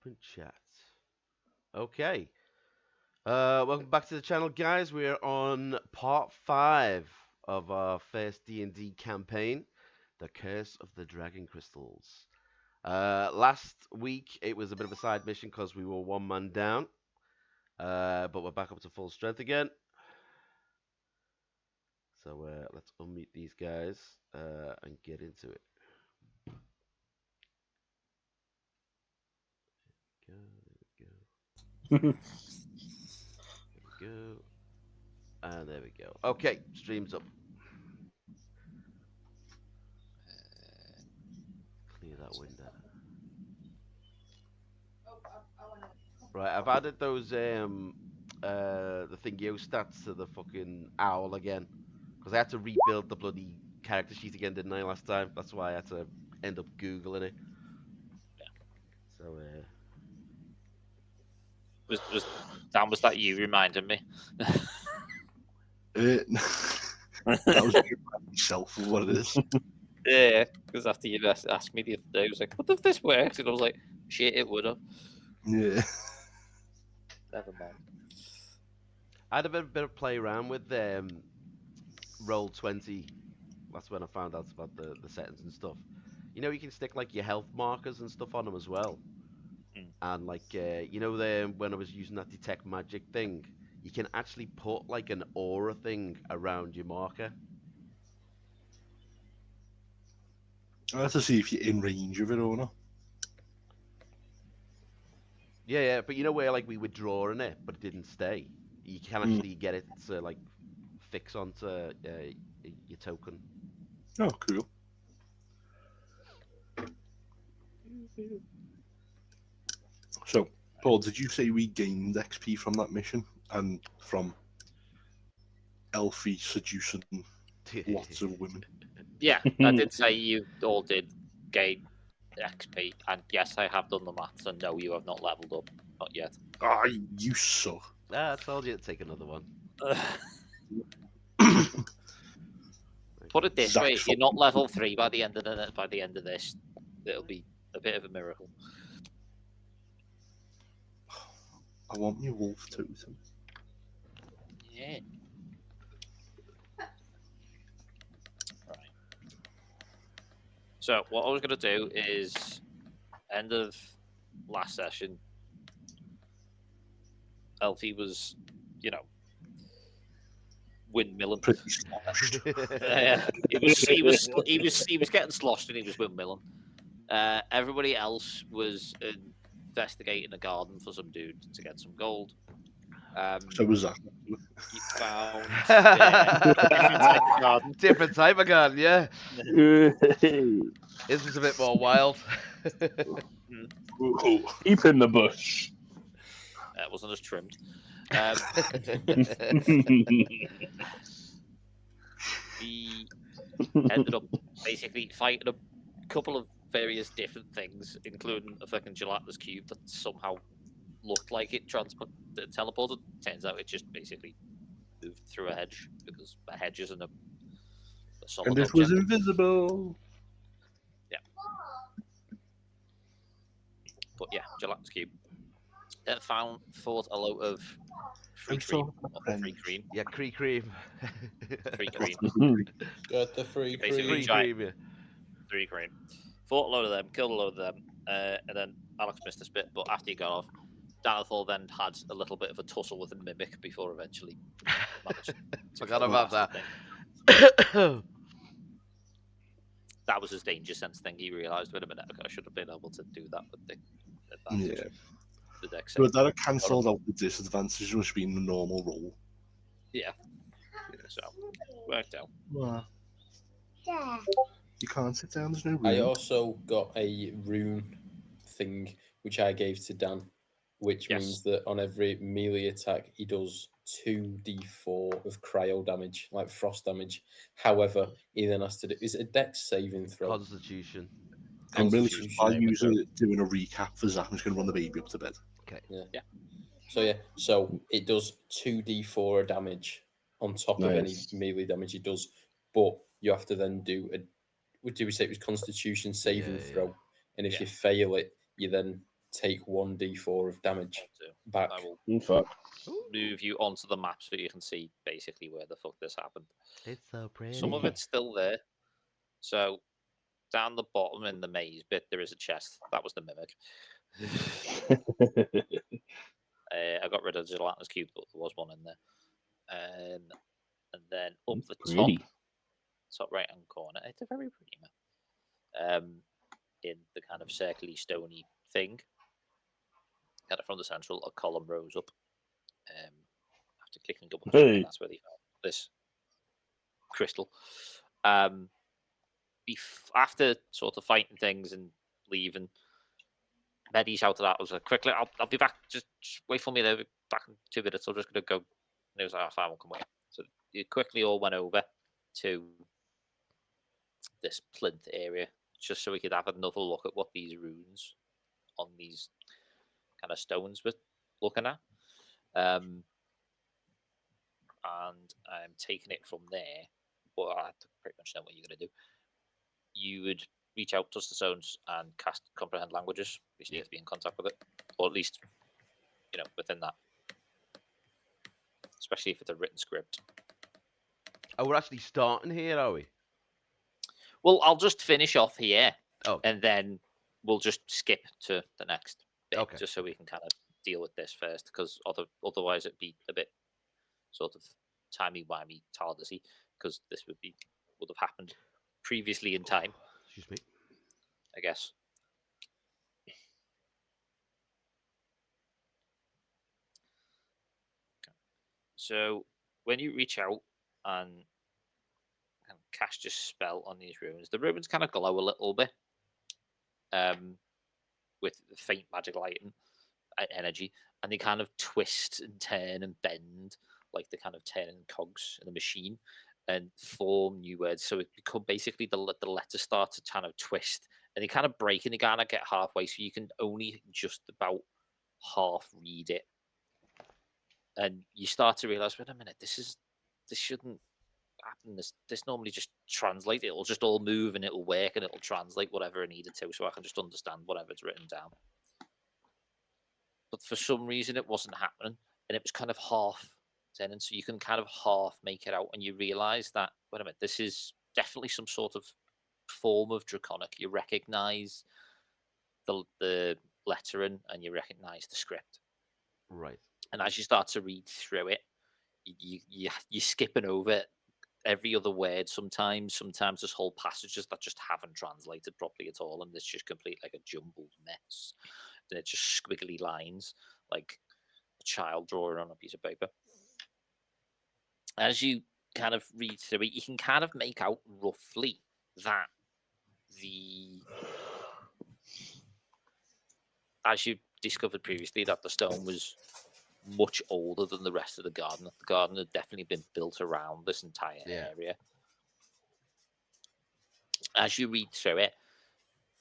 Open chat. Okay. Welcome back to the channel, guys. We're on part 5 of our first D&D campaign, The Curse of the Dragon Crystals. Last week, it was a bit of a side mission because we were one man down, but we're back up to full strength again. So let's unmute these guys and get into it. There we go. There we go. And there we go. Okay, stream's up. Clear that window. Right, I've added those the Thingio stats to the fucking owl again because I had to rebuild the bloody character sheet again, didn't I, last time? That's why I had to end up googling it. So Was Dan? Was that you reminding me? That was myself of what it is. Yeah, because after you asked me the other day, I was like, "What if this works?" And I was like, "Shit, it would have." Yeah. Never mind. I had a bit of play around with Roll20. That's when I found out about the settings and stuff. You know, you can stick like your health markers and stuff on them as well. And like you know, when I was using that detect magic thing, you can actually put like an aura thing around your marker. I have to see if you're in range of it or not. Yeah, but you know where like we were drawing it, but it didn't stay. You can actually get it to like fix onto your token. Oh, cool. So, Paul, did you say we gained XP from that mission and from Elfie seducing lots of women? Yeah, I did say you all did gain XP, and yes, I have done the maths, and no, you have not leveled up, not yet. Ah, you suck. I told you to take another one. Put it this way: if you're not level 3 by the end of this, it'll be a bit of a miracle. I want my wolf totem. Yeah. Right. So what I was going to do is, end of last session, Elfie was, windmilling. Pretty sloshed. he was getting sloshed and he was windmilling. Everybody else was investigating a garden for some dude to get some gold. So was that. You found different type of garden. Different type of garden, yeah. This was a bit more wild. Keep in the bush. It wasn't as trimmed. He ended up basically fighting a couple of various different things, including a fucking gelatinous cube that somehow looked like it teleported. Turns out it just basically moved through a hedge because a hedge isn't a solid And it object. was invisible. Yeah. But yeah, gelatinous cube. Then fought a lot of free cream. Yeah, cream. Free cream. Got the free Basically, cream. Free cream, yeah. Free cream. Fought a load of them, killed a load of them, and then Alex missed this bit. But after he got off, Danathor then had a little bit of a tussle with a mimic before eventually managed to Forgot kill about the that. thing. That was his danger sense thing. He realised, wait a minute, I should have been able to do that with the advantage. Yeah. The deck But that cancelled out the disadvantage which being the normal roll. Yeah. So worked out. Wow. You can't sit down, there's no room. I also got a rune thing which I gave to Dan, which means that on every melee attack he does 2d4 of cryo damage, like frost damage. However, he then has to do is it a dex saving throw? Constitution. And really, I'll use it doing a recap for Zach. I'm just going to run the baby up to bed. Okay. Yeah. So it does 2d4 damage on top of any melee damage it does, but you have to then do a. What do we say? It was Constitution saving throw, and if you fail it, you then take 1d4 of damage So back. I will In fact, move you onto the map so you can see basically where the fuck this happened. It's so pretty. Some of it's still there. So down the bottom in the maze bit, there is a chest. That was the mimic. I got rid of the gelatinous cube, but there was one in there. And then up the pretty. top right hand corner, it's a very pretty map. In the kind of circly, stony thing, kind of from the central, a column rose up. After clicking double jump, Hey. and that's where they found this crystal. After sort of fighting things and leaving, Medi shouted out, "I was like, quickly, I'll be back. Just wait for me there. Back in 2 minutes. I'm just gonna go." And he was like, "Oh, fine, we'll come with you." So you quickly all went over to this plinth area just so we could have another look at what these runes on these kind of stones were looking at. And I'm taking it from there. But I pretty much know what you're going to do. You would reach out, touch the stones, and cast comprehend languages. You need to be in contact with it, or at least, within that. Especially if it's a written script. Oh, we're actually starting here, are we? Well, I'll just finish off here, Okay. and then we'll just skip to the next bit, Okay. just so we can kind of deal with this first, because otherwise it'd be a bit sort of timey-wimey, tardisy, because this would have happened previously in time, Excuse me. I guess. So when you reach out and cast your spell on these runes, the runes kind of glow a little bit, with the faint magic light and energy, and they kind of twist and turn and bend like the kind of turning cogs in a machine and form new words. So it become basically the letters start to kind of twist and they kind of break and they kind of get halfway, so you can only just about half read it. And you start to realize, wait a minute, this shouldn't happen. This normally just translate. It'll just all move and it'll work and it'll translate whatever it needed to, so I can just understand whatever's written down. But for some reason, it wasn't happening, and it was kind of half turning. So you can kind of half make it out, and you realize that, wait a minute, this is definitely some sort of form of draconic. You recognize the lettering and you recognize the script. Right. And as you start to read through it, you're skipping over every other word sometimes. Sometimes there's whole passages that just haven't translated properly at all, and it's just complete like a jumbled mess. And it's just squiggly lines, like a child drawing on a piece of paper. As you kind of read through it, you can kind of make out roughly that as you discovered previously, that the stone was much older than the rest of the garden. The garden had definitely been built around this entire area. As you read through it,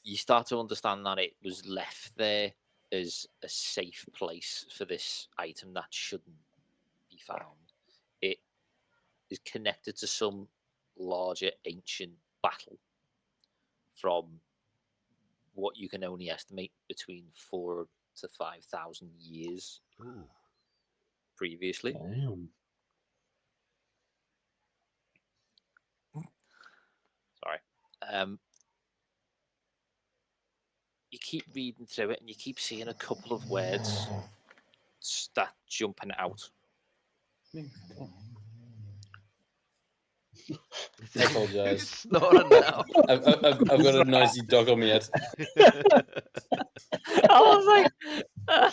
you start to understand that it was left there as a safe place for this item that shouldn't be found. It is connected to some larger ancient battle from what you can only estimate between 4 to 5,000 years previously. Damn. Sorry. You keep reading through it and you keep seeing a couple of words that jumping out. I apologise. Snoring now. I've got a noisy dog on my head. I was like,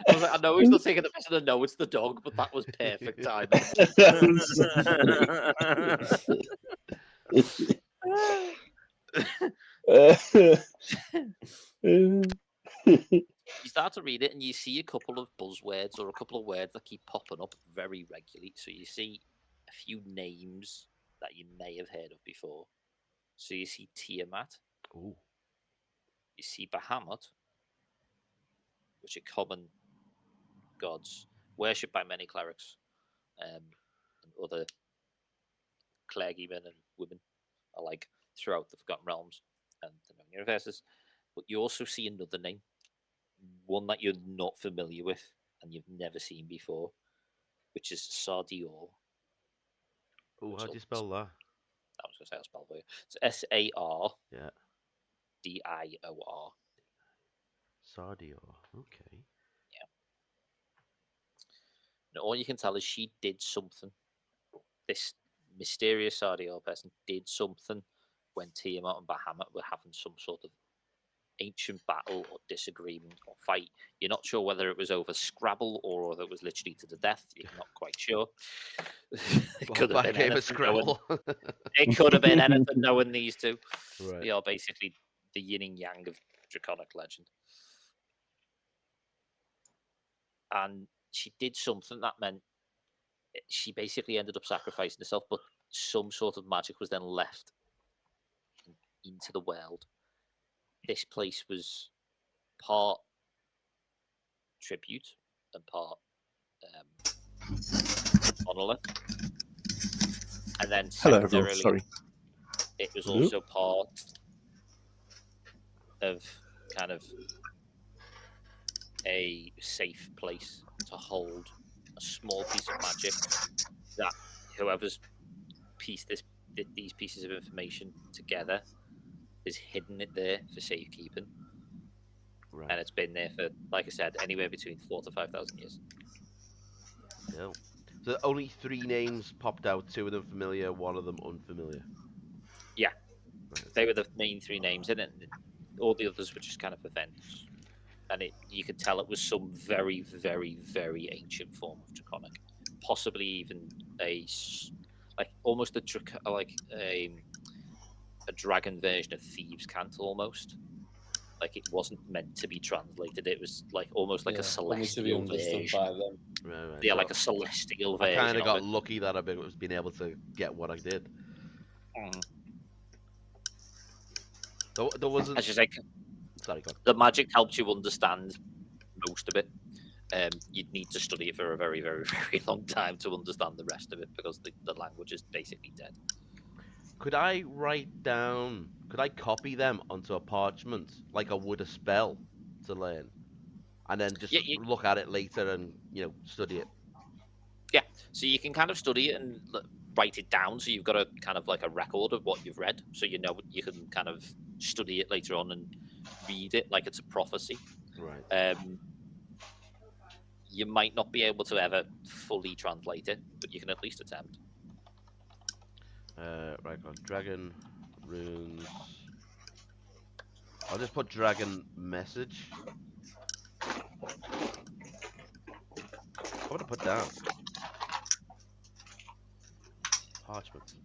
I know he's not taking the piss, and I know it's the dog, but that was perfect timing. You start to read it and you see a couple of buzzwords or a couple of words that keep popping up very regularly. So you see a few names that you may have heard of before. So you see Tiamat. Ooh. You see Bahamut, which are common gods worshipped by many clerics and other clergymen and women alike throughout the Forgotten Realms and the known universes. But you also see another name, one that you're not familiar with and you've never seen before, which is Sardior. Oh, how do you spell that? I was going to say I'll spell for you. It's Sardior. Yeah, Sardio. Okay. Yeah. And all you can tell is she did something. This mysterious Sardior person did something when Tiamat and Bahamut were having some sort of ancient battle or disagreement or fight. You're not sure whether it was over Scrabble or whether it was literally to the death. You're not quite sure. It Well, could have back been game of anything. Knowing, Scrabble. it could have been anything. Knowing these two, Right. they are basically the yin and yang of Draconic legend. And she did something that meant she basically ended up sacrificing herself, but some sort of magic was then left into the world. This place was part tribute and part monolith, and then Hello, everyone. secondarily, Sorry. it was Hello? also part of kind of a safe place to hold a small piece of magic that whoever's pieced these pieces of information together is hidden it there for safekeeping. Right. And it's been there for, like I said, anywhere between 4,000 to 5,000 years. Cool. So only 3 names popped out. 2 of them familiar, 1 of them unfamiliar. Yeah, Right. they were the main 3 names, and all the others were just kind of events. And you could tell it was some very, very, very ancient form of Draconic, possibly even almost a dragon version of Thieves' Cant, almost. Like it wasn't meant to be translated. It was like almost like a only to be celestial understood version. by them. Right. Yeah, So like a celestial I kind version of of got it. lucky that I was being able to get what I did. Mm. There wasn't. As you say, Sorry, go on. the magic helps you understand most of it. You'd need to study it for a very, very, very long time to understand the rest of it because the language is basically dead. Could I copy them onto a parchment like I would a spell to learn, and then just Yeah, look at it later and study it? yeah. So you can kind of study it and write it down. So you've got a kind of like a record of what you've read. So you can kind of study it later on and read it like it's a prophecy. Right. You might not be able to ever fully translate it, but you can at least attempt. Right. Got dragon runes. I'll just put dragon message. What would I put down? Parchment.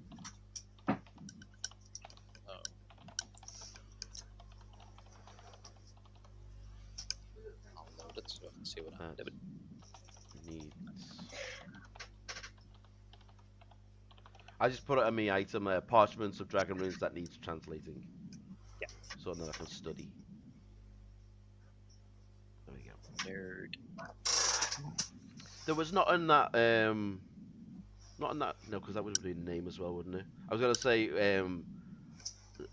I'll load it so I can see what I'm doing. Needs. I just put it on my item, parchments of dragon runes that needs translating. Yeah. So then I can study. There we go. Nerd. There was not in that, no, because that would have been a name as well, wouldn't it? I was gonna say,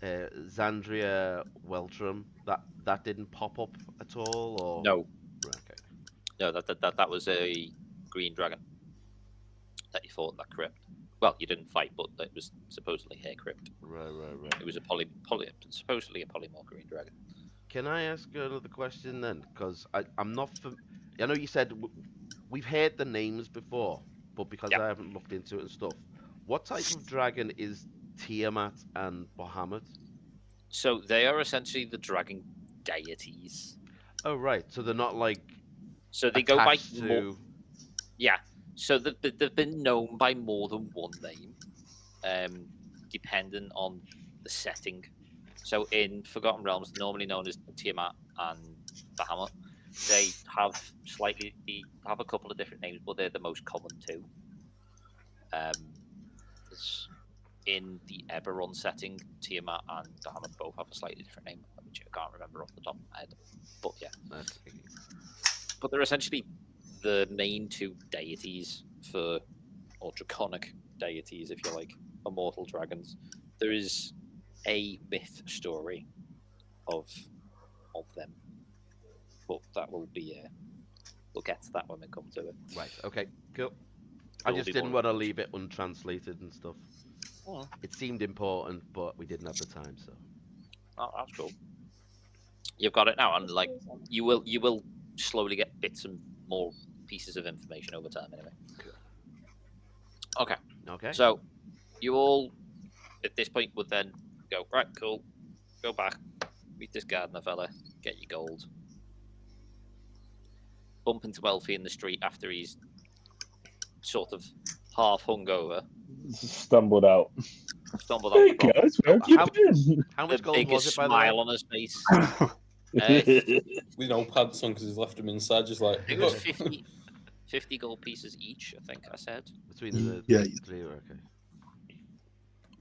Xandria Weltram. That didn't pop up at all, or No, right, okay. no, that was a green dragon that you fought in that crypt. Well, you didn't fight, but it was supposedly hair crypt. Right. It was supposedly a polymorph green dragon. Can I ask you another question then? Because I'm not. I know you said we've heard the names before, but because Yeah. I haven't looked into it and stuff, what type of dragon is Tiamat and Bahamut? So they are essentially the dragon deities. Oh right, so they're not like So they go by attached to. Yeah. So they've been known by more than one name, depending on the setting. So in Forgotten Realms, they're normally known as Tiamat and Bahamut. They have a couple of different names, but they're the most common two. In the Eberron setting, Tiamat and Bahamut both have a slightly different name, which I can't remember off the top of my head. But yeah, but they're essentially the main 2 deities or draconic deities, if you like, immortal dragons. There is a myth story of them. but that will be. We'll get to that when we come to it. Right. Okay. Cool. I There will just be didn't more want to information. leave it untranslated and stuff. Oh, It seemed important, but we didn't have the time, so. that's cool. You've got it now, and like you will slowly get bits and more pieces of information over time, anyway. Okay. Okay. So you all at this point would then go right, cool, go back, meet this gardener fella, get your gold, bump into Elfie in the street after he's sort of half hungover, Stumbled out. stumbled out Hey the brothel. guys, where have you How- been? How The much gold was biggest it, by the way? smile on his face. With no pants on because he's left them inside, just like. I think it was 50 gold pieces each, I think I said. Between the Yeah. three, okay.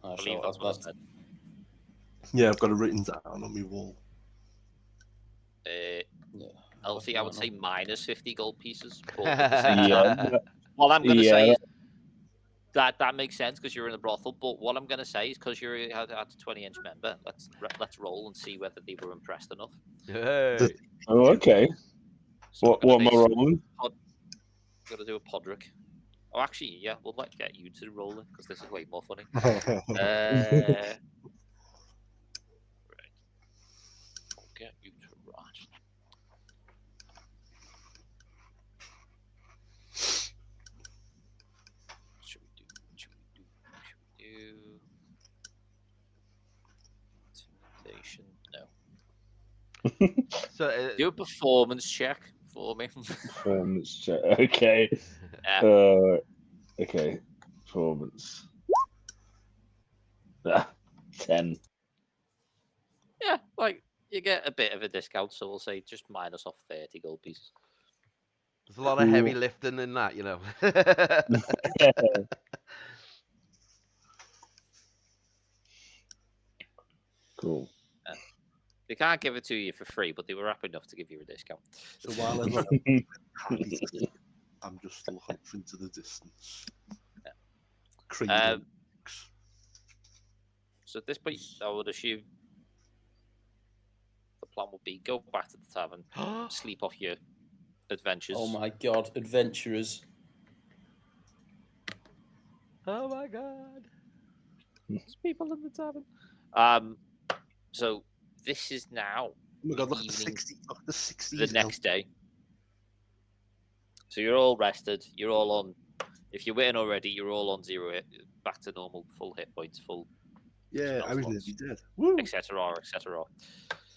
I believe that's what I said. Yeah, I've got it written down on my wall. Elfie, I would say minus 50 gold pieces. But at the same time, Yeah, what I'm going to say yeah. is that makes sense because you're in a brothel. But what I'm going to say is because you're a 20-inch member, let's roll and see whether they were impressed enough. Hey. Oh, okay. So What am I rolling? Got to do a podrick. Oh, actually, yeah, we'll get you to roll it because this is way more funny. Right. We'll get you to write. Should we do? Intimidation? No. So, Do a performance check for me. Okay. Yeah. Okay. Performance. 10. Yeah, like you get a bit of a discount, so we'll say just minus off 30 gold pieces. there's a lot of heavy Cool. lifting in that, you know. Cool. They can't give it to you for free, but they were happy enough to give you a discount. So while everyone's happy to see it, I'm just looking off into the distance. Yeah. Crazy. So at this point, I would assume the plan would be go back to the tavern, sleep off your adventures. Oh my god, adventurers. Oh my god. There's people in the tavern. So this is now Oh my god, look at the evening, 60. Look at the 60. the next day. So you're all rested. You're all on. If you're waiting already, you're all on 0 hit, back to normal, full hit points, full. Yeah, I was slots, nearly dead. Woo! etc. etc.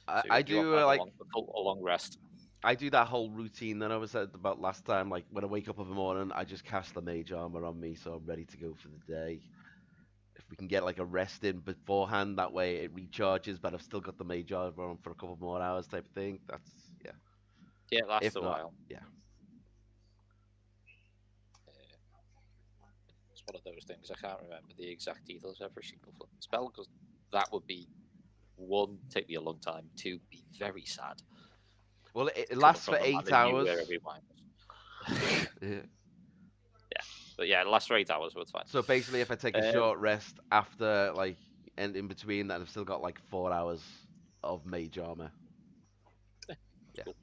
I do like a long rest. I do that whole routine that I was said about last time. Like when I wake up in the morning, I just cast the mage armor on me, so I'm ready to go for the day. If we can get like a rest in beforehand, that way it recharges, but I've still got the mage armor on for a couple more hours, type of thing. That's yeah. Yeah, it lasts If a not, while. yeah. It's one of those things. I can't remember the exact details of every single spell because that would be one, take me a long time. Two, be very sad. Well, it Coming lasts from for a man 8 who knew hours. where every wine was. Yeah. But yeah, it lasts for 8 hours, so it's fine. So basically, if I take a short rest after, like, and in between that, I've still got like 4 hours of mage armor. Yeah. Cool.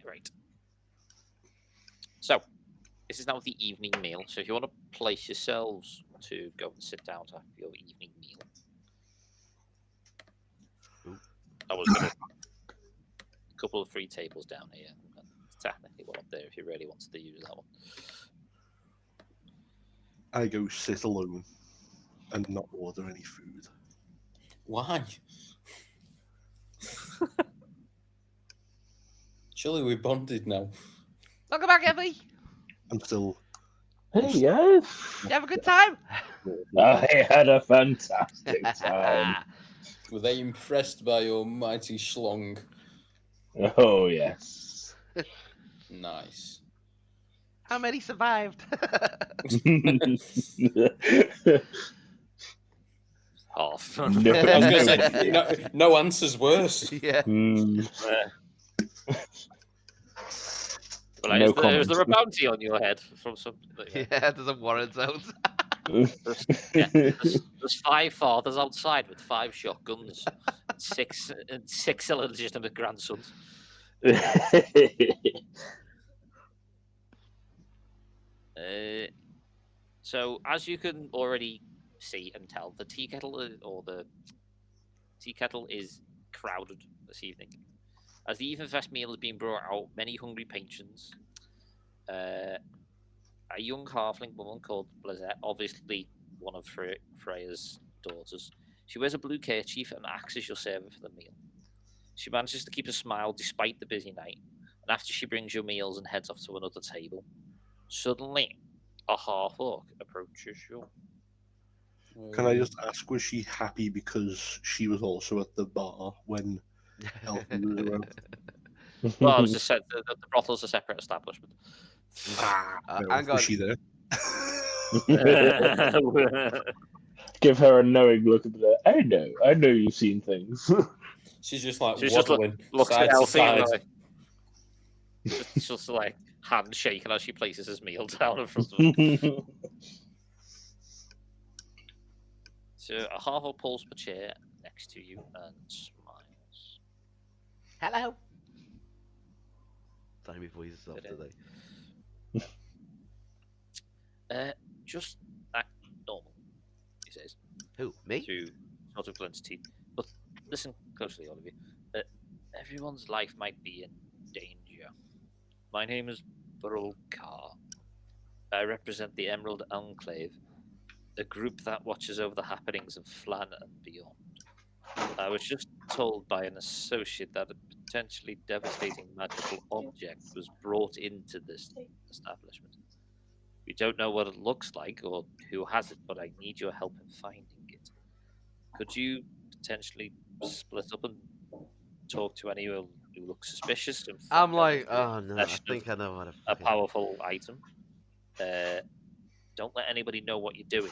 Right. So, this is now the evening meal. So if you want to place yourselves to go and sit down to have your evening meal. Ooh. I was going to a couple of free tables down here. And technically one up there if you really wanted to use that one. I go sit alone and not order any food. Why? Surely we're bonded now. Welcome back, Evie. I'm still. Hey guys. You have a good time? I had a fantastic time. Were they impressed by your mighty schlong? Oh yes. Nice. How many survived? Half. I was going to say, no answer's worse. Yeah. Well, No is there a comment. bounty on your head from some? Yeah, there's a warrant out. There's 5 fathers outside with 5 shotguns, and six illegitimate grandsons. So, as you can already see and tell, the tea kettle or the tea kettle is crowded this evening. As the Evenfest meal is being brought out, many hungry patrons. Uh, a young halfling woman called Blazette, obviously one of Freya's daughters. She wears a blue kerchief and acts as your servant for the meal. She manages to keep a smile despite the busy night, and after she brings your meals and heads off to another table, suddenly a half orc approaches you. Can I just ask, was she happy because she was also at the bar when Elfie was around? Well, I was just said the brothel's a separate establishment. Hang Was on. she there? Give her a knowing look at the. I know you've seen things. She's just like She's just waddling looks side at to Elfie and side. just like hand shaking as she places his meal down in front of him. So a half pulls per chair next to you and smiles. Hello. Sorry, my voice is off today. Just act normal, he says. Who? Me? To sort of glance teeth. But listen closely, all of you. Everyone's life might be in danger. My name is Burl Carr. I represent the Emerald Enclave, a group that watches over the happenings of Flan and beyond. I was just told by an associate that a potentially devastating magical object was brought into this establishment. We don't know what it looks like or who has it, but I need your help in finding it. Could you potentially split up and talk to anyone who looks suspicious and I'm find out like, if they're in oh no, I possession think I of know what a a fucking. powerful item? Don't let anybody know what you're doing,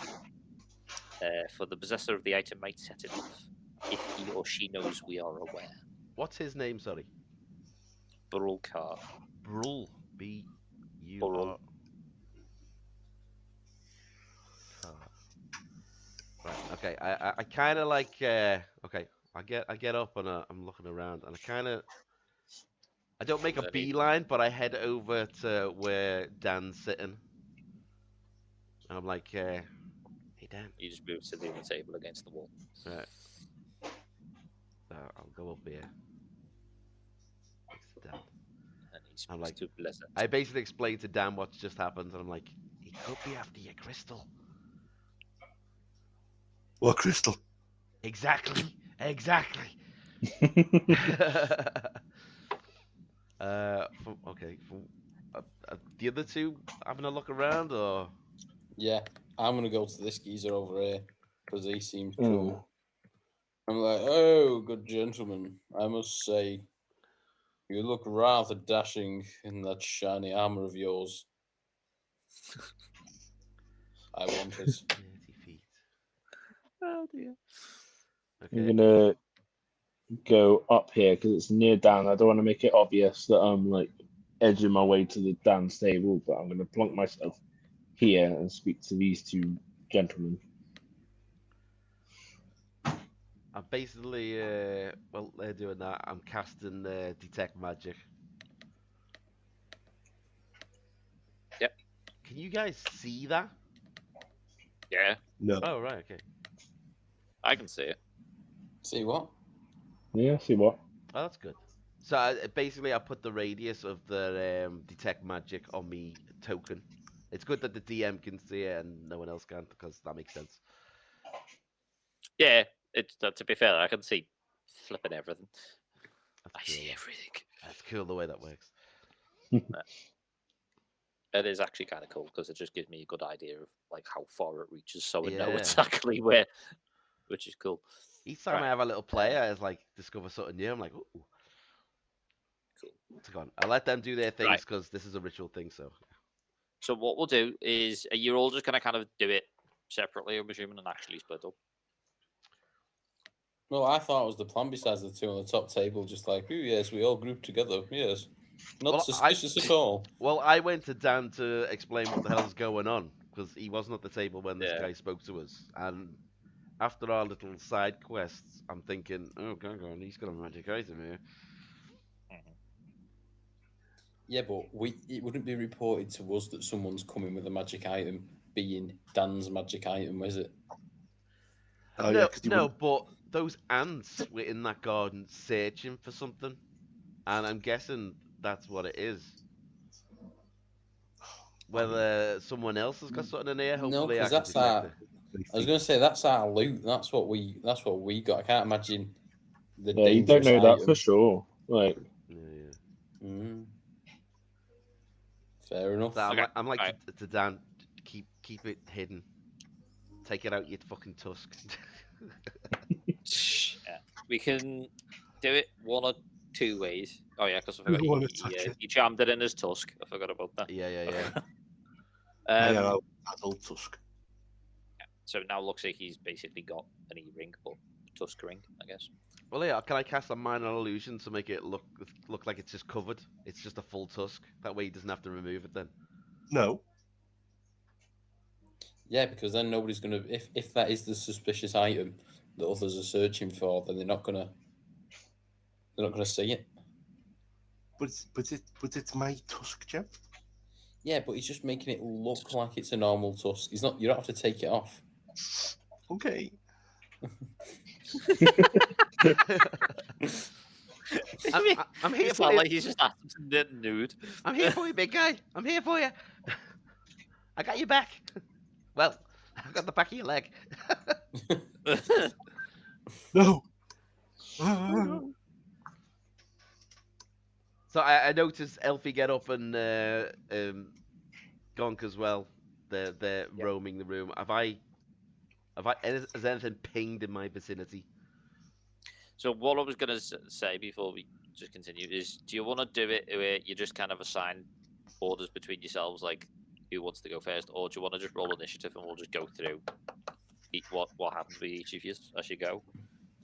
for the possessor of the item might set it off if he or she knows we are aware. What's his name? Sorry. Burl Carr. Brul. B. U. Burl. R. Carr. Right. Okay. I kind of like. Okay. I get up and I'm looking around and I don't make a beeline, but I head over to where Dan's sitting. And I'm like, hey Dan. You just move to the other table against the wall. Right. I'll go up here. Next to Dan. And he I'm speaks like, to Blizzard. I basically explained to Dan what's just happened, and I'm like, he could be after your crystal. What crystal? Exactly. Exactly. Okay. The other two having a look around, or Yeah, I'm gonna go to this geezer over here because he seems Mm. cool. I'm like, oh, good gentleman, I must say, you look rather dashing in that shiny armor of yours. I want it. 30 feet. Oh dear. I'm Okay. gonna go up here because it's near Dan. I don't want to make it obvious that I'm like edging my way to the Dan's table, but I'm gonna plonk myself here and speak to these two gentlemen. I'm basically, well, they're doing that. I'm casting detect magic. Yep. Can you guys see that? Yeah, No. Oh right, okay. I can see it. See what? Yeah, see what? Oh, that's good. So basically, I put the radius of the detect magic on me token. It's good that the DM can see it and no one else can, because that makes sense. Yeah, to be fair, I can see flipping everything. That's I cool. see everything. That's cool the way that works. It is actually kind of cool because it just gives me a good idea of like how far it reaches, so I know Yeah. exactly where, which is cool. Each time Right. I have a little player, it's like discover something new. I'm like, ooh. Cool. It's gone. I'll let them do their things Right. because this is a ritual thing. So So what we'll do is you're all just gonna kind of do it separately, I'm assuming, and actually split up. Well, I thought it was the plan besides the two on the top table, just like, oh yes, we all group together. Yes, not Well, suspicious at all. Well, I went to Dan to explain what the hell's going on because he wasn't at the table when this Yeah. guy spoke to us. And after our little side quests, I'm thinking, oh, God, he's got a magic item here. Yeah, but it wouldn't be reported to us that someone's coming with a magic item being Dan's magic item, is it? Oh yeah, No, because no, but those ants were in that garden searching for something, and I'm guessing that's what it is. Whether someone else has got something in here, No, hopefully I because can that's detect our. it. I was going to say that's our loot. That's what we got. I can't imagine the Yeah, you don't dangerous know that for item. sure. Like, Yeah, yeah. Mm, fair enough. So Okay, I'm like right. to Dan, keep it hidden. Take it out your fucking tusk. Yeah. We can do it one or two ways. Oh yeah, because I You forgot wanna touch it? he jammed it in his tusk. I forgot about that. Yeah, yeah, yeah. I Um, adult tusk. so now it looks like he's basically got an E-ring or tusk ring, I guess. Well, yeah. Can I cast a minor illusion to make it look like it's just covered? It's just a full tusk. That way he doesn't have to remove it then. No, Yeah, because then nobody's going to. If that is the suspicious item that others are searching for, then they're not going to see it. but it's my tusk, Jim. Yeah, but he's just making it look like it's a normal tusk. He's not. You don't have to take it off. Okay. I'm here It's for not you. like he's just absolutely nude. I'm here for you, big guy. I'm here for you. I got your back. Well, I got the back of your leg. No. So I noticed Elfie get up and Gonk as well. They're roaming the room. Has anything pinged in my vicinity? So what I was going to say before we just continue is, do you want to do it where you just kind of assign orders between yourselves, like who wants to go first, or do you want to just roll initiative and we'll just go through what happens with each of you as you go?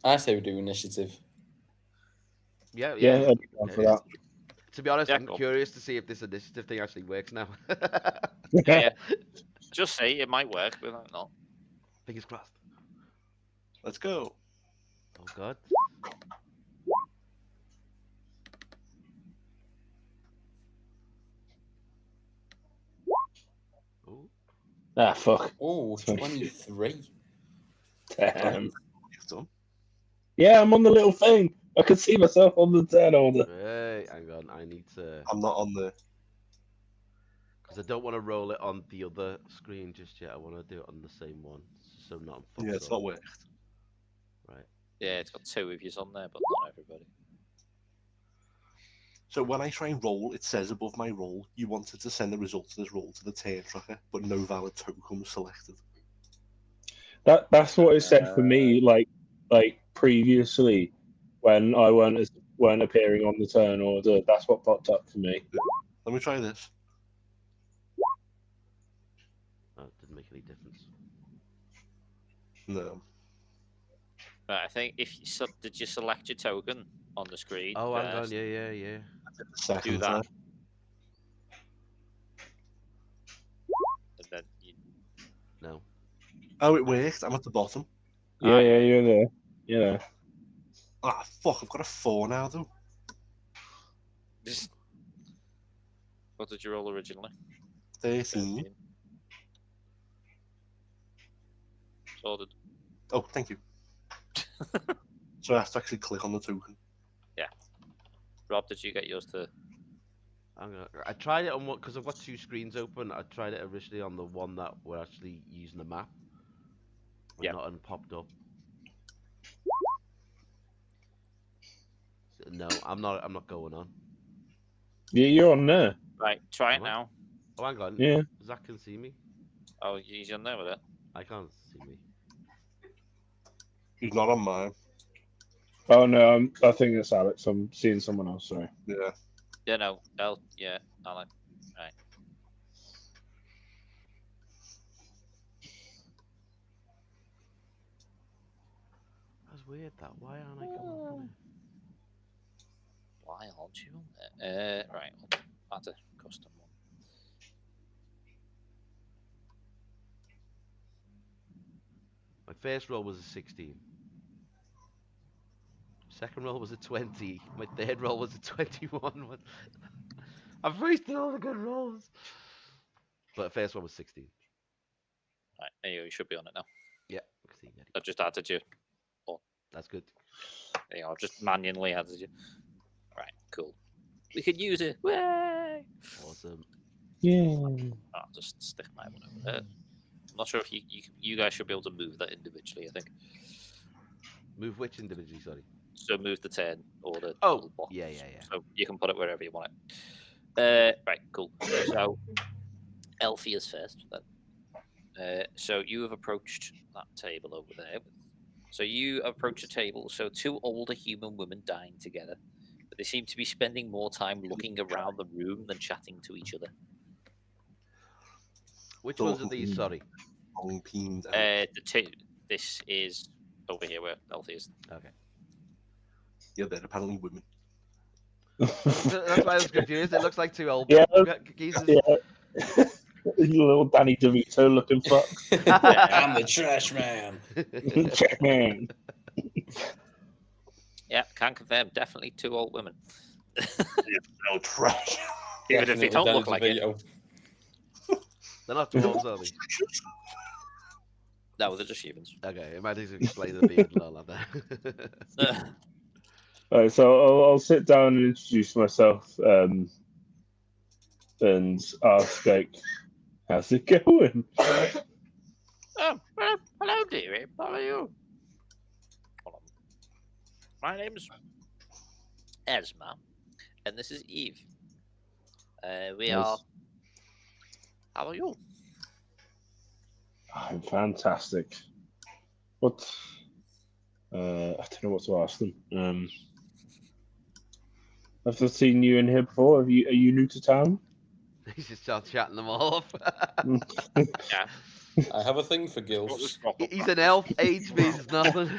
I say we do initiative. Yeah, yeah, yeah. I'd be down for that. To be honest, Yeah, I'm cool. curious to see if this initiative thing actually works now. Yeah, just say it might work, but not. Fingers crossed. Let's go. Oh God. Ooh. Ah, fuck. Oh, 23. Damn. You've done. Yeah, I'm on the little thing. I can see myself on the turn order. Hey, hang on. I need to, I'm not on the. because I don't want to roll it on the other screen just yet. I want to do it on the same one, so not fucked Yeah, it's up. not worked. Right. Yeah, it's got two of you on there, but not everybody. So when I try and roll, it says above my roll, you wanted to send the results of this roll to the turn tracker, but no valid tokens selected. That's what it said for me. Like previously, when I weren't appearing on the turn order. That's what popped up for me. Let me try this. Oh, it didn't make any difference. No. Right, I think if you did you select your token on the screen? Oh, hang on. first? Yeah, yeah, yeah. Second Do that. time. And then you... No. Oh, it worked. I'm at the bottom. Yeah, yeah, you're there. Yeah. Ah, fuck. I've got a 4 now, though. What did you roll originally? 13. Sorted. Oh, thank you. So I have to actually click on the token. Rob, did you get yours to? I tried it on one because I've got two screens open. I tried it originally on the one that we're actually using the map. Yeah. Nothing popped up. So, no, I'm not. I'm not going on. Yeah, you're on there. Right, try it Am I? now. Oh, hang on. Yeah. Zach can see me. Oh, he's on there with it. I can't see me. He's not on mine. Oh no, I think it's Alex. I'm seeing someone else. Sorry. Yeah. Yeah, no, yeah, Alec. Right. That's weird. That. Why aren't I coming up on it? Why aren't you on there? Right, I'll add a custom one. My first roll was a 16. Second roll was a 20. My third roll was a 21. I've wasted all the good rolls. But the first one was 16. Right, anyway, you should be on it now. Yeah. I've just added you. That's good. There you go, I've just manually added you. Right, cool. We could use it. Way! Awesome. Yeah. I'll just stick my one over there. I'm not sure if you guys should be able to move that individually, I think. Move which individually, sorry? So move the 10 or the Oh, little box. yeah. So you can put it wherever you want it. Right, cool. So Elfie is first then. So you have approached that table over there. So you approach a table. So two older human women dine together, but they seem to be spending more time looking around the room than chatting to each other. Which ones are these, sorry? Long peened out. The two. This is over here where Elfie is. Okay. Yeah, they're apparently women. That's why I was confused. It looks like two old Yeah. geezers. Yeah. Little Danny DeVito looking fuck. I'm the trash man. Man. Yeah, can confirm. Definitely two old women. No trash. Even if they Definitely don't Danny look like it. DeVito. They're not dwarves, are they? No, they're just humans. Okay, it might just explain the beard and all of that. Alright, so I'll sit down and introduce myself and ask, like, how's it going? Oh, well, hello, dearie. How are you? Hold on. My name's Esma, and this is Eve. We Nice. are. How are you? I'm fantastic. What? I don't know what to ask them. I've not seen you in here before. Are you new to town? He's just starts chatting them off. Yeah. I have a thing for gilfs. He's an elf. Age means nothing.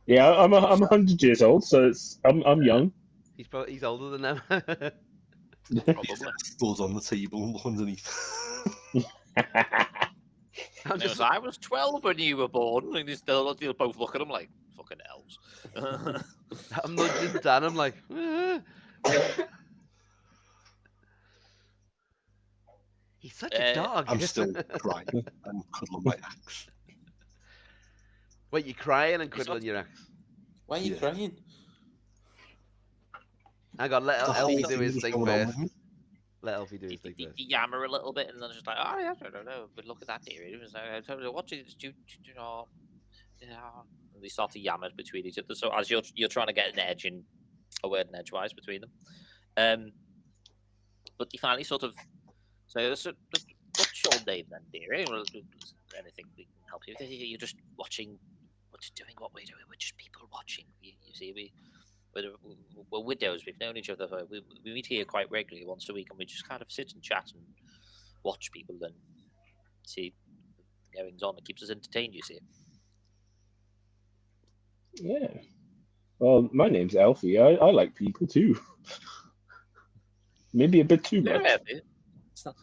Yeah, I'm 100 years old, so I'm young. He's older than them. Probably. Those on the table and look underneath. I'm just, I was 12 when you were born, and they'll both look at him like fucking elves. I'm nudging Dan. I'm like, he's such a dog. I'm still crying and cuddling my axe. Wait, you're crying and cuddling your axe? Why are you Yeah. crying? Hang on, let The whole Elfie do thing his was thing going on first. with me. Let Elfie do his thing You first. yammer a little bit, and then just like, oh yeah, I don't know, but look at that dear. It was what do you know? Yeah. And they start to yammer between each other. So as you're trying to get an edge in a word and edgewise between them, but you finally sort of say, so, what's your name then, dearie? Well, anything we can help you with? You're just watching. We're just doing what we're doing. We're just people watching. You see, we're widows. We've known each other. We meet here quite regularly, once a week, and we just kind of sit and chat and watch people and see the goings on. It keeps us entertained, you see. Yeah. Well, my name's Elfie. I like people too. Maybe a bit too much. Yeah, it's not...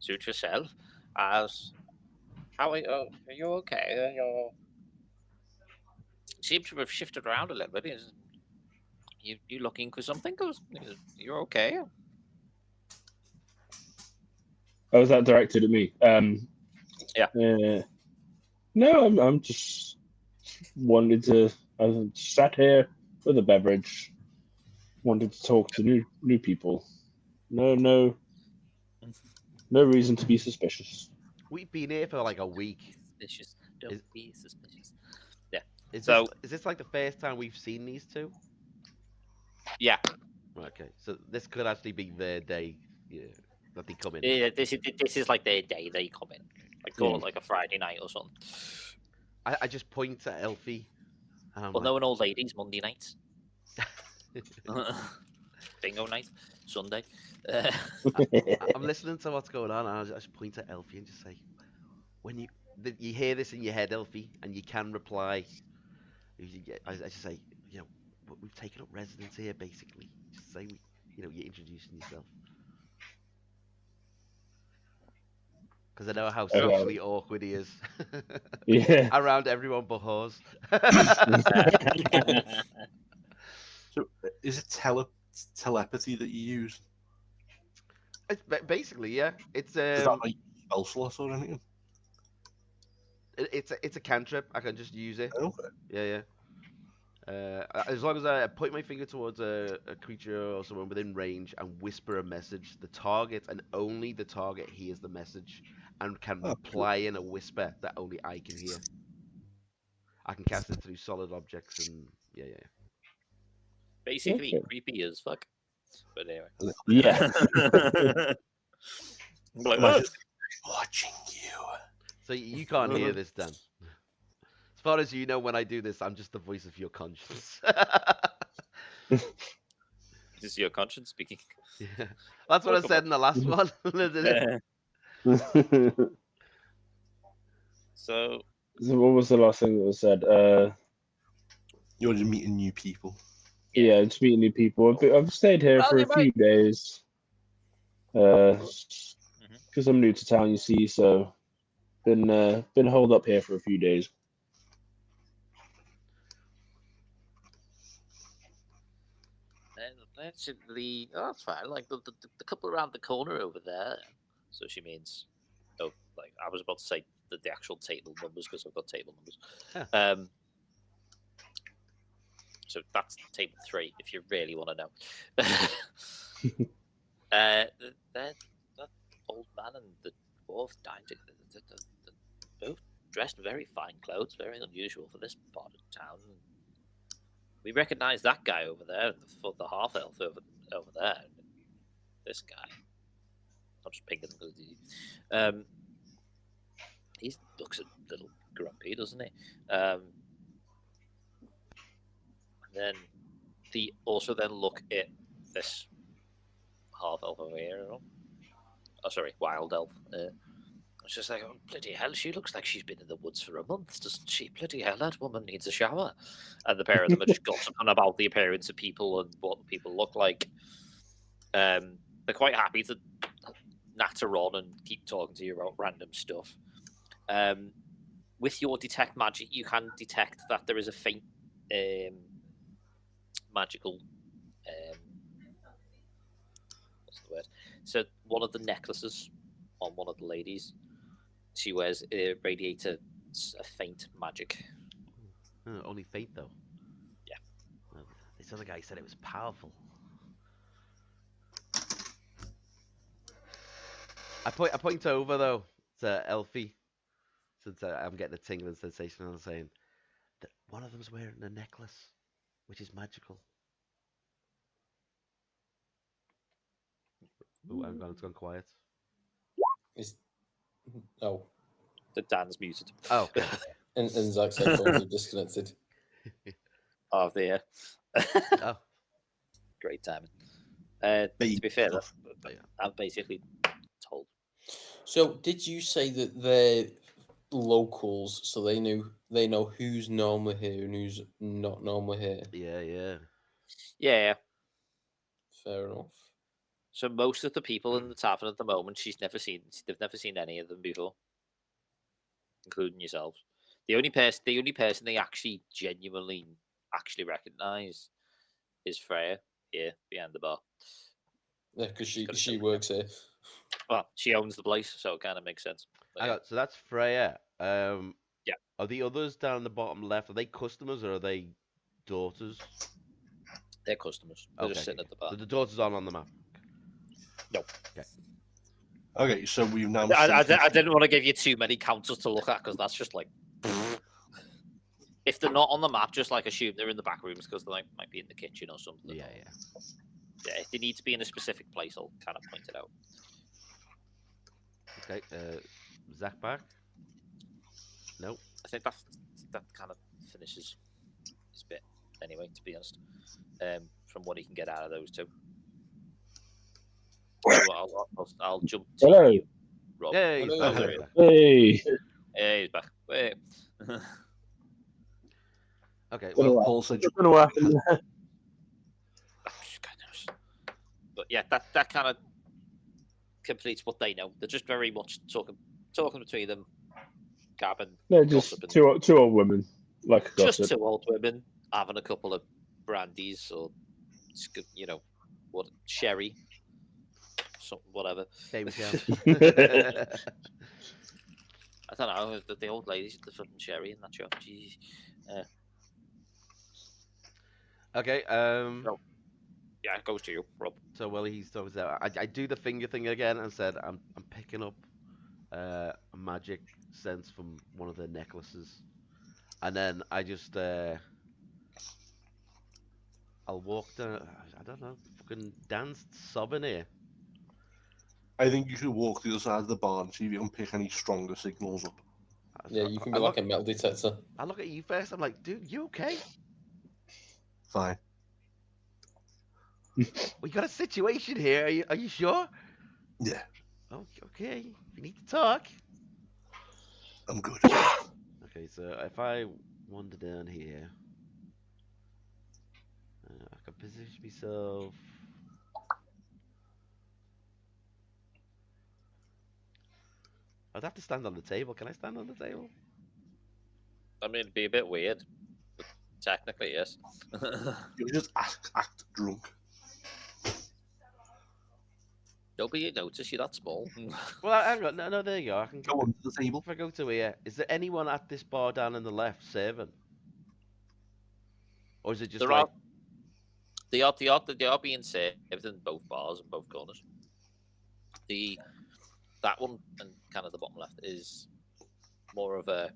Suit yourself. As how are you okay? You seem to have shifted around a little bit. You looking for something? You're okay. Oh, was that directed at me? Yeah. No, I'm just wanted to. I sat here with a beverage. Wanted to talk to new people. No reason to be suspicious. We've been here for like a week. Suspicious. Don't be suspicious. Yeah. Is So- this like the first time we've seen these two? Yeah. Okay, so this could actually be their day, that they come in. Yeah, this is like their day. They come in. I call it like a Friday night or something. I just point at Elfie. And I'm Well, like, no, an old ladies Monday nights. Bingo night, Sunday. I'm listening to what's going on, and I just point at Elfie and just say, when you hear this in your head, Elfie, and you can reply, I just say, we've taken up residence here, basically. Just say, you're introducing yourself. Because I know how socially awkward he is. Yeah. Around everyone but Hawes. is it telepathy that you use? It's basically, yeah. It's Does that like spell slot or anything? it's a cantrip. I can just use it. Okay. Yeah, yeah. As long as I point my finger towards a creature or someone within range and whisper a message, the target and only the target hears the message and can Oh, reply in a whisper that only I can hear. I can cast it through solid objects and yeah, yeah. Basically, Okay. creepy as fuck. But anyway. Yeah. I'm like, Imagine "Oh." watching you. So you can't hear this, Dan. As far as you know, when I do this, I'm just the voice of your conscience. This is your conscience speaking. Yeah. That's what I said in the last one, isn't it? So So what was the last thing that was said? You're just meeting new people. Yeah, just meeting new people. I've stayed here Well, for you a few days. Because I'm new to town, you see, so been holed up here for a few days. that's that's fine. Like the couple around the corner over there. So she means, oh, like I was about to say the actual table numbers because I've got table numbers. Huh. So that's table 3 if you really want to know. That old man and the dwarf died. Both dressed in very fine clothes, very unusual for this part of town. We recognize that guy over there, the half elf over there. This guy. I'm just picking him because he looks a little grumpy, doesn't he? And then they also then look at this half elf over here. Oh, sorry, wild elf. It's just like, oh, bloody hell, she looks like she's been in the woods for a month, doesn't she? Bloody hell, that woman needs a shower. And the pair of them are just gossiping about the appearance of people and what people look like. They're quite happy to natter on and keep talking to you about random stuff. With your detect magic, you can detect that there is a faint magical. What's the word? So one of the necklaces on one of the ladies, she wears radiates a faint magic. Only faint though. Yeah. Well, this other guy said it was powerful. I point over though to Elfie, since I'm getting a tingling sensation. I'm saying that one of them's wearing a necklace, which is magical. Ooh, it's gone quiet. Oh, The Dan's muted. Oh, okay. and Zach's headphones are disconnected. Oh, there. Oh, Great timing. To be fair, stuff. I'm basically told. So, did you say that they're locals, so they know who's normally here and who's not normally here? yeah. Yeah. Fair enough. So most of the people in the tavern at the moment, they've never seen any of them before, including yourselves. The only person they actually genuinely actually recognise is Freya here behind the bar. Yeah, because She's got a she silver works here. Well, she owns the place, so it kind of makes sense. But yeah. So that's Freya. Yeah. Are the others down the bottom left? Are they customers or are they daughters? They're customers. They're just sitting at the bar. So the daughters aren't on the map. No. Okay. Okay, so we've now. I didn't want to give you too many counters to look at because that's just like. If they're not on the map, just like assume they're in the back rooms because they might be in the kitchen or something. Yeah. Yeah, if they need to be in a specific place, I'll kind of point it out. Okay. Zach back? No. I think that kind of finishes his bit anyway, to be honest. From what he can get out of those two. So I'll jump to Hello. you, Rob. Hey, he's Hello. back. There he is. Hey. Yeah, he's back. Wait. Okay. Well, Well, Paul said, Don't know what happened there. God knows. But yeah, that kind of completes what they know. They're just very much talking between them, gabbing, No, just gossiping. two old women, like a Just gossip. two old women having a couple of brandies or you know, what sherry, something, whatever. Baby town. I don't know. The old ladies, the fucking sherry in that show. Jeez. Okay. So, yeah, it goes to you, Rob. So while he's talking, I do the finger thing again and said I'm picking up a magic sense from one of the necklaces, and then I just I'll walk down. I don't know, fucking dance sobbing here. I think you should walk to the other side of the barn, see if you can pick any stronger signals up. Yeah, you can be like a metal detector. I look at you first. I'm like, dude, you okay? Fine. We got a situation here. Are you sure? Yeah, Oh, okay. If you need to talk. I'm good. Okay, so if I wander down here, I can position myself. I'd have to stand on the table. Can I stand on the table? I mean, it'd be a bit weird, but technically, yes. You just act drunk. Nobody notice you're that small. Well, hang on. No, there you go. I can Go on to the table. If I go to here, is there anyone at this bar down on the left serving? Or is it just there like... are, they are being served in both bars and both corners. That one and kind of the bottom left is more of a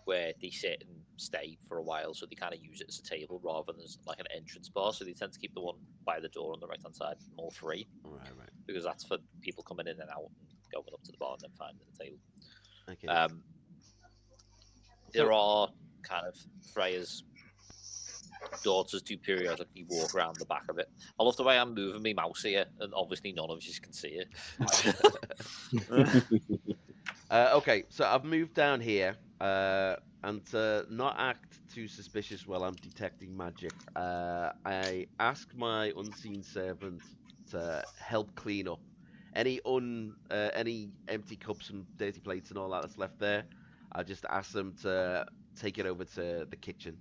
where they sit and stay for a while, so they kind of use it as a table rather than as like an entrance bar. So they tend to keep the one by the door on the right hand side more free, Right. because that's for people coming in and out and going up to the bar and then finding the table. Okay. There are kind of Freya's daughters do periodically walk around the back of it. I love the way I'm moving my mouse here, and obviously none of you can see it. Okay, so I've moved down here, and to not act too suspicious while I'm detecting magic, I ask my unseen servant to help clean up any any empty cups and dirty plates and all that that's left there. I just ask them to take it over to the kitchen.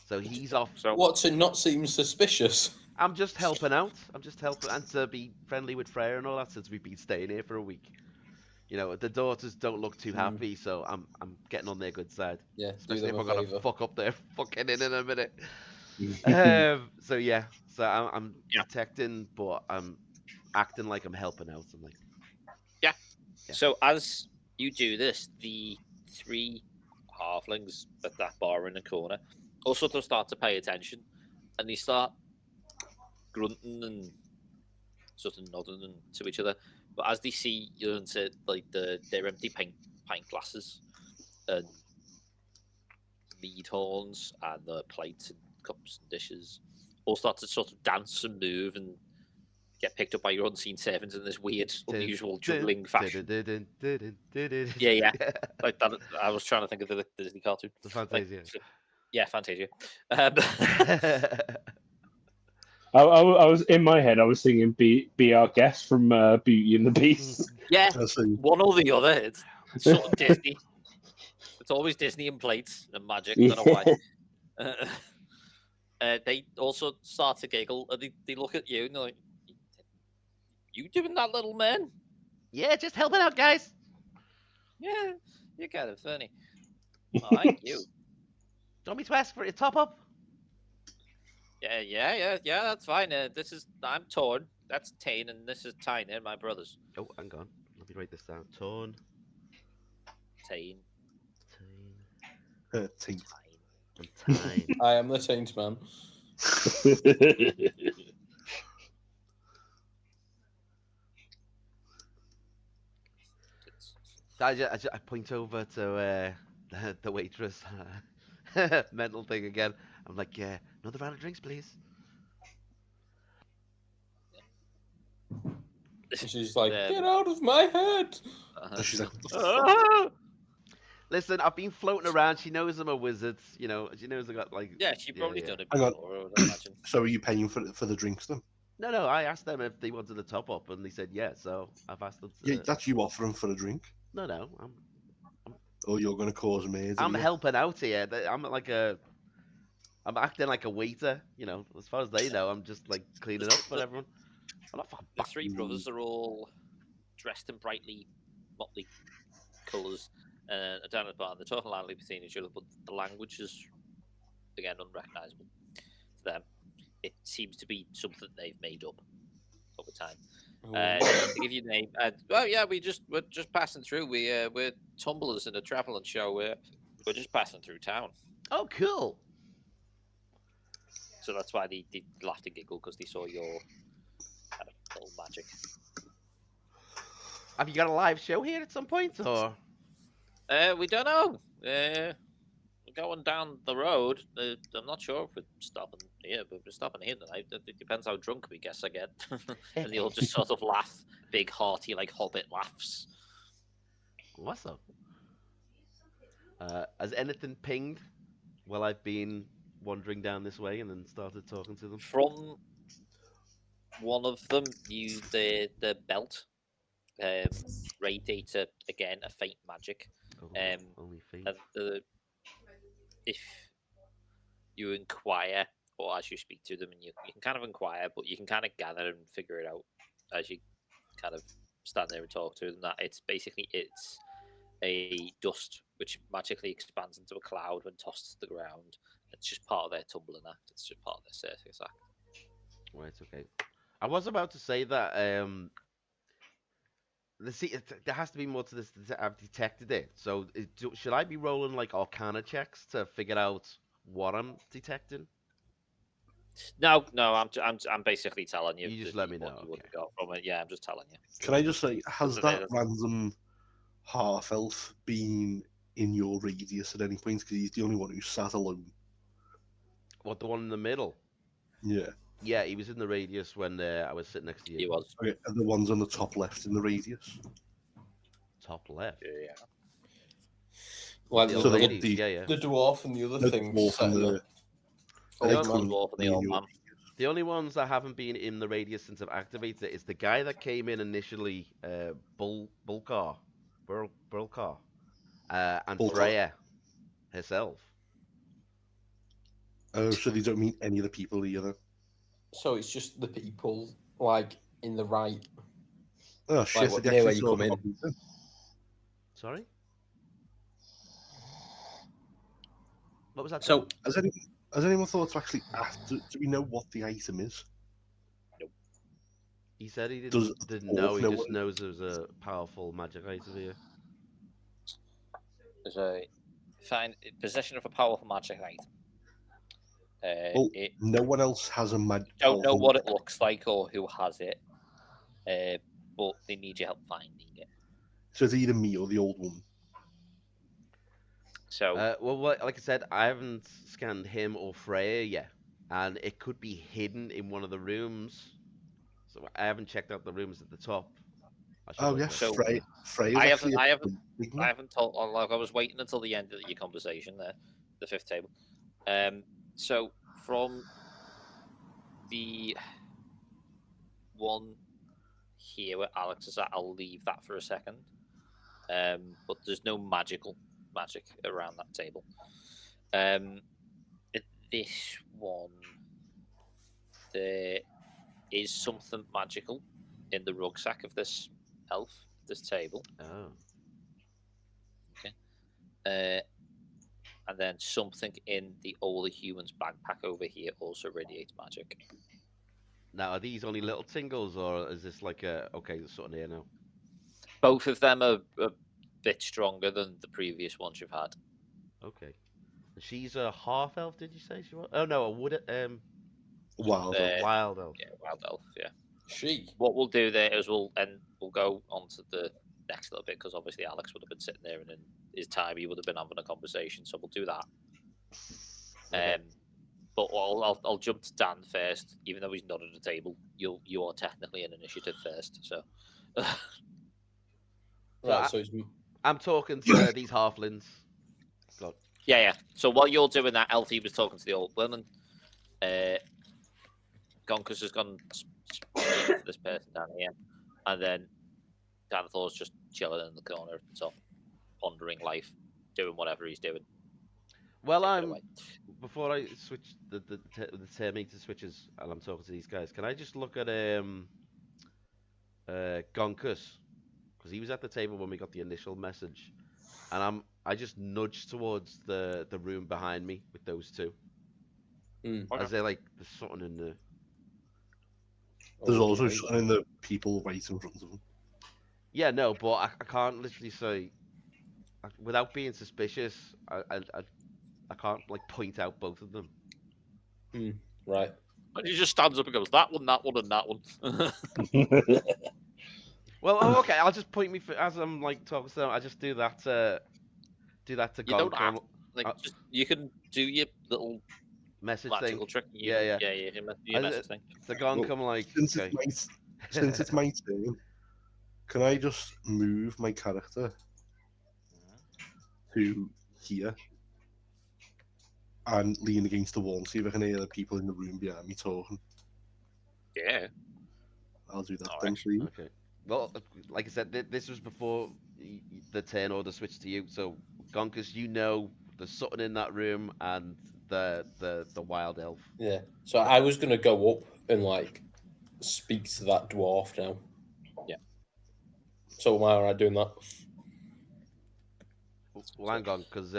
So he's off. So What, to not seem suspicious? I'm just helping out. I'm just helping, and to be friendly with Freya and all that, since we've been staying here for a week. You know, the daughters don't look too happy, so I'm getting on their good side. Yeah, Especially if do I'm them a gonna favour. fuck up their fucking in a minute. So yeah, so I'm Yeah. detecting, but I'm acting like I'm helping out. I'm like, yeah. Yeah. So as you do this, the three halflings at that bar in the corner all sort of start to pay attention, and they start grunting and sort of nodding to each other. But as they see you into like their empty pint glasses and mead horns and the plates and cups and dishes all start to sort of dance and move and get picked up by your unseen servants in this weird, unusual juggling fashion. Yeah. Like that. I was trying to think of the Disney cartoon. The Fantasia. Yeah, Fantasia. I was in my head. I was singing "Be Our Guest" from Beauty and the Beast. Yeah, I see. one or the other. It's sort of Disney. It's always Disney and plates and magic. I don't know why. They also start to giggle and they look at you and they're like, "You doing that, little man? Yeah, just helping out, guys. Yeah, you're kind of funny. I like you. Don't be to ask for your top up. Yeah. That's fine. I'm Torn. That's Tane, and this is Tyne. They're my brothers. Oh, hang on. Let me write this down. Torn. Tane. Teeth. And Tyne. I am the Taint Man. I point over to the waitress. Mental thing again. I'm like, yeah, another round of drinks, please. She's like, get out of my head. She's like, Listen, I've been floating around. She knows I'm a wizard. You know, she knows I got like. Yeah, she probably done it Hang on. before, I would imagine. So are you paying for the drinks then? No. I asked them if they wanted the top up, and they said yeah. So I've asked them. Yeah, that's you offering for a drink. No. Or you're going to cause me. I'm helping out here. I'm I'm acting like a waiter. As far as they know, I'm just like cleaning up for everyone. I'm not fucking The back. three brothers are all dressed in brightly motley colours. Down at the bar, they're talking loudly between each other, but the language is again unrecognisable to them. It seems to be something they've made up over time. To give you the name, yeah, we're just passing through. We're tumblers in a travelling show. We're just passing through town. Oh, cool. So that's why they laughed and giggled because they saw your kind of little magic. Have you got a live show here at some point, or? We don't know. We're going down the road. I'm not sure if we're stopping here, but we're stopping here tonight. It depends how drunk we guess I get. And they all just sort of laugh, big, hearty, like Hobbit laughs. Awesome. Has anything pinged while I've been wandering down this way and then started talking to them? From one of them, the belt radiates again a faint magic. Oh, only feet. And if you inquire, or as you speak to them, and you can kind of inquire, but you can kind of gather and figure it out as you kind of stand there and talk to them. That it's a dust which magically expands into a cloud when tossed to the ground. It's just part of their tumbling act. It's just part of their circus act. Right. Okay. I was about to say that there has to be more to this. I've detected it. So should I be rolling like Arcana checks to figure out what I'm detecting? No, I'm basically telling you. You just let me know. You Okay. go from it. Yeah, I'm just telling you. Can I just say, has So that there's- random half elf been in your radius at any point? Because he's the only one who sat alone. What, the one in the middle? Yeah. Yeah, he was in the radius when I was sitting next to you. He was. Okay, and the ones on the top left in the radius. Top left. Yeah. Like The the, old the- ladies. the- Yeah. the dwarf and the other The thing. dwarf and the The they only- couldn't dwarf and the be in old your man. radius. The only ones that haven't been in the radius since I've activated it is the guy that came in initially, Bulkar, Bulkar, and Bulkar. Freya herself. Oh, so they don't mean any of the people either. So it's just the people like in the right. Oh shit! what, they near where actually you saw come in. Hobbiton. Sorry? What was that? So Dan? Has anyone thought to actually ask? Do we know what the item is? He said he Does didn't Orc know. He know just what- knows there's a powerful magic item here. There's a possession of a powerful magic item. Well, It no one else has a magic. don't know what it looks like or who has it, but they need your help finding it. So it's either me or the old woman. So Like I said, I haven't scanned him or Freya yet, and it could be hidden in one of the rooms. So I haven't checked out the rooms at the top. I should Oh have yeah, done. So, Freya's I actually haven't- a big I one. haven't told. Like I was waiting until the end of your conversation there, the fifth table. So from the one here where Alex is at, I'll leave that for a second. But there's no magic around that table. This one, there is something magical in the rucksack of this elf, this table. Oh. And then something in the older human's backpack over here also radiates magic. Now, are these only little tingles, or is this like okay, there's something here now? Both of them are a bit stronger than the previous ones you've had. Okay. She's a half elf, did you say she was? Oh no, a wood Wild. wild elf. Yeah, wild elf. Yeah. she. What we'll do there is we'll go on to the next little bit because obviously Alex would have been sitting there and in his time he would have been having a conversation. So we'll do that. Okay. But I'll jump to Dan first, even though he's not at the table. You are technically in initiative first, so. Right, so it's I'm talking to these halflings. God. Yeah. So while you're doing that, Elfie was talking to the old woman. Gonkers has gone to this person down here, and then Danthor's just chilling in the corner at the top, pondering life, doing whatever he's doing. Well, take it I'm away. before I switch the meter switches, and I'm talking to these guys. Can I just look at Gonkus? Because he was at the table when we got the initial message, and I just nudged towards the room behind me with those two, Mm. as they're like there's something in there. There's also Okay. something in the people right in front of them. Yeah, no, but I can't literally say without being suspicious. I can't like point out both of them. Right. And he just stands up and goes, that one, and that one. Well, oh, okay. I'll just point me as I'm like talking to them. I just do that. Do that to You don't Gonk. have like Uh, just you can do your little message thing. magical trick. You Yeah, can, yeah. yeah, do your I, message thing. to Gonk, Well, I'm like, since okay. since it's my turn, can I just move my character to here and lean against the wall and see if I can hear the people in the room behind me talking? Yeah. I'll do that All then right. for you. Okay. Well, like I said, this was before the turn order switched to you. So, Gonkus, you know there's something in that room and the wild elf. Yeah. So I was gonna go up and like speak to that dwarf now. Yeah. So am I alright doing that? Well, hang on, because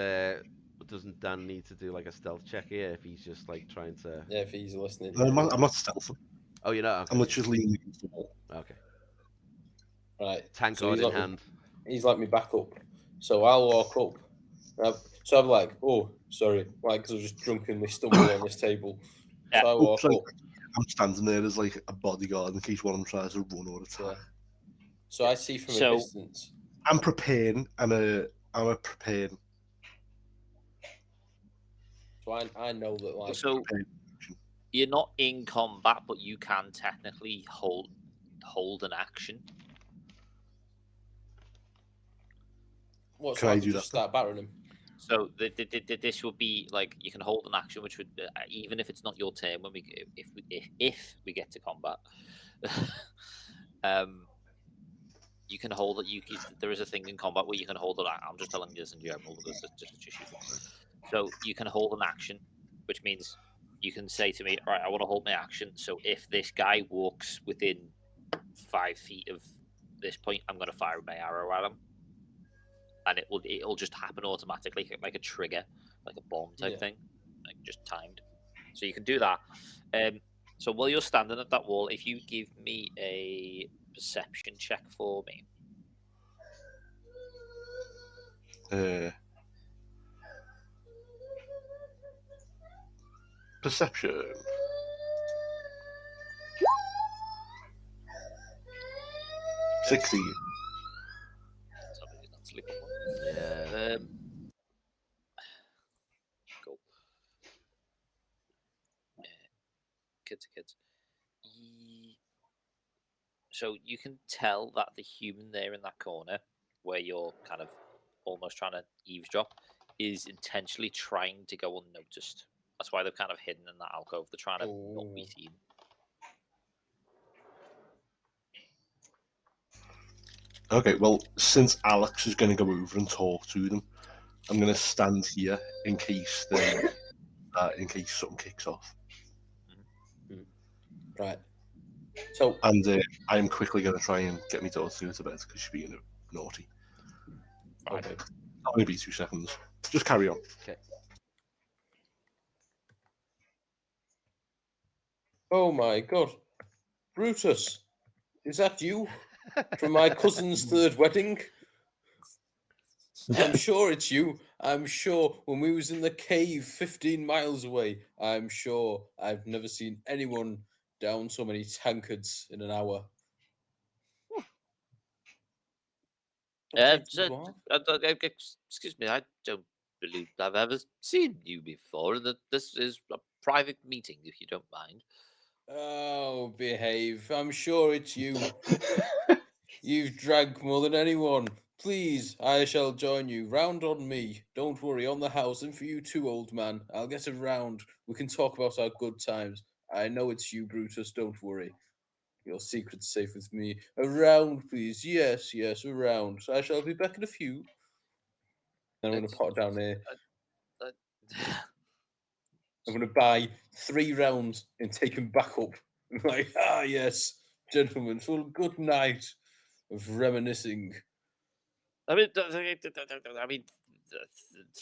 doesn't Dan need to do like a stealth check here if he's just like trying to? Yeah, if he's listening. No, I'm not stealthing. Oh, you're not. I'm Okay. literally leaning against the wall. Okay. Right. Tank So card he's in let me, hand. he's let me back up. So I'll walk up. So I'm like, oh, sorry, like because I just drunkenly stumbled on this table. Yeah. So I walk sorry. up. I'm standing there as like a bodyguard in case one of them tries to run or attack. Yeah. So I see from a So- distance. I'm preparing. I'm a prepared. So I know that like So you're not in combat, but you can technically hold an action. what? Can So I I do could that just start battering him. So this would be like you can hold an action, which would even if it's not your turn when if we get to combat, you can hold it. There is a thing in combat where you can hold it. I'm just telling you this in general because it's just useful. So you can hold an action, which means you can say to me, "All right, I want to hold my action. So if this guy walks within 5 feet of this point, I'm going to fire my arrow at him." And it'll just happen automatically, like a trigger, like a bomb type thing, like just timed. So you can do that. So while you're standing at that wall, if you give me a perception check for me, Perception. 16. somebody's not sleeping. Yeah. Cool. Kids. So you can tell that the human there in that corner, where you're kind of almost trying to eavesdrop, is intentionally trying to go unnoticed. That's why they're kind of hidden in that alcove. They're trying to not be seen. Okay, well, since Alex is going to go over and talk to them, I'm going to stand here in case in case something kicks off. Right. So And I'm quickly going to try and get my daughter to go to bed because she's being naughty. okay. That'll only be 2 seconds. Just carry on. Okay. Oh my god, Brutus, is that you from my cousin's third wedding? I'm sure it's you. I'm sure when we was in the cave 15 miles away, I'm sure I've never seen anyone down so many tankards in an hour. Excuse me, I don't believe I've ever seen you before, and that this is a private meeting, if you don't mind. Oh, behave. I'm sure it's you. You've drank more than anyone. Please, I shall join you. Round on me. Don't worry, on the house, and for you too, old man. I'll get around. We can talk about our good times. I know it's you, Brutus. Don't worry. Your secret's safe with me. Around, please. Yes, around. I shall be back in a few. Then I'm going to pot down here. I'm going to buy 3 rounds and take them back up. I'm like, yes, gentlemen, for a good night of reminiscing. I mean,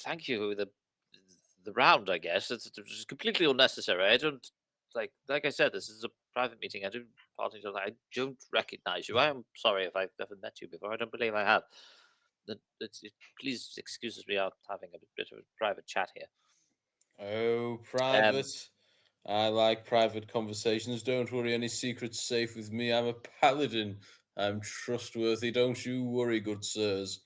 thank you. The round, I guess, it's completely unnecessary. I don't like I said, this is a private meeting. I don't I don't recognize you. I am sorry if I've never met you before. I don't believe I have. Please excuse me out having a bit of a private chat here. Oh, private. I like private conversations. Don't worry, any secrets safe with me. I'm a paladin. I'm trustworthy. Don't you worry, good sirs.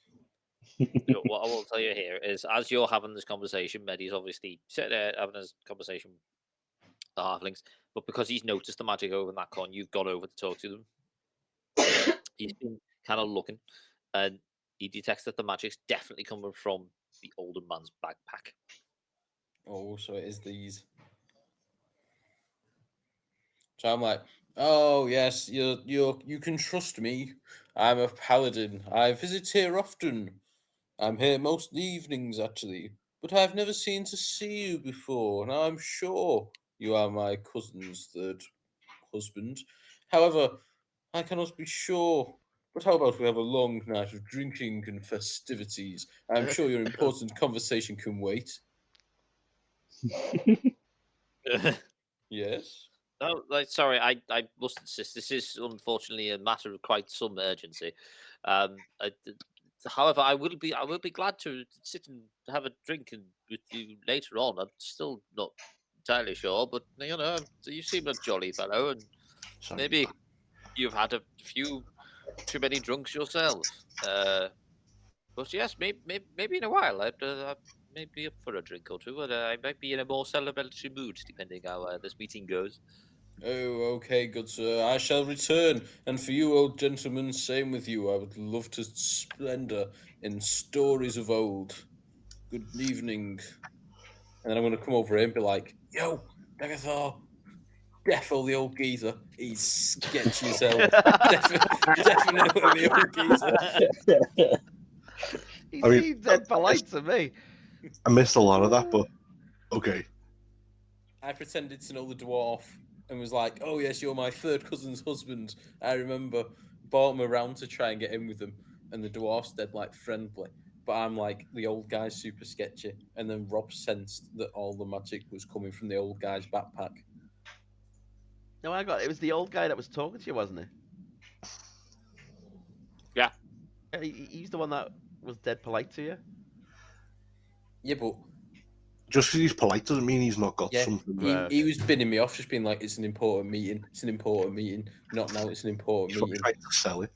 Look, what I will tell you here is, as you're having this conversation, Medi's obviously sitting there having this conversation with the halflings, but because he's noticed the magic over in that corner, you've gone over to talk to them. He's been kind of looking, and he detects that the magic's definitely coming from the older man's backpack. Oh, so it is these. So I'm like, oh yes, you can trust me. I'm a paladin. I visit here often. I'm here most evenings actually, but I've never seen to see you before, and I'm sure you are my cousin's third husband. However, I cannot be sure. But how about we have a long night of drinking and festivities? I'm sure your important conversation can wait. Yes. No, sorry, I must insist. This is unfortunately a matter of quite some urgency. However, I will be glad to sit and have a drink with you later on. I'm still not entirely sure, but you seem a jolly fellow, and Sorry. maybe you've had a few too many drunks yourself. But yes, maybe in a while I may be up for a drink or two, but I might be in a more celebratory mood depending how this meeting goes. Oh, okay, good sir. I shall return. And for you, old gentleman, same with you. I would love to splendor in stories of old. Good evening. And then I'm going to come over here and be like, yo, Megathor, defo the old geezer. He's sketchy as hell. Definitely the old geezer. He I mean, seemed dead polite to me. I missed a lot of that, but okay. I pretended to know the dwarf and was like, oh, yes, you're my third cousin's husband. I remember. Brought him around to try and get in with him. And the dwarf's dead, like, friendly. But I'm like, the old guy's super sketchy. And then Rob sensed that all the magic was coming from the old guy's backpack. No, I got it. Was the old guy that was talking to you, wasn't he? Yeah. Yeah, he's the one that was dead polite to you. Yeah, but Just because he's polite doesn't mean he's not got yeah, something. he, Right, he okay. was binning me off, just being like, it's an important meeting. It's an important meeting. Not now, it's an important He's not meeting. trying to sell it.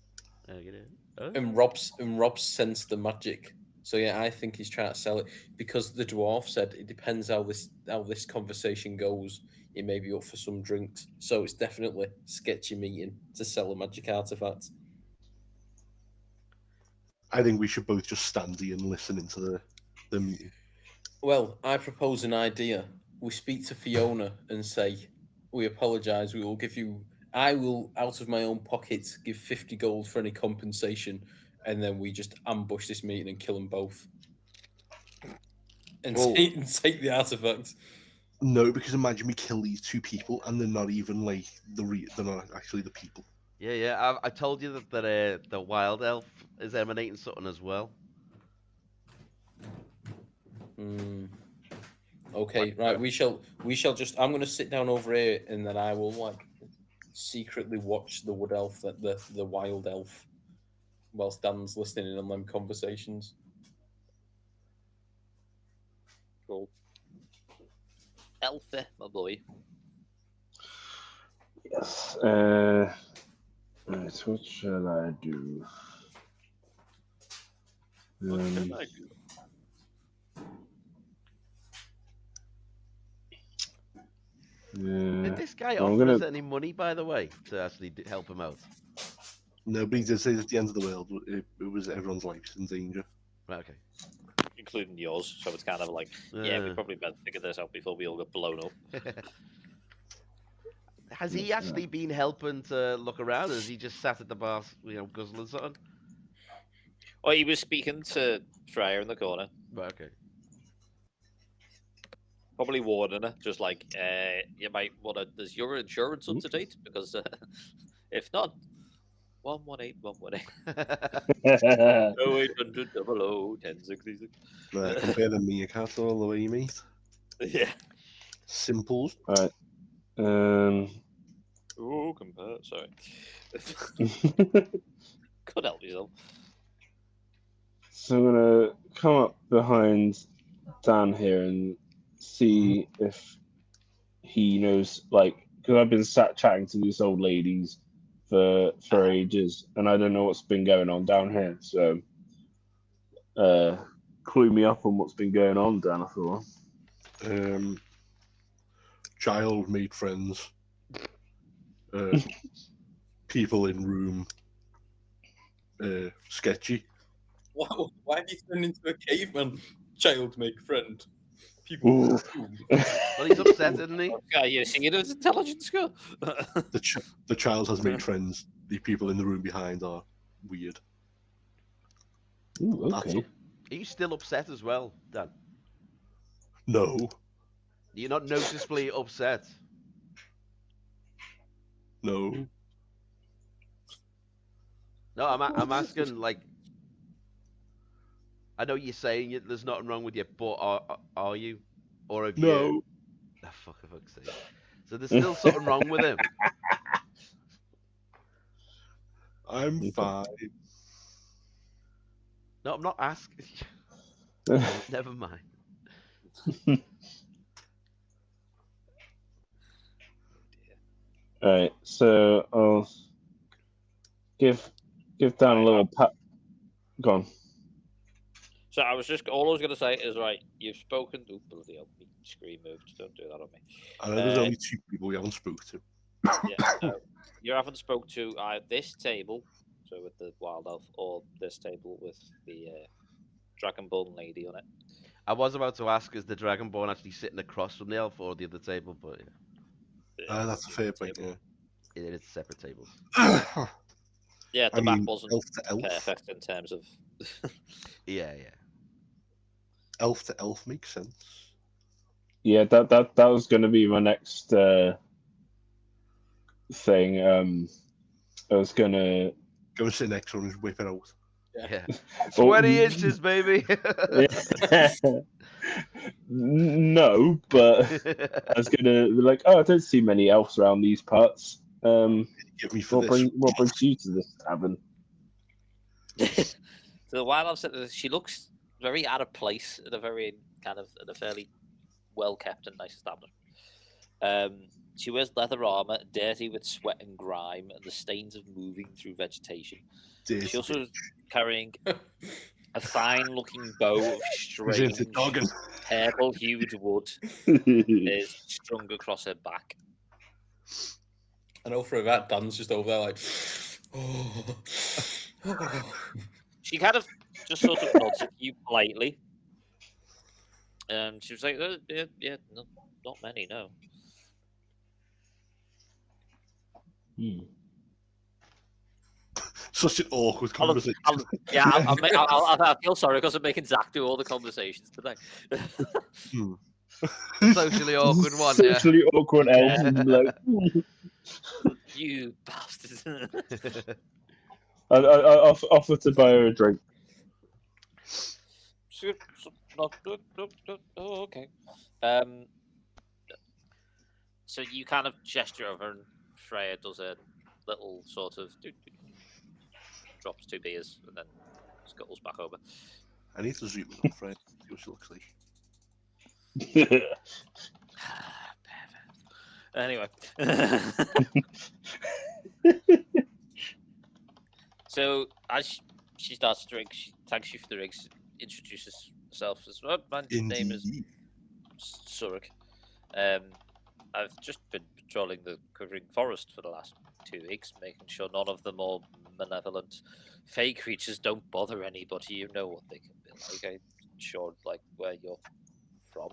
I get it. Oh. And Rob's sensed the magic. So yeah, I think he's trying to sell it because the dwarf said it depends how this conversation goes. It may be up for some drinks, so it's definitely sketchy meeting to sell a magic artifact. I think we should both just stand here and listen into the meeting. Well, I propose an idea. We speak to Fiona and say, "We apologise. We will give you. I will, out of my own pocket, give 50 gold for any compensation, and then we just ambush this meeting and kill them both, and, Well- take the artifact." No, because imagine we kill these two people and they're not even like they're not actually the people. Yeah. I told you that the wild elf is emanating something as well. Hmm. Okay, Like, right. We shall just. I'm going to sit down over here, and then I will like secretly watch the wood elf, the wild elf, whilst Dan's listening in on them conversations. Cool. Elfie, my boy. Yes. Right, what shall I do? What should I do? Did this guy I'm offer us gonna. any money, by the way, to actually help him out? Nobody did say at the end of the world it was everyone's life's in danger. Right, okay. Including yours, so it's kind of like, yeah, we probably better figure this out before we all get blown up. Has he actually been helping to look around, or has he just sat at the bar, guzzling something? Well, he was speaking to Freya in the corner. Right, okay. Probably warning her, just like, you might want to. Is your insurance up to date? Because if not, 118 118 0800 1066. Compare the meerkat all the way, mate. Yeah. Simples. Right. Oh, compare. Sorry. Could help yourself. So I'm gonna come up behind Dan here and see if he knows, like, because I've been sat chatting to these old ladies for ages, and I don't know what's been going on down here. So, clue me up on what's been going on, Dan. I thought. Child made friends. People in room. Sketchy. Why have you turned into a caveman? Child make friend. People. Ooh. Well, he's upset, isn't he? Yeah, you see it as intelligence score. The child has made friends. The people in the room behind are weird. Ooh, That's okay. Are you still upset as well, Dan? No, You're not noticeably upset. no. No, I'm asking, like, I know you're saying there's nothing wrong with you, but are you? Or have you... No, Oh, for fuck's sake. So there's still something wrong with him. I'm Okay. fine. No, I'm not asking. Never mind. All right, so I'll give Dan a little pat. Go on. So I was going to say is, right, you've spoken. Oh, bloody hell, my screen moved. Don't do that on me. I know there's only 2 people we haven't spoke to. Yeah, so you haven't spoke to this table, so with the wild elf, or this table with the dragonborn lady on it. I was about to ask, is the Dragonborn actually sitting across from the elf or the other table? But yeah, That's a fair point, yeah. it's separate tables. Yeah, the I map mean, wasn't elf to elf. perfect in terms of. Yeah. Elf to elf makes sense. Yeah, that was going to be my next thing. I was gonna. Go and sit next to him and whip it out. Yeah. Oh, 20 inches, baby. No, but I was gonna be like, oh, I don't see many elves around these parts. Get me for What this. brings you to this tavern? So the wild elf said she looks very out of place in a fairly well kept and nice establishment. She wears leather armor, dirty with sweat and grime, and the stains of moving through vegetation. Dirty She also bitch. is carrying a fine-looking bow of He's into strange dogging. purple-hued wood is strung across her back. I know for a fact Dan's just over there like, She kind of just sort of nods at you politely. She was like, yeah, no, not many, no. Such an awkward conversation. I feel sorry because I'm making Zach do all the conversations today. Socially awkward one, Socially awkward elves. Yeah. Like, You bastards. I offer to buy her a drink. Oh, okay. So you kind of gesture over, and Freya does a little sort of drops 2 beers and then scuttles back over. I need to zoom in on Fred. See what she looks like. Anyway. So as she starts to drink, she thanks you for the drinks, introduces herself as well. My name is Indeed. Surik. I've just been patrolling the quivering forest for the last 2 weeks, making sure none of the more malevolent fey creatures don't bother anybody. You know what they can be like. I'm sure, like, where you're from,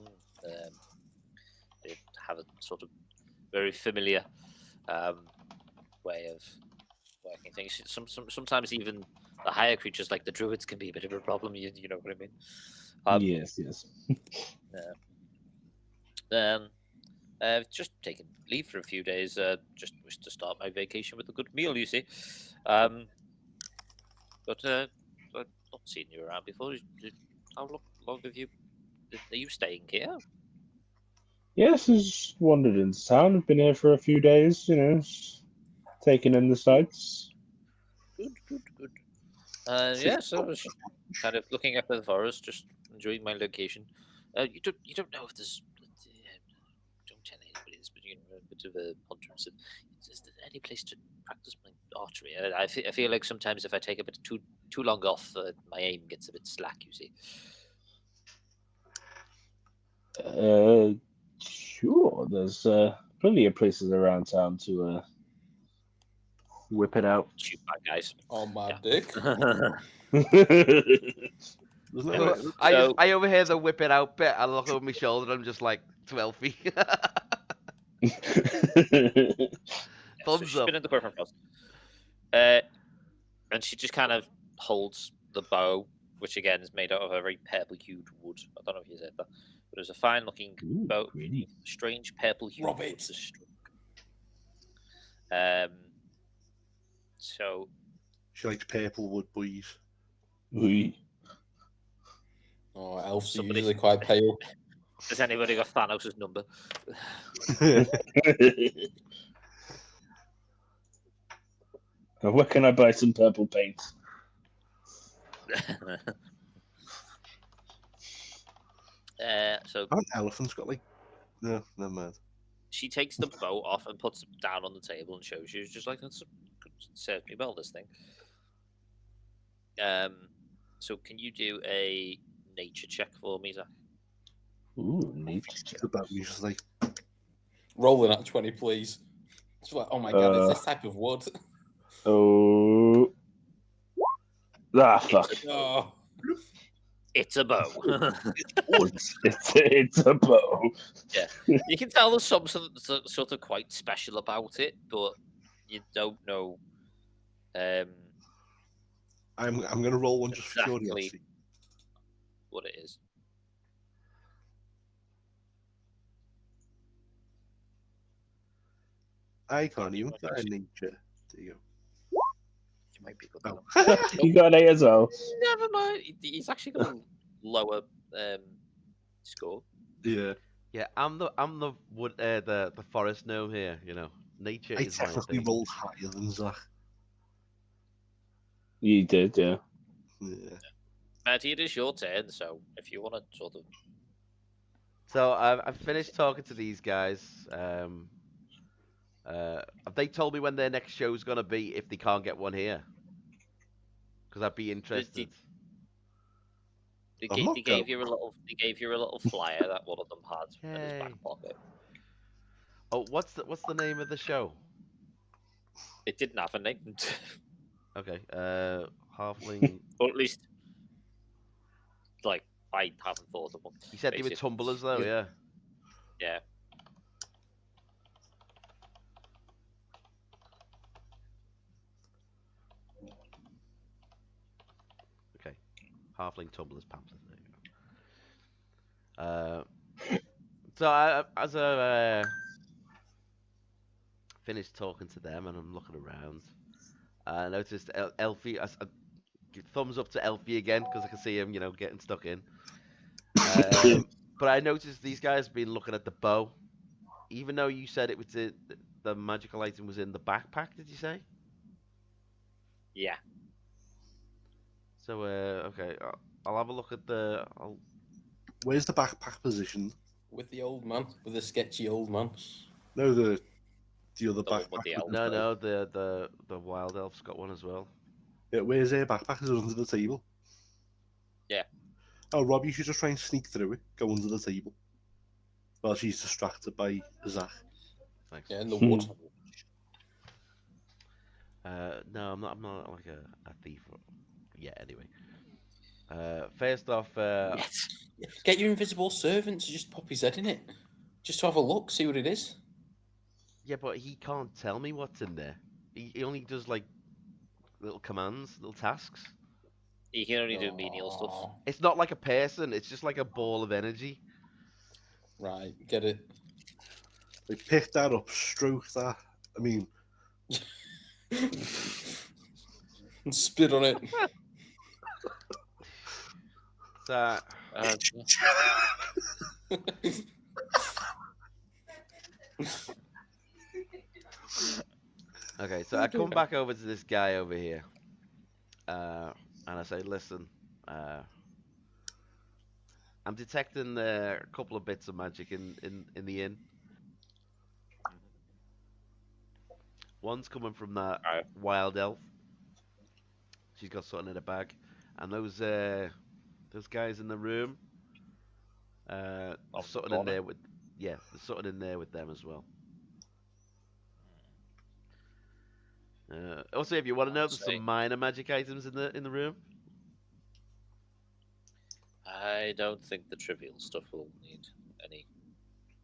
they have a sort of very familiar way of working things. Sometimes even the higher creatures, like the druids, can be a bit of a problem. You know what I mean? Yes. I've just taken leave for a few days. Just wish to start my vacation with a good meal, you see. But I've not seen you around before. How long have you? Are you staying here? Yes, I just wandered into town. I've been here for a few days, taking in the sights. Good, good, good. Yes, I was kind of looking up at the forest, just enjoying my location. You don't know if there's don't tell anybody this, but a bit of a hunter. Is there any place to practice my archery? I feel like sometimes if I take a bit too long off, my aim gets a bit slack. You see. Sure. There's plenty of places around town to whip it out. Shoot bad guys. On my Yeah. dick. There's no Yeah. way. So I overhear the whip it out bit. I look over my shoulder. I'm just like 12 feet. so Thumbs she's up. been in the Griffin Frost. And she just kind of holds the bow, which again is made out of a very purple-hued wood. I don't know if you said that, but it's a fine-looking Ooh, bow, pretty. strange purple-hued Rob wood it. to stroke. Um, so She likes purple wood boys. Ooh. Oh, elves are Somebody- usually quite pale. has anybody got Thanos' number? Where can I buy some purple paint? So Aren't elephants got like? No, never mind. she takes the bow off and puts it down on the table and shows you. It's just like that's served me well. This thing. So can you do a nature check for me, Zach? Ooh, nature It's check. about me, just like Rolling at 20, please. It's like, oh my god, it's this type of wood. Oh. Ah, fuck. Oh. It's a bow. It's a bow. You can tell there's some sort of quite special about it, but you don't know I'm gonna roll one just for Exactly. curiosity. what it is. I can't even find nature. There you You might be good. go. at Oh. You got an A as well. Never mind. He's actually got a lower score. Yeah, Yeah, I'm the wood the forest gnome here. Nature I is my technically thing. rolled higher than Zach. You did, yeah. Yeah. Matty, it is your turn, so if you want to sort of So I've finished talking to these guys. Have they told me when their next show's gonna be if they can't get one here? Because I'd be interested. they, I'm ga- not they gave you a little flyer that one of them had in his back Yay. pocket. Oh, what's the name of the show? It didn't have a name, Okay, halfling. or at least like I haven't thought of one. You said they were basically. tumblers though, yeah. Yeah. Okay, halfling tumblers pamphlet. There you go. So as I finished talking to them and I'm looking around, I noticed Elfie. I give thumbs up to Elfie again because I can see him, getting stuck in. But I noticed these guys have been looking at the bow, even though you said it was the magical item was in the backpack. Did you say? Yeah. So okay, I'll have a look at the. Where's the backpack positioned? With the old man, with the sketchy old man. No, the other The one with backpack. the with elf. the No, bow. no, the wild elf's got one as well. Yeah, where's their backpack? Is it under the table? Yeah. Oh, Rob, you should just try and sneak through it. Go under the table. While she's distracted by Zach. Thanks. Yeah, in the wood. No, I'm not like a thief yet. Anyway, first off, Yes. Get your invisible servant to just pop his head in it. Just to have a look, see what it is. yeah, but he can't tell me what's in there. He only does like little commands, little tasks. You can only do menial stuff. Aw. It's not like a person. It's just like a ball of energy. Right, get it. They pick that up, stroke that. I mean, Spit on it. So, Uh, okay, so I come back over to this guy over here, and I say, listen, uh, I'm detecting a couple of bits of magic in the inn. One's coming from that Alright. wild elf. She's got something in her bag, and those guys in the room, On there's the something in corner. there with, yeah, there's something in there with them as well. Also, if you want to know, I'd there's some say minor magic items in the room. I don't think the trivial stuff will need any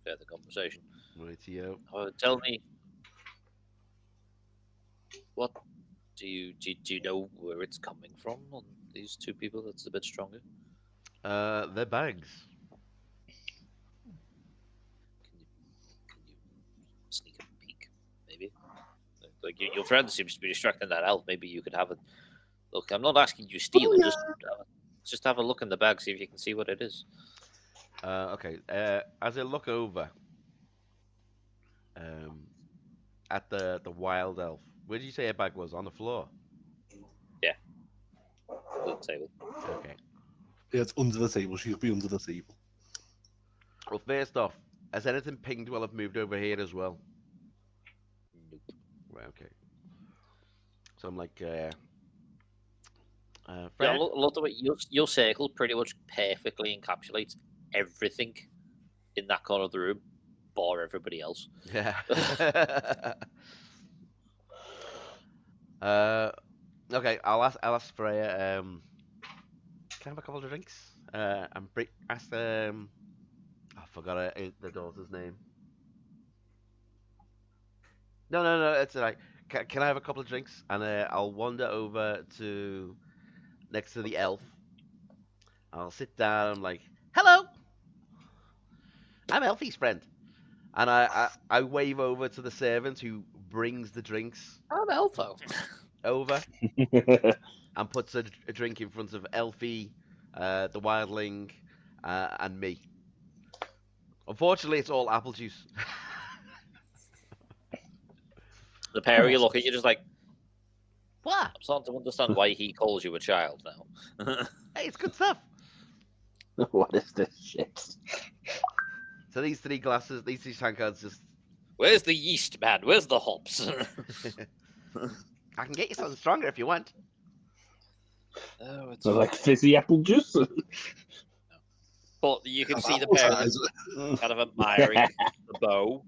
further conversation. Rightio. Tell me, what do you know where it's coming from on these two people? That's a bit stronger. Their bags. Can you sneak a peek, maybe? Like your friend seems to be distracting that elf. Maybe you could have a look. I'm not asking you to steal it. Just have a look in the bag, see if you can see what it is. Okay. As I look over, um, at the wild elf, where did you say her bag was? On the floor. Yeah, the table. Okay. yeah, it's under the table. She'll be under the table. Well, first off, has anything pinged while I've moved over here as well? Nope. Right. Okay. So I'm like, Yeah, friend. look the way your circle pretty much perfectly encapsulates everything in that corner of the room, bar everybody else. Yeah. uh, okay. I'll ask Freya. Can I have a couple of drinks? And ask I forgot the daughter's name. No. It's like, can I have a couple of drinks? And I'll wander over to next to the elf. I'll sit down. I'm like, hello, I'm Elfie's friend. And I wave over to the servant who brings the drinks I'm Elfo. over and puts a drink in front of Elfie, the wildling, and me. Unfortunately, it's all apple juice. The pair of you look at you just like, What? I'm starting to understand why he calls you a child now. Hey, it's good stuff. What is this shit? So these three tankards, just Where's the yeast, man? Where's the hops? I can get you something stronger if you want. Oh, it's So like fizzy apple juice. But you can see the Apple pair of them cider. kind of admiring the bow.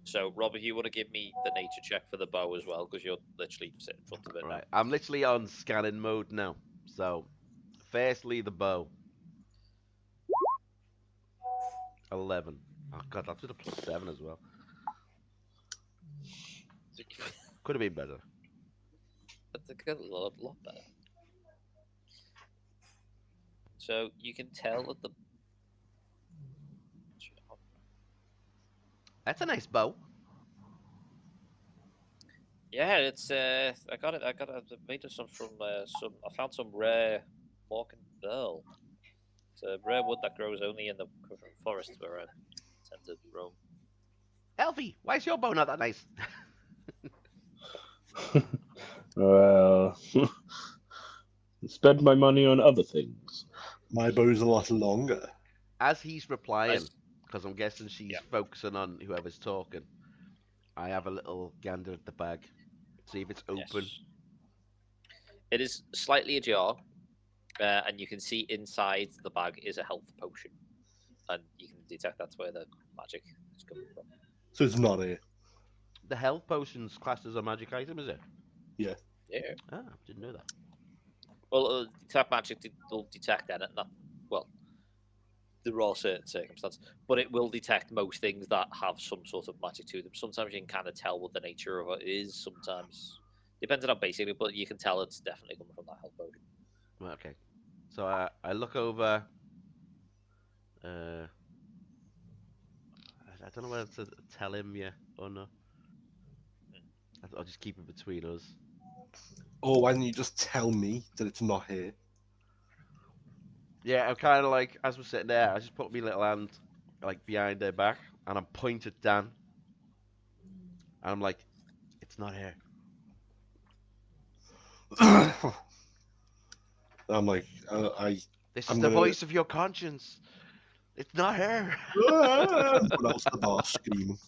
So, Robert, you want to give me the nature check for the bow as well, because you're literally sitting in front of it. Right, I'm literally on scanning mode now. So, firstly, the bow. 11. Oh god, that's with a +7 as well. Could have been better. That's a lot better. So you can tell that the That's a nice bow. yeah, it's I got it. I made it some from some. I found some rare Morgan Burl. It's a rare wood that grows only in the forests where I tend to roam. Elfie, why is your bow not that nice? Well, spend my money on other things. My bow's a lot longer. As he's replying, Nice. because I'm guessing she's Yeah. focusing on whoever's talking, I have a little gander at the bag. See if it's open. Yes. It is slightly ajar, and you can see inside the bag is a health potion, and you can detect that's where the magic is coming from. So it's not it. The health potion's classed as a magic item, is it? Yeah. Ah, didn't know that. Well, detect magic will detect that, not well. There are certain circumstances, but it will detect most things that have some sort of magic to them. Sometimes you can kind of tell what the nature of it is. Sometimes, depending on basically, but you can tell it's definitely coming from that health potion. Right, okay. So I look over. I don't know whether to tell him yet or not. I'll just keep it between us. Or why don't you just tell me that it's not here? Yeah, I'm kind of like, as we're sitting there, I just put my little hand like behind their back, and I'm pointed Dan, and I'm like, it's not here. I'm like, This is I'm the gonna voice of your conscience. It's not her. run out to the bar screaming.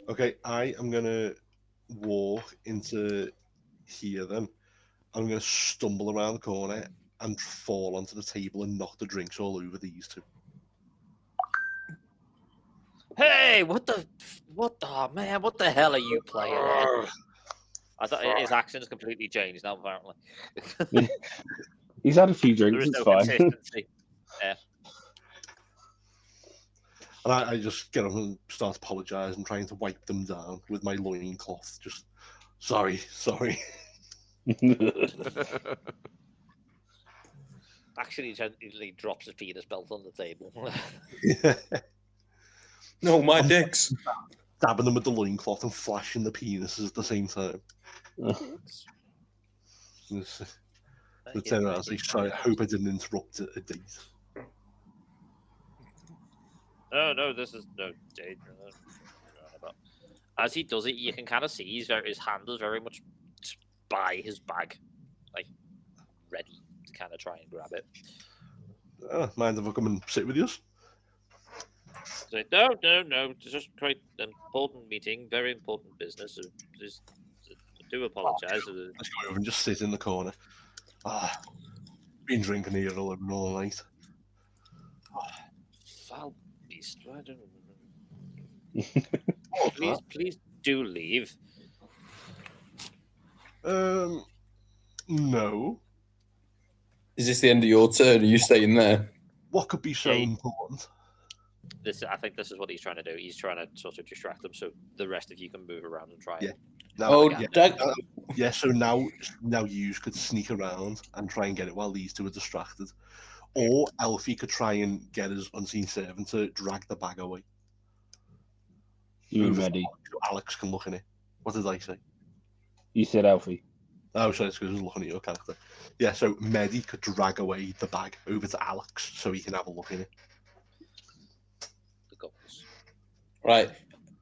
Okay, I am gonna walk into here. Then I'm gonna stumble around the corner and fall onto the table and knock the drinks all over these two. Hey, what the man? What the hell are you playing here? I thought his accent's completely changed now. Apparently, He's had a few there drinks. is It's no fine. consistency. Yeah. And I just get up and start apologising, trying to wipe them down with my loincloth. Just sorry. Actually, gently drops his penis belt on the table. No, my dicks. Dabbing them with the loincloth and flashing the penises at the same time. The turn around and say, sorry, I hope I didn't interrupt a date. No, this is no date. As he does it, you can kind of see his hand is very much by his bag, like ready to kind of try and grab it. Mind if I come and sit with you? So, no, it's just quite an important meeting, very important business. Just do apologise. Let's go over and just sit in the corner. Been drinking here all night. Foul beast. I don't know. Please do leave. No. Is this the end of your turn? Are you staying there? What could be so Yeah, important? I think this is what he's trying to do. He's trying to sort of distract them so the rest of you can move around and try. Yeah. And Now, Oh, yeah. So now you could sneak around and try and get it while these two are distracted, or Alfie could try and get his unseen servant to drag the bag away. You mean Over Medi? so Alex can look in it. What did I say? You said Alfie. Oh, sorry, it's because I was looking at your character. Yeah, so Medi could drag away the bag over to Alex so he can have a look in it. the goggles. Right.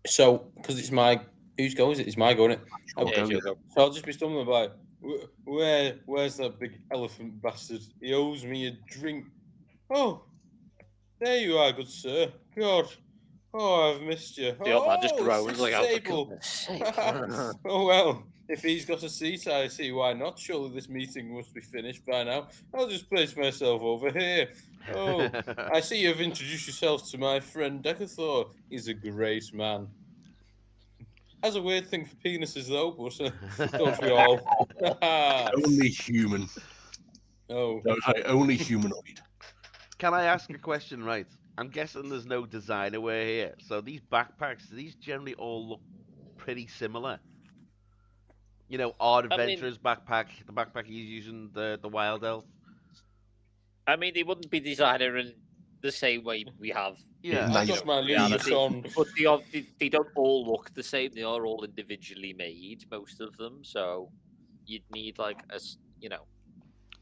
So, because it's my whose go is it? It's my go, isn't it? Sure, Yeah, go, sure, yeah. go. So I'll just be stumbling by. Where's that big elephant bastard? He owes me a drink. Oh, there you are, good sir. God. Oh, I've missed you. The old man just Oh, groans it's like, "Oh, for table. goodness sake!" Oh well, if he's got a seat, I see why not. Surely this meeting must be finished by now. I'll just place myself over here. Oh, I see you've introduced yourself to my friend Decathor. He's a great man. Has a weird thing for penises though, but don't we all? Only human. Oh, No, sorry, only humanoid. Can I ask a question, right? I'm guessing there's no designer wear here. So these backpacks, these generally all look pretty similar. You know, Odd I mean- Adventurer's backpack, the backpack he's using, the Wild Elf. I mean, they wouldn't be designer in the same way we have. Yeah. I've got my reality. Leon. But they don't all look the same. They are all individually made, most of them. So you'd need like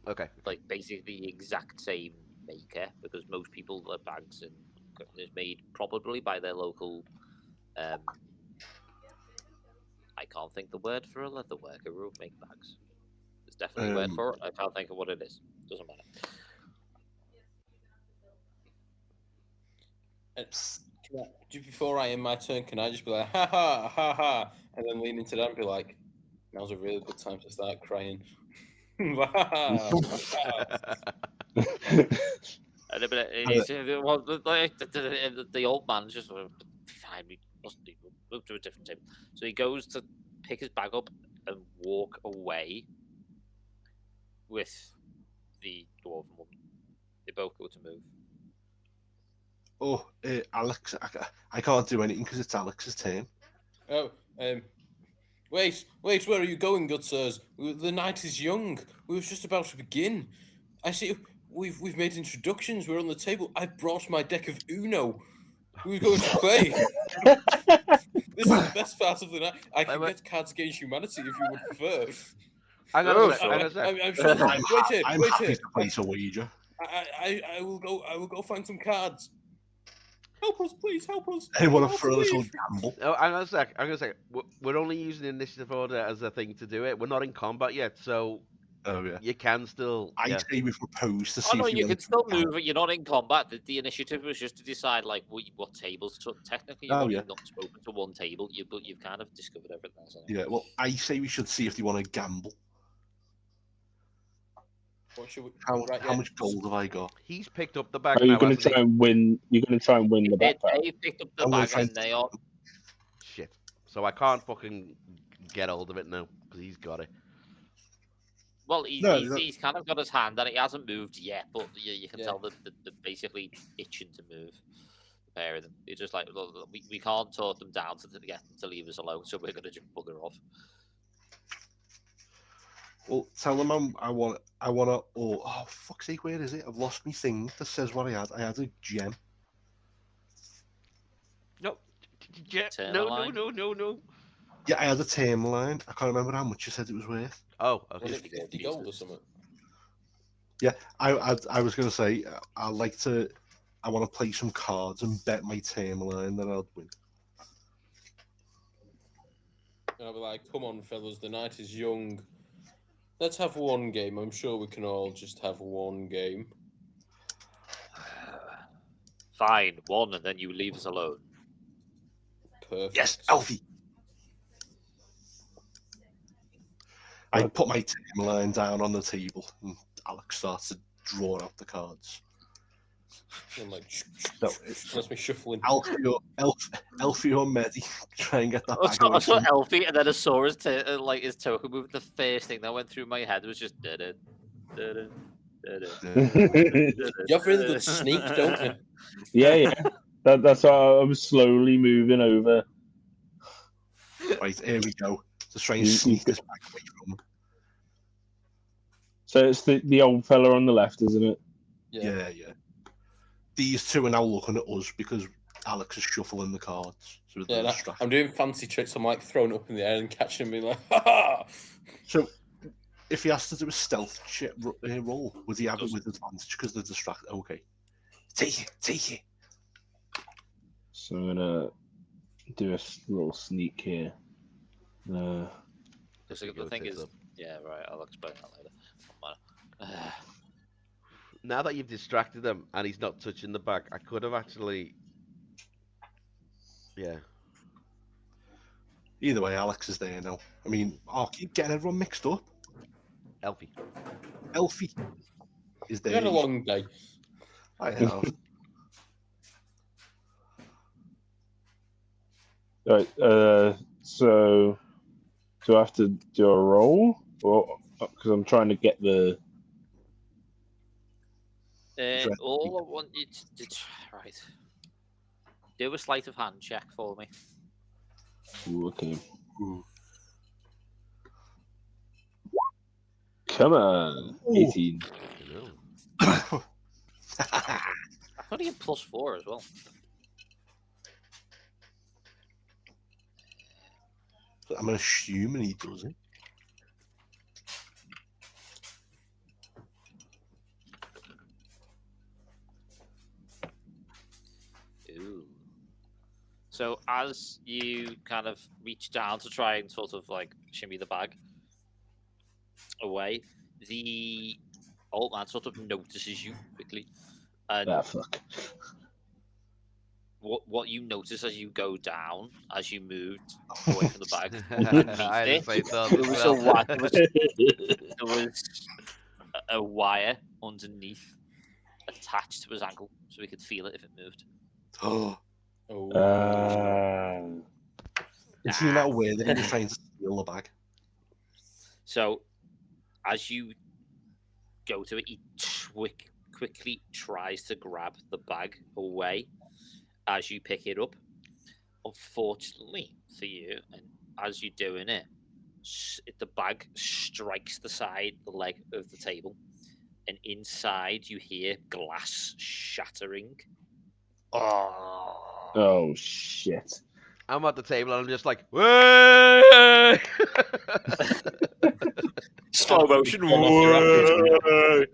Okay. like basically the exact same maker because most people their bags and is made probably by their local. I can't think the word for a leather worker who make bags. There's definitely a word for it. I can't think of what it is. Doesn't matter. Before I end my turn, can I just be like, ha ha, ha ha, and then lean into that and be like, now's a really good time to start crying. And the old man's just fine. We must move to a different table. So he goes to pick his bag up and walk away with the dwarven woman. They both go to move. Oh, Alex, I can't do anything because it's Alex's turn. Oh, wait, where are you going, good sirs? The night is young. We were just about to begin. I see. we've made introductions. We're on the table. I brought my deck of Uno. We were going to play. This is the best part of the night. I can get Cards Against Humanity if you would prefer. I'm gonna say. I'm sure. Wait here. I'm Wait happy here. to place a wager. I will go. I will go find some cards. Help us, please. Help us. Anyone We're up about for a to little leave. gamble? Oh, I'm gonna say. We're only using initiative order as a thing to do it. We're not in combat yet, so Oh yeah. you can still. I Yeah. say we propose to Oh see no, if you want can to still gamble. move it. You're not in combat. The initiative was just to decide like what tables. Technically, you've Oh, only yeah. not spoken to one table. But you've kind of discovered everything else. Yeah. Well, I say we should see if they want to gamble. What should we? How much gold have I got? He's picked up the bag Are you now, going to hasn't try he? and win? You're going to try and win the backpack. They picked up the I'm gonna bag try and and- they are. Shit. So I can't fucking get hold of it now because he's got it. Well, No, he's kind of got his hand and it hasn't moved yet, but you can Yeah. tell that they're basically itching to move. The pair of them. You're just like, look, we can't talk them down to get them to leave us alone, so we're going to just bugger off. Well, tell them I want to. Oh, fuck's sake! Where is it? I've lost my thing that says what I had. I had a gem. No. Turnaline? No. Yeah, I had a term line. I can't remember how much you said it was worth. Oh, Was okay. it 50 gold or something? Yeah, I was going to say I like to. I want to play some cards and bet my term line that I'll win. And I'll be like, come on, fellas, the night is young. Let's have one game. I'm sure we can all just have one game. Fine, one, and then you leave us alone. Perfect. Yes, Alfie. I put my term line down on the table, and Alex starts to draw out the cards. I'm like, No, that's me shuffling. Elfie or Medi, try and get that bag away I saw from me. Elfie, and then I saw his like his token move. The first thing that went through my head was just did it. You have really good sneak, don't you? Yeah. That's why I'm slowly moving over. Right, here we go. Just try and You- sneak you- this bag away from him. So it's the old fella on the left, isn't it? Yeah. These two are now looking at us because Alex is shuffling the cards. So they're Yeah, distracted. I'm doing fancy tricks. I'm like throwing it up in the air and catching me like, ha ha! So if he has to do a stealth roll, would he have it with advantage because they're distracted? Okay. Take it. So I'm gonna do a little sneak here. Because the thing is, yeah, right. I'll explain that later. Now that you've distracted him and he's not touching the bag, I could have actually. Yeah. Either way, Alex is there now. I mean, I'll keep getting everyone mixed up. Elfie. Elfie is You there. had a long day. I have. Right. So do I have to do a roll, or because I'm trying to get the? All I want you to right. Do a sleight of hand check for me. Ooh, okay. Ooh. Come on, 18. I only get +4 as well. I'm assuming he does it. Ooh. So as you kind of reach down to try and sort of like shimmy the bag away, the old man sort of notices you quickly, and Ah, fuck. what you notice as you go down, as you moved away from the bag, I had the underneath same it, thought there as was well. there was a wire underneath attached to his ankle, so he could feel it if it moved. Oh, Oh. is he not aware that he was trying to steal the bag? So, as you go to it, he quickly tries to grab the bag away as you pick it up. Unfortunately for you, and as you're doing it, the bag strikes the leg of the table, and inside you hear glass shattering. Oh. Oh shit! I'm at the table and I'm just like, "Way!" Slow motion. Fall off your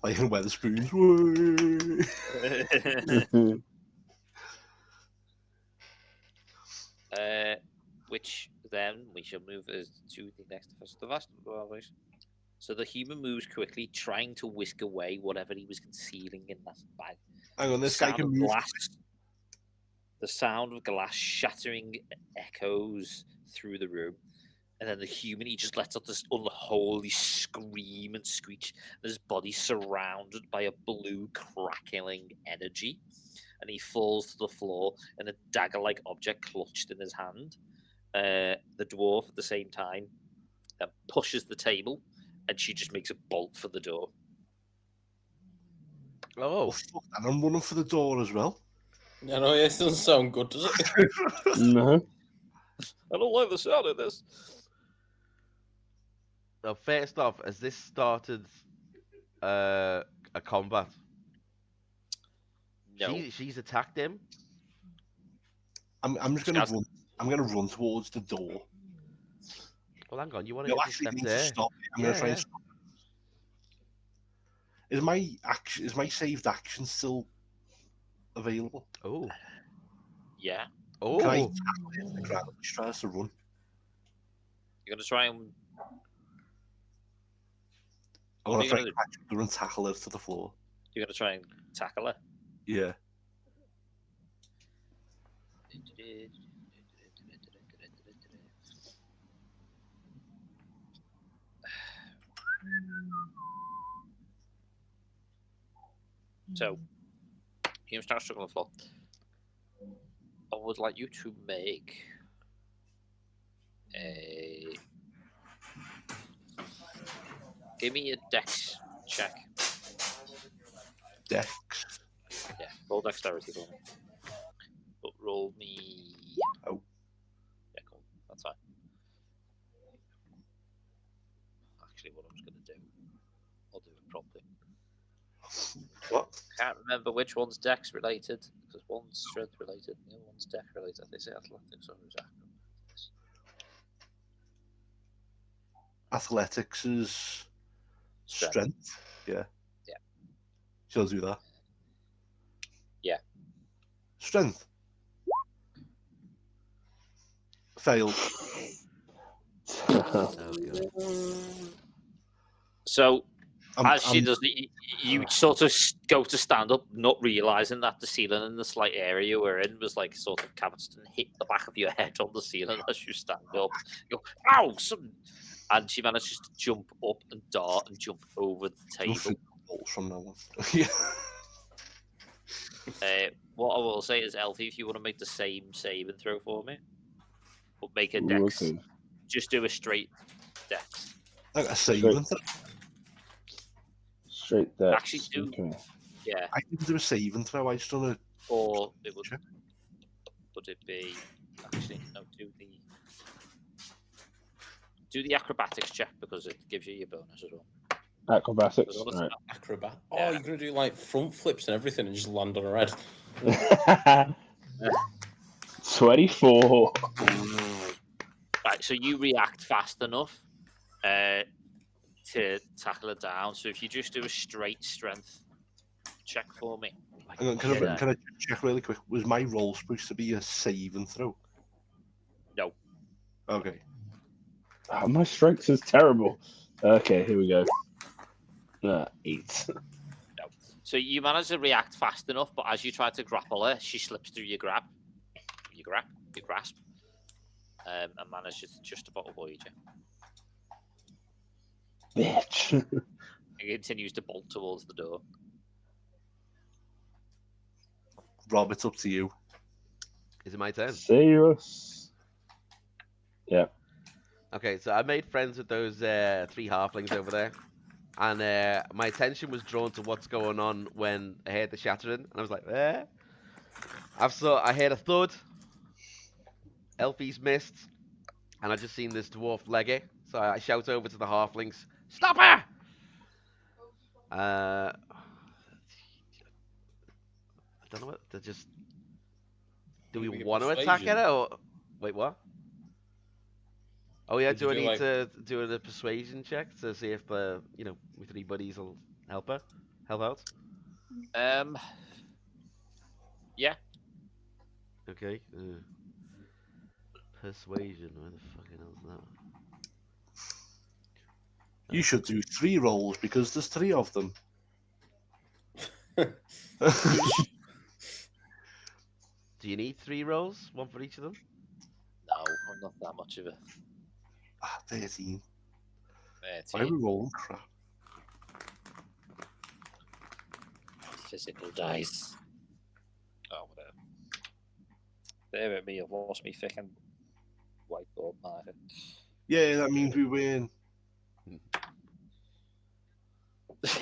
Like in Weatherspoons. Which then we shall move to the next So the human moves quickly, trying to whisk away whatever he was concealing in that bag. Hang on, this guy Sound can of move. glass. The sound of glass shattering echoes through the room. And then the human, he just lets out this unholy scream and screech. And his body's surrounded by a blue crackling energy. And he falls to the floor and a dagger-like object clutched in his hand. The dwarf, at the same time, pushes the table, and she just makes a bolt for the door. Oh, Oh, fuck, and I'm running for the door as well. I know, it doesn't sound good, does it? No. I don't like the sound of this. so first off, has this started a combat? No. She's attacked him. I'm just gonna run. I'm gonna run towards the door. Well, hang on, you want You to actually intercept need to there? stop it. I'm gonna try and stop it. Is my saved action still available? Oh, Yeah. oh. Can I tackle it if the crowd tries to run? You're gonna try and. I'm What are gonna you try gonna and do? catch her and tackle her to the floor. You're gonna try and tackle her. Yeah. So, you start struggling on the floor. I would like you to make a. Give me a dex check. Dex. Yeah, roll dexterity for me. But roll me. Oh. Yeah, cool. That's fine. Actually, what I'm just going to do, I'll do it properly. What? Can't remember which one's dex related, because one's strength related and the other one's dex related. They say athletics or acrobatics. Athletics is strength. Yeah. Yeah. She'll do that. Yeah. Strength. Failed. Oh, God. So, as she I'm- does, you sort of go to stand up, not realizing that the ceiling in the slight area you were in was like sort of cavernous and hit the back of your head on the ceiling as you stand up. You go, ow! And she manages to jump up and dart and jump over the table. Bolts from now on. Yeah. What I will say is, Elfie, if you want to make the same saving throw for me, but make a Ooh, dex, okay. just do a straight dex. Like a saving throw. Straight there. Actually, do Okay. yeah, I didn't do a saving throw. I just done a. or it would Check. it be actually no, do the acrobatics check because it gives you your bonus as well. Acrobatics. Because honestly, Right. Acrobat. Oh, Yeah. you're going to do like front flips and everything and just land on her head. 24. Right, so you react fast enough to tackle her down. So if you just do a straight strength check for me. Hang on, can I check really quick? Was my roll supposed to be a saving throw? No. Okay. Oh, my strength is terrible. Okay, here we go. 8. No. So you manage to react fast enough, but as you try to grapple her, she slips through your grasp, and manages to just about avoid you. Bitch. It continues to bolt towards the door. Rob, it's up to you. Is it my turn? Serious? Yeah. Okay, so I made friends with those 3 halflings over there, and my attention was drawn to what's going on when I heard the shattering, and I was like, eh. I heard a thud, Elfie's missed, and I just seen this dwarf leggy So I shout over to the halflings, "Stop her!" I don't know what to just. Do we Would it be want to attack persuasion? her or wait? What? Oh yeah, Would you do I do, need like- to do a persuasion check to see if my three buddies will help out? Yeah. Okay. Persuasion. Where the fucking hell is that? You should do 3 rolls because there's 3 of them. Do you need 3 rolls? One for each of them? No, I'm not that much of a 13. Why are 13 we rolling crap? physical dice. Oh, whatever. There at me, I've lost me fucking whiteboard marker. Yeah, that means we win.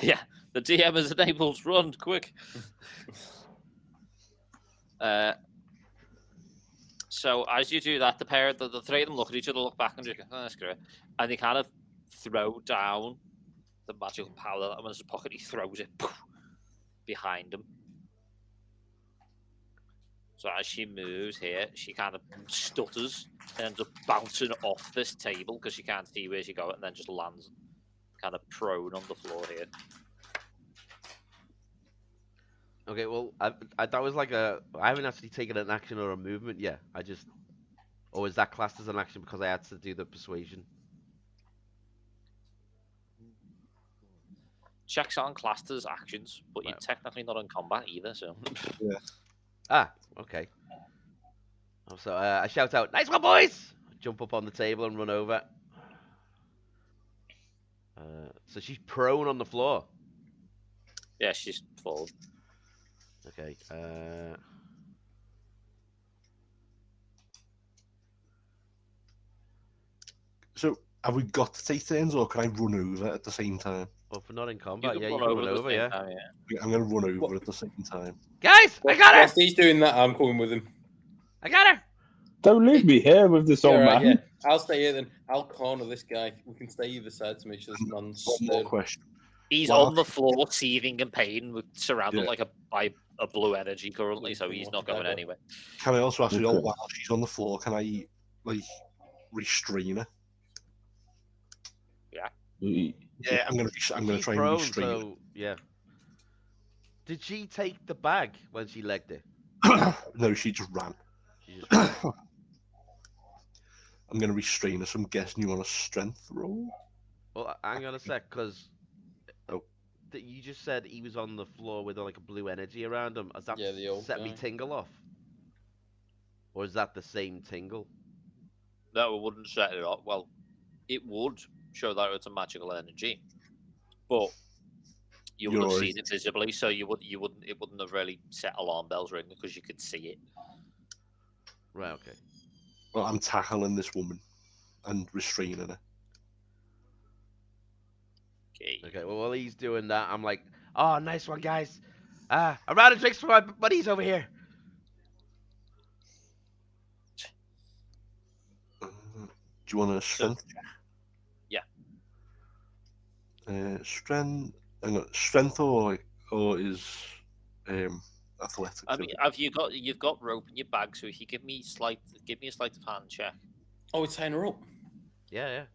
Yeah, the DM has enabled run quick. So as you do that, the three of them look at each other, look back, and just go, "Oh, that's great," and they kind of throw down the magical powder that was in his pocket. He throws it behind him. So as she moves here, she kind of stutters and ends up bouncing off this table because she can't see where she goes, and then just lands kind of prone on the floor here. Okay, well, that was like I haven't actually taken an action or a movement yet. Or is that classed as an action because I had to do the persuasion? Checks aren't classed as actions, but you're Right. technically not in combat either, so. Okay. So I shout out, "Nice one, boys!" Jump up on the table and run over. So she's prone on the floor. Yeah, she's fallen. Okay. So, have we got to take turns, or can I run over at the same time? Well, if we're not in You combat, can yeah, run you can over run at the over, same yeah. time, yeah. I'm going to run over at the same time. Guys, I got her! Whilst he's doing that, I'm coming with him. I got her! Don't leave me here with this Yeah, old right, man. yeah. I'll stay here then. I'll corner this guy. We can stay either side to make sure this man's One more question. He's Wow. on the floor, seething in pain, surrounded Yeah. by a blue energy currently, so Blue he's thing, not what going dagger. anywhere. Can I also ask you, Okay. while she's on the floor, can I, restrain her? Yeah, I'm going to She's try and prone, restrain so yeah. Did she take the bag when she legged it? her. No, she just ran. She just ran. I'm going to restrain her, so I'm guessing you want a strength roll? Well, hang on a sec, because Oh. you just said he was on the floor with like a blue energy around him. Has that Yeah, the old set me guy. tingle off? Or is that the same tingle? No, it wouldn't set it up. Well, it would show that it's a magical energy, but you would You're have already- seen it visibly, so it wouldn't have really set alarm bells ringing because you could see it. Right, okay. Well, I'm tackling this woman and restraining her. Okay, well, while he's doing that, I'm like, "Oh, nice one, guys. A round of drinks for my buddies over here." Do you want a strength? Yeah. Strength or is athletics? I mean, you've got rope in your bag, so if you give me a sleight of hand check. Oh, it's tying her up. Yeah. What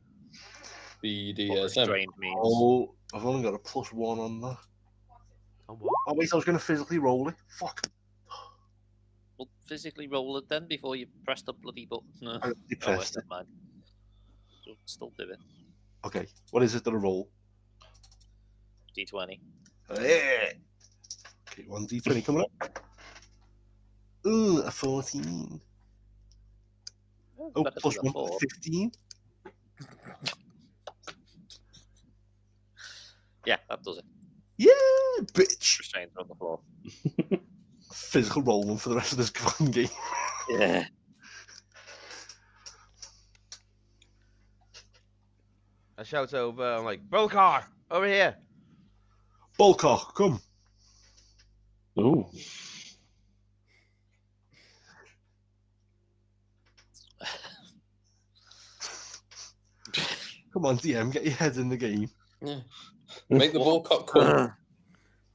BDSM. restrained means. Oh, I've only got a +1 on that. Oh, what? Oh wait, I was going to physically roll it. Fuck. Well, physically roll it then before you press the bloody button. No. I Oh, wait, pressed it. never mind. So still do it. Okay, what is it that I roll? D20. Yeah. Okay, 1d20 coming up. Ooh, a 14. Oh, Better plus than a 1, 4. 15. Yeah, that does it. Yeah, bitch. Restrained on the floor. Physical rolling for the rest of this fucking game. Yeah. I shout over, I'm like, "Brokar, over here." Bulcock, come. Ooh. Come on, DM, get your head in the game. Yeah. Make the ball cock come.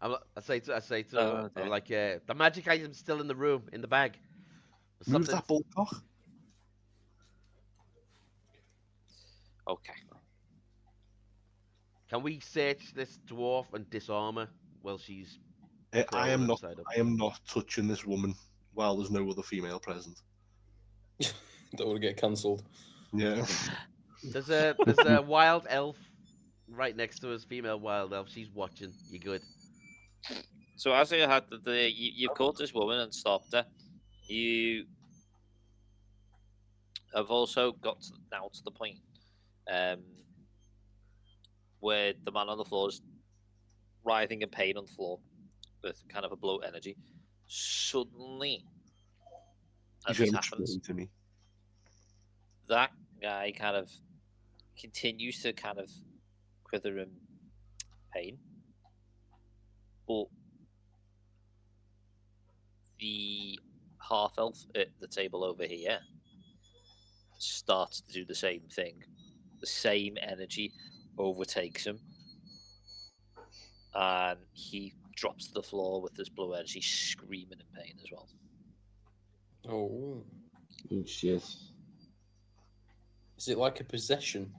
I say to her, I'm like, the magic item's still in the room, in the bag. Move that ball cock. Okay. Can we search this dwarf and disarm her while she's I curled am not. upside up? I am not touching this woman while there's no other female present. Don't want to get cancelled. Yeah. There's a wild elf right next to us, female wild elf. She's watching. You good? So as you had you've caught this woman and stopped her. You have also got now to the point where the man on the floor is writhing in pain on the floor with kind of a bloat energy. Suddenly, as He's this going to happens, explain to me. that guy kind of continues to kind of quiver in pain, but the half elf at the table over here starts to do the same thing. The same energy overtakes him, and he drops to the floor with this blue energy, screaming in pain as well. Oh. Oh, shit. Is it like a possession?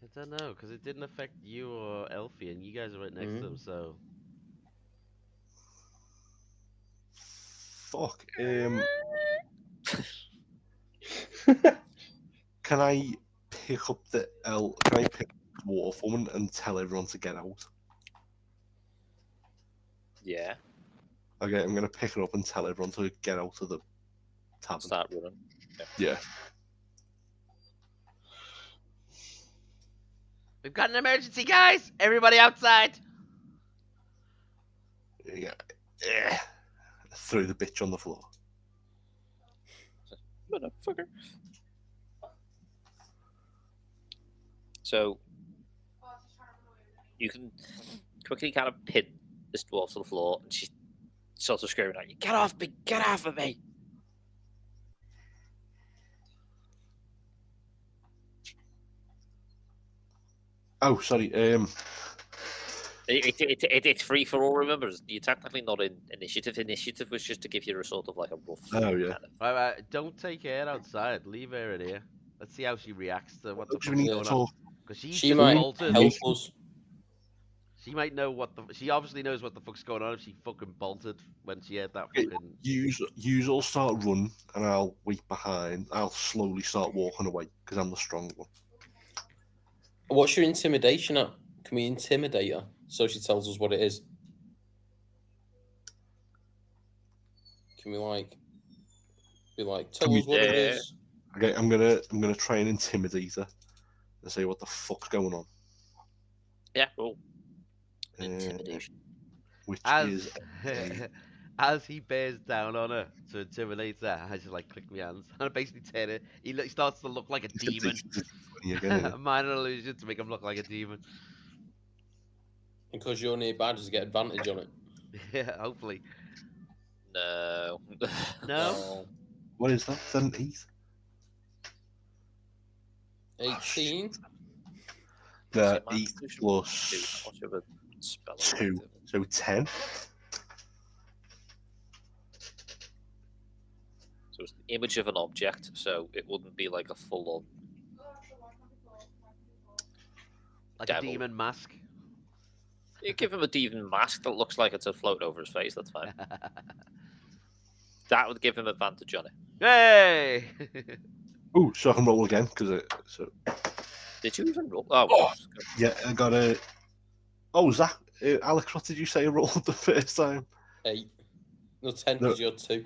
I don't know, because it didn't affect you or Elfie, and you guys are right next to him, so. Fuck. Can I pick up the Can I pick up the dwarf woman and tell everyone to get out? Yeah, Okay, I'm gonna pick her up and tell everyone to get out of the tavern. start running. Yeah. We've got an emergency, guys! Everybody outside! Yeah. Throw the bitch on the floor. Motherfucker. So you can quickly kind of pin this dwarf to the floor, and she's sort of screaming at you, "Get off me! Get off of me!" Oh, sorry. It's free for all. Remember, you're technically not in initiative. Initiative was just to give you a sort of like a rough. Oh, yeah. Kind of, Right, don't take her outside. Leave her in here. Let's see how she reacts to what the We fuck's need to going on. talk. Because she's She just might bolted. help us. She might know what the. She obviously knows what the fuck's going on if she fucking bolted when she had that Okay, fucking. Yous all start running, and I'll wait behind. I'll slowly start walking away because I'm the strong one. What's your intimidation at? Can we intimidate her so she tells us what it is? Can we be like, tell us what it is? Okay, I'm gonna try and intimidate her and say what the fuck's going on. yeah, roll intimidation. Which As is as he bears down on her to intimidate her, I just like click my hands and I basically turn it. He starts to look like a demon. again. Minor illusion to make him look like a demon. Because you're nearby, does it get advantage on it? Yeah, hopefully. No. No? What is that? 7/8? 18? No, See, 8 Constitution plus two, how much of a spell 2, effective? so 10. So it's the image of an object, so it wouldn't be like a full-on. Like Devil. a demon mask. You give him a demon mask that looks like it's a float over his face. That's fine. That would give him advantage on it. Hey! Oh, so I can roll again because Did you even roll? Oh, Oh! Yeah, I got a. Oh, Zach, Alex, what did you say I rolled the first time? 8. No, 10 No. because you're 2.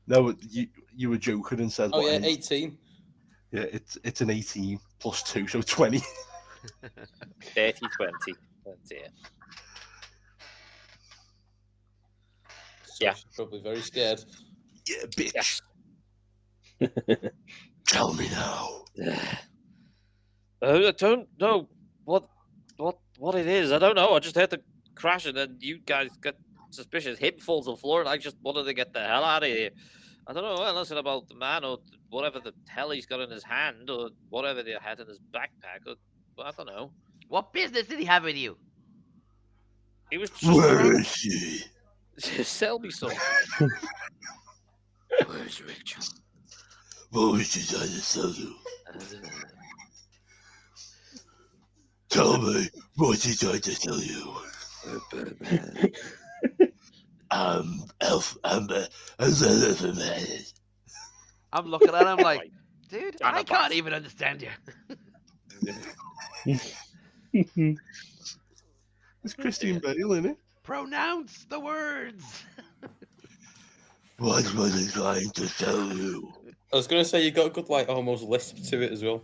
No, you were joking and said. Oh, what yeah, I- 18. Yeah, it's an 18 plus 2, so 20. 30, 20. Oh dear. So Yeah. she's probably very scared. Yeah, bitch. Yes. Tell me now. I don't know what it is. I don't know. I just heard the crash and then you guys got suspicious. Him falls to the floor and I just wanted to get the hell out of here. I don't know anything about the man or whatever the hell he's got in his hand or whatever they had in his backpack. But I don't know. What business did he have with you? He was just Where trying is she? to sell me something. Where's Rachel? What was she trying to sell you? I don't know. Tell me, what's she trying to sell you? Elf, I'm man. I'm looking at him like, Right. dude, And I a can't bat. even understand you. It's Christine Bale, isn't it? Pronounce the words. What was he trying to sell you? I was going to say you got a good like almost lisp to it as well.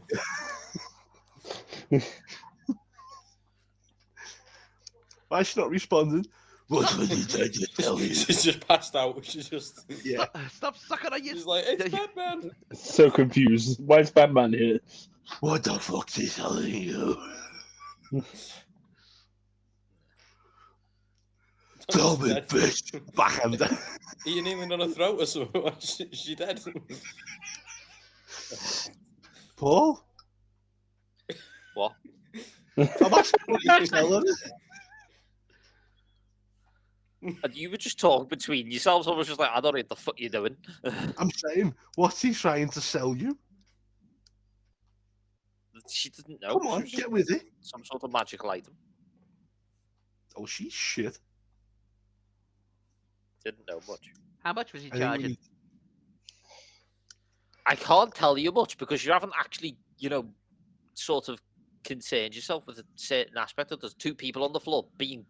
Why is she not responding? What was he trying to tell you? She's just passed out. She's just Yeah. Stop sucking on your. she's like, it's Batman. So confused. Why is Batman here? What the fuck's he telling you? Tell me, Dead. bitch. Backhand. Are you kneeling on her throat or something? She dead. Paul? What? I'm asking what you tell him. And you were just talking between yourselves. I was just like, I don't know what the fuck you're doing. I'm saying, what's he trying to sell you? She didn't know. Come on, She was just get with it. some sort of magical item. Oh, she's shit. Didn't know much. How much was he I think we charging? need- I can't tell you much because you haven't actually, sort of concerned yourself with a certain aspect of there's two people on the floor being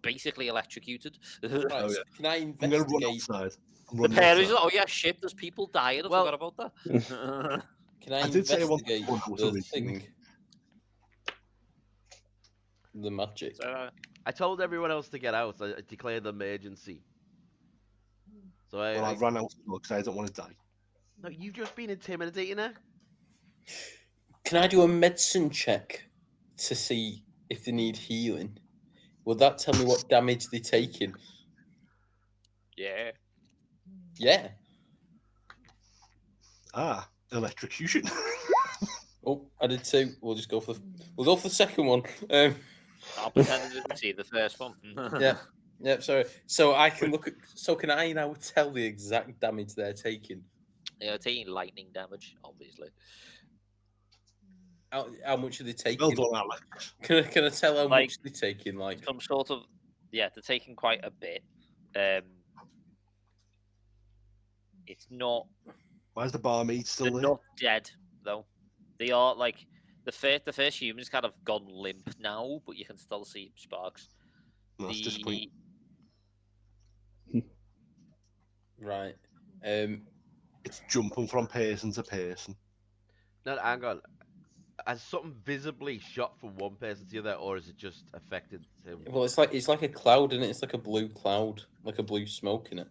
basically electrocuted. Right, Oh, so yeah. can I I'm going to run investigate? outside. I'm The running parents, outside. oh yeah, shit, there's people dying. I Well- forgot about that. Can I I did say I wanted investigate to go to the originally. thing? The magic. So, I told everyone else to get out. I declared an emergency. So Well, I ran out because I don't want to die. No, you've just been intimidating her. Can I do a medicine check to see if they need healing? Will that tell me what damage they're taking? yeah. Yeah. Ah, electrocution. Oh, I did too. We'll just go for the second one. I'll pretend I didn't see the first one. Yeah. Yeah, sorry. So I can look at. So can I now tell the exact damage they're taking? Yeah, taking lightning damage, obviously. How much are they taking? Well done, Alex. Can I tell how Like- much they're taking? Like, Some sort of, yeah, they're taking quite a bit. It's not. Why is the barmaid They're still there? not dead though. They are like the first human's kind of gone limp now, but you can still see sparks. No, that's disappointing. right. It's jumping from person to person. No, hang on. Has something visibly shot from one person to the other, or is it just affected him? Well, it's like a cloud, isn't it? It's like a blue cloud, like a blue smoke in it.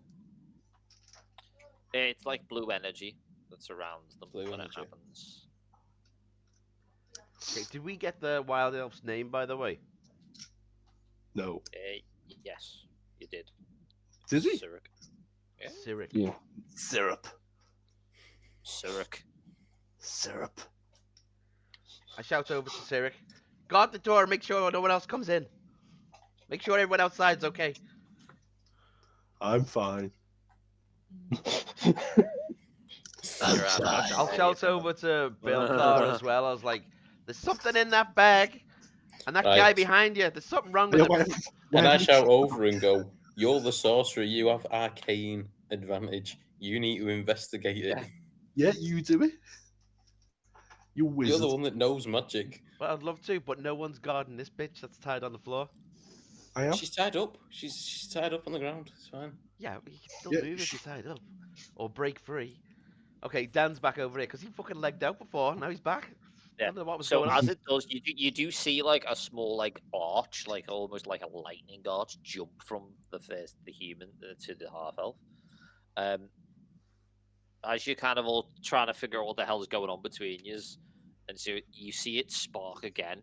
It's like blue energy that surrounds them Blue when energy. it happens. Okay, did we get the wild elf's name, by the way? No. Yes, you did. Did he? Sirik. Yeah. Sirik. Yeah. Syrup. Sirik. Syrup. I shout over to Sirik. Guard the door. Make sure no one else comes in. Make sure everyone outside's okay. I'm fine. You're Outside. I'll shout over to Biltar as well. I was like, "There's something in that bag, and that Right. guy behind you. There's something wrong with Yeah, him." And I have you shout checked- over and go, "You're the sorcerer. You have arcane advantage. You need to investigate it. Yeah, you do it. You You're wizard. the one that knows magic." Well, I'd love to, but no one's guarding this bitch that's tied on the floor. I am. She's tied up. She's tied up on the ground. It's fine. Yeah, but you can still Yeah, move if you're tied up. Or break free. Okay, Dan's back over here, because he fucking legged out before, now he's back. I Yeah. don't know what was So going on. as it does, you do see like a small like arch, like almost like a lightning arch, jump from the human to the half elf. As you're kind of all trying to figure out what the hell's going on between you, and so you see it spark again,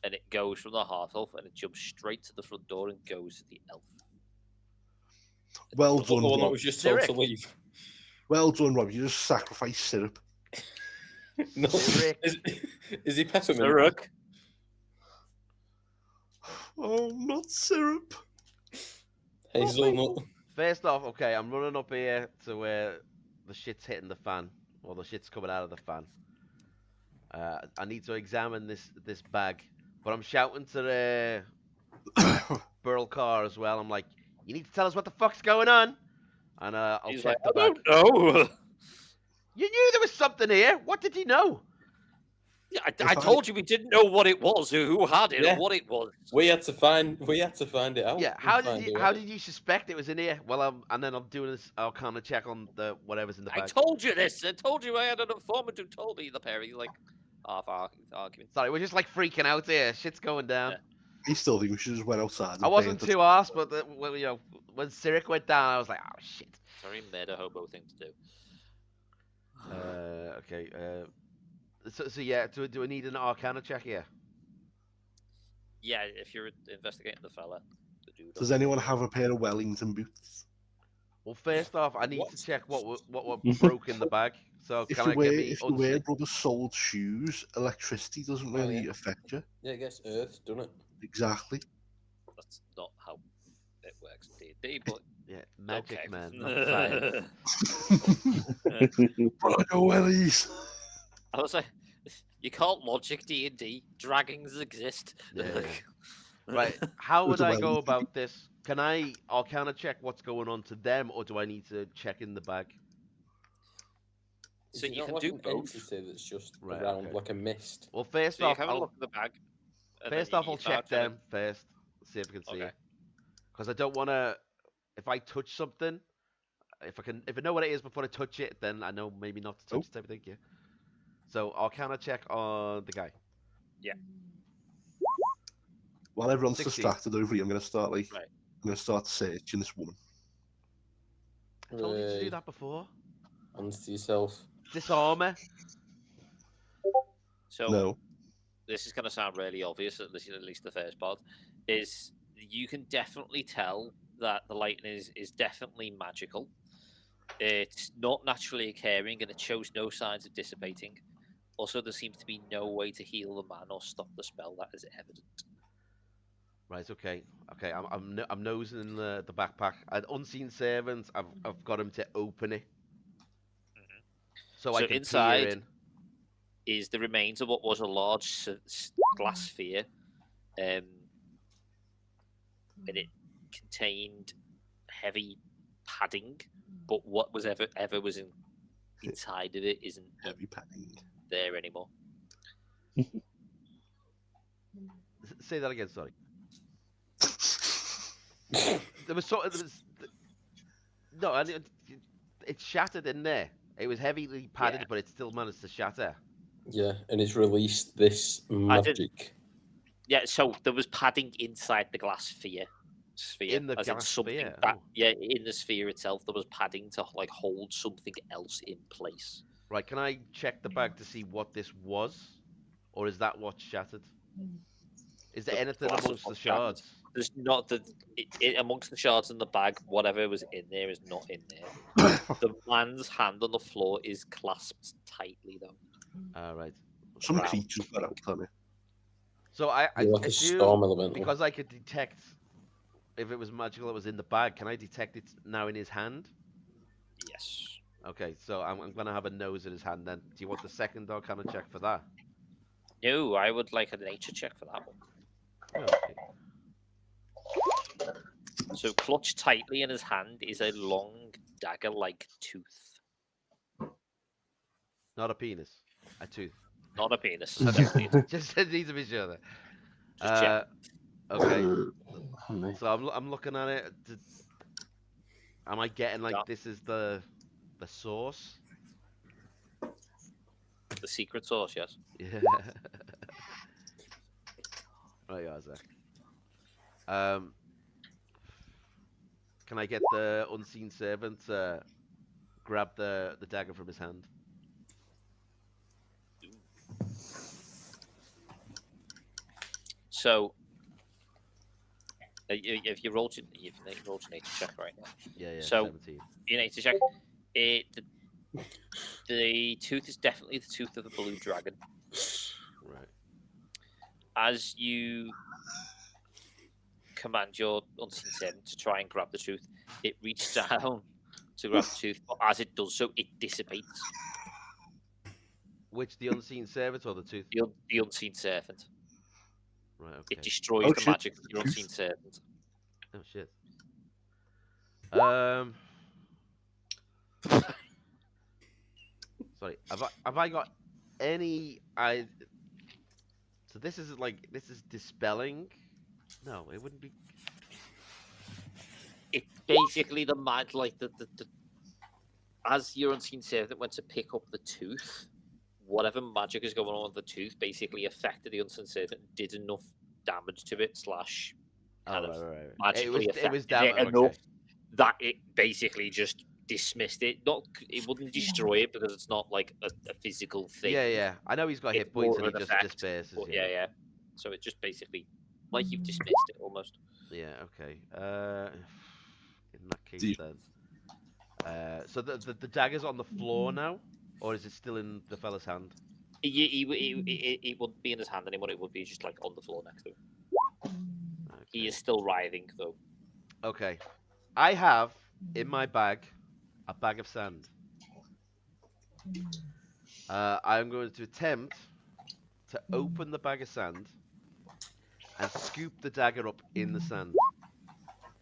and it goes from the half elf and it jumps straight to the front door and goes to the elf. Well The one that done. was just told to Derek. leave. Well done, Rob. You just sacrificed syrup. No, Syrup. is he peppermint? Saruk. Oh, not syrup. Hazelnut. First off, okay, I'm running up here to where the shit's hitting the fan, or the shit's coming out of the fan. I need to examine this bag, but I'm shouting to the Burl car as well. I'm like, you need to tell us what the fuck's going on, and I'll He's check like, the I bag. don't know. You knew there was something here. What did you know? Yeah, I If I- told you we didn't know what it was, who had it, Yeah. or what it was. We had to find it out. Yeah, and how did find you out. how did you suspect it was in here? Well, and then I'm doing this. I'll kind of check on the whatever's in the I bag. told you this. I told you I had an informant who told me the Perry. Like, half argument. Sorry, we're just like freaking out here. Shit's going down. Yeah. I still think we should just went outside. And I wasn't burnt it. too arsed, but when, when Cyric went down, I was like, oh shit. Very murder hobo thing to do. Okay. So yeah, do I need an Arcana check here? Yeah, if you're investigating the fella, the dude. Does anyone have a pair of Wellington boots? Well, first off, I need What? to check what broke in the bag. So If can you I wear get me if you wear unseen? brother sold shoes, electricity doesn't Oh, really yeah. affect you. Yeah, I guess Earth, doesn't it? Exactly. That's not how it works in D&D, but Yeah, magic okay. man, not science. But I know wellies. I was like, you can't logic D&D. Dragons exist. Yeah. Right. How With would the I go Wellington. about this? Can I Arcana check what's going on to them, or do I need to check in the bag? So Is it you not can like do an both. entity that's just Right, around okay. like a mist. Well, first So you off, have a I'll look at the bag. and then first you- off you I'll start check trying to- them first, see if I can see Okay. it, because I don't want to. If I touch something, if I know what it is before I touch it, then I know maybe not to touch Oh. it type of thing. Yeah. So Arcana check on the guy. While everyone's 16. distracted over here, I'm gonna start Right. I'm gonna start searching this woman. I told you to do Hooray. that before. Hands to yourself. Disarm her. So No. this is going to sound really obvious, at least the first part, is you can definitely tell that the lightning is definitely magical. It's not naturally occurring, and it shows no signs of dissipating. Also, there seems to be no way to heal the man or stop the spell. That is evident. Right. Okay. Okay. I'm nosing in the backpack. An unseen servant. I've got him to open it, so I So can inside- peer in. Is the remains of what was a large glass sphere, and it contained heavy padding, but what was ever was inside of it isn't Heavy padding. there anymore. Say that again. Sorry. There was no, and it shattered in there. It was heavily padded, Yeah. but it still managed to shatter. Yeah, and it's released this magic. Yeah, so there was padding inside the glass sphere. In the as in glass something sphere? that, Oh. yeah, in the sphere itself, there was padding to like hold something else in place. Right, can I check the bag to see what this was? Or is that what shattered? Is there The anything glass was amongst the what shattered. shards? There's not amongst the shards in the bag. Whatever was in there is not in there. The man's hand on the floor is clasped tightly, though. Alright. Some Wow. creatures got out on it. So I You're like a assume, storm elemental. because I could detect if it was magical that was in the bag, can I detect it now in his hand? Yes. Okay, so I'm going to have a nose in his hand then. Do you want the second Arcana check for that? No, I would like a nature check for that one. Okay. So clutched tightly in his hand is a long dagger-like tooth, Not a penis. A tooth. not a penis. Definitely a tooth. Just needs to be sure there. Just check. Okay, Honey. so I'm looking at it. Am I getting like Yeah. this is the source? The secret source, yes. Yeah. Right, Isaac. Can I get the unseen servant to grab the dagger from his hand? So, if you rolled your nature check right now, Yeah, So- 17. your nature check, The tooth is definitely the tooth of the blue dragon. Right. As you command your unseen servant to try and grab the tooth, it reaches down to grab the tooth, but as it does so, it dissipates. Which, the unseen servant or the tooth? The unseen servant. Right. Okay. It destroys Oh, the shit, magic of the your tooth. unseen servant. Oh shit. Sorry. Have I got any? So this is dispelling. No, it wouldn't be. It basically the as your unseen servant went to pick up the tooth, whatever magic is going on with the tooth basically affected the unseen servant, did enough damage to it slash kind Oh, of right. magically It was affected damn. it Oh, enough okay. that it basically just dismissed it. Not it wouldn't destroy it because it's not like a physical thing. Yeah. I know he's got It's hit points more and of he an just effect. disperses. But Yeah. yeah. So it just basically like you've dismissed it almost. Yeah. Okay. In that case, Deep. then. So the dagger's on the floor now, or is it still in the fella's hand? It wouldn't be in his hand anymore. It would be just like on the floor next to him. He Okay. is still writhing though. Okay. I have in my bag a bag of sand. I'm going to attempt to open the bag of sand and scoop the dagger up in the sand,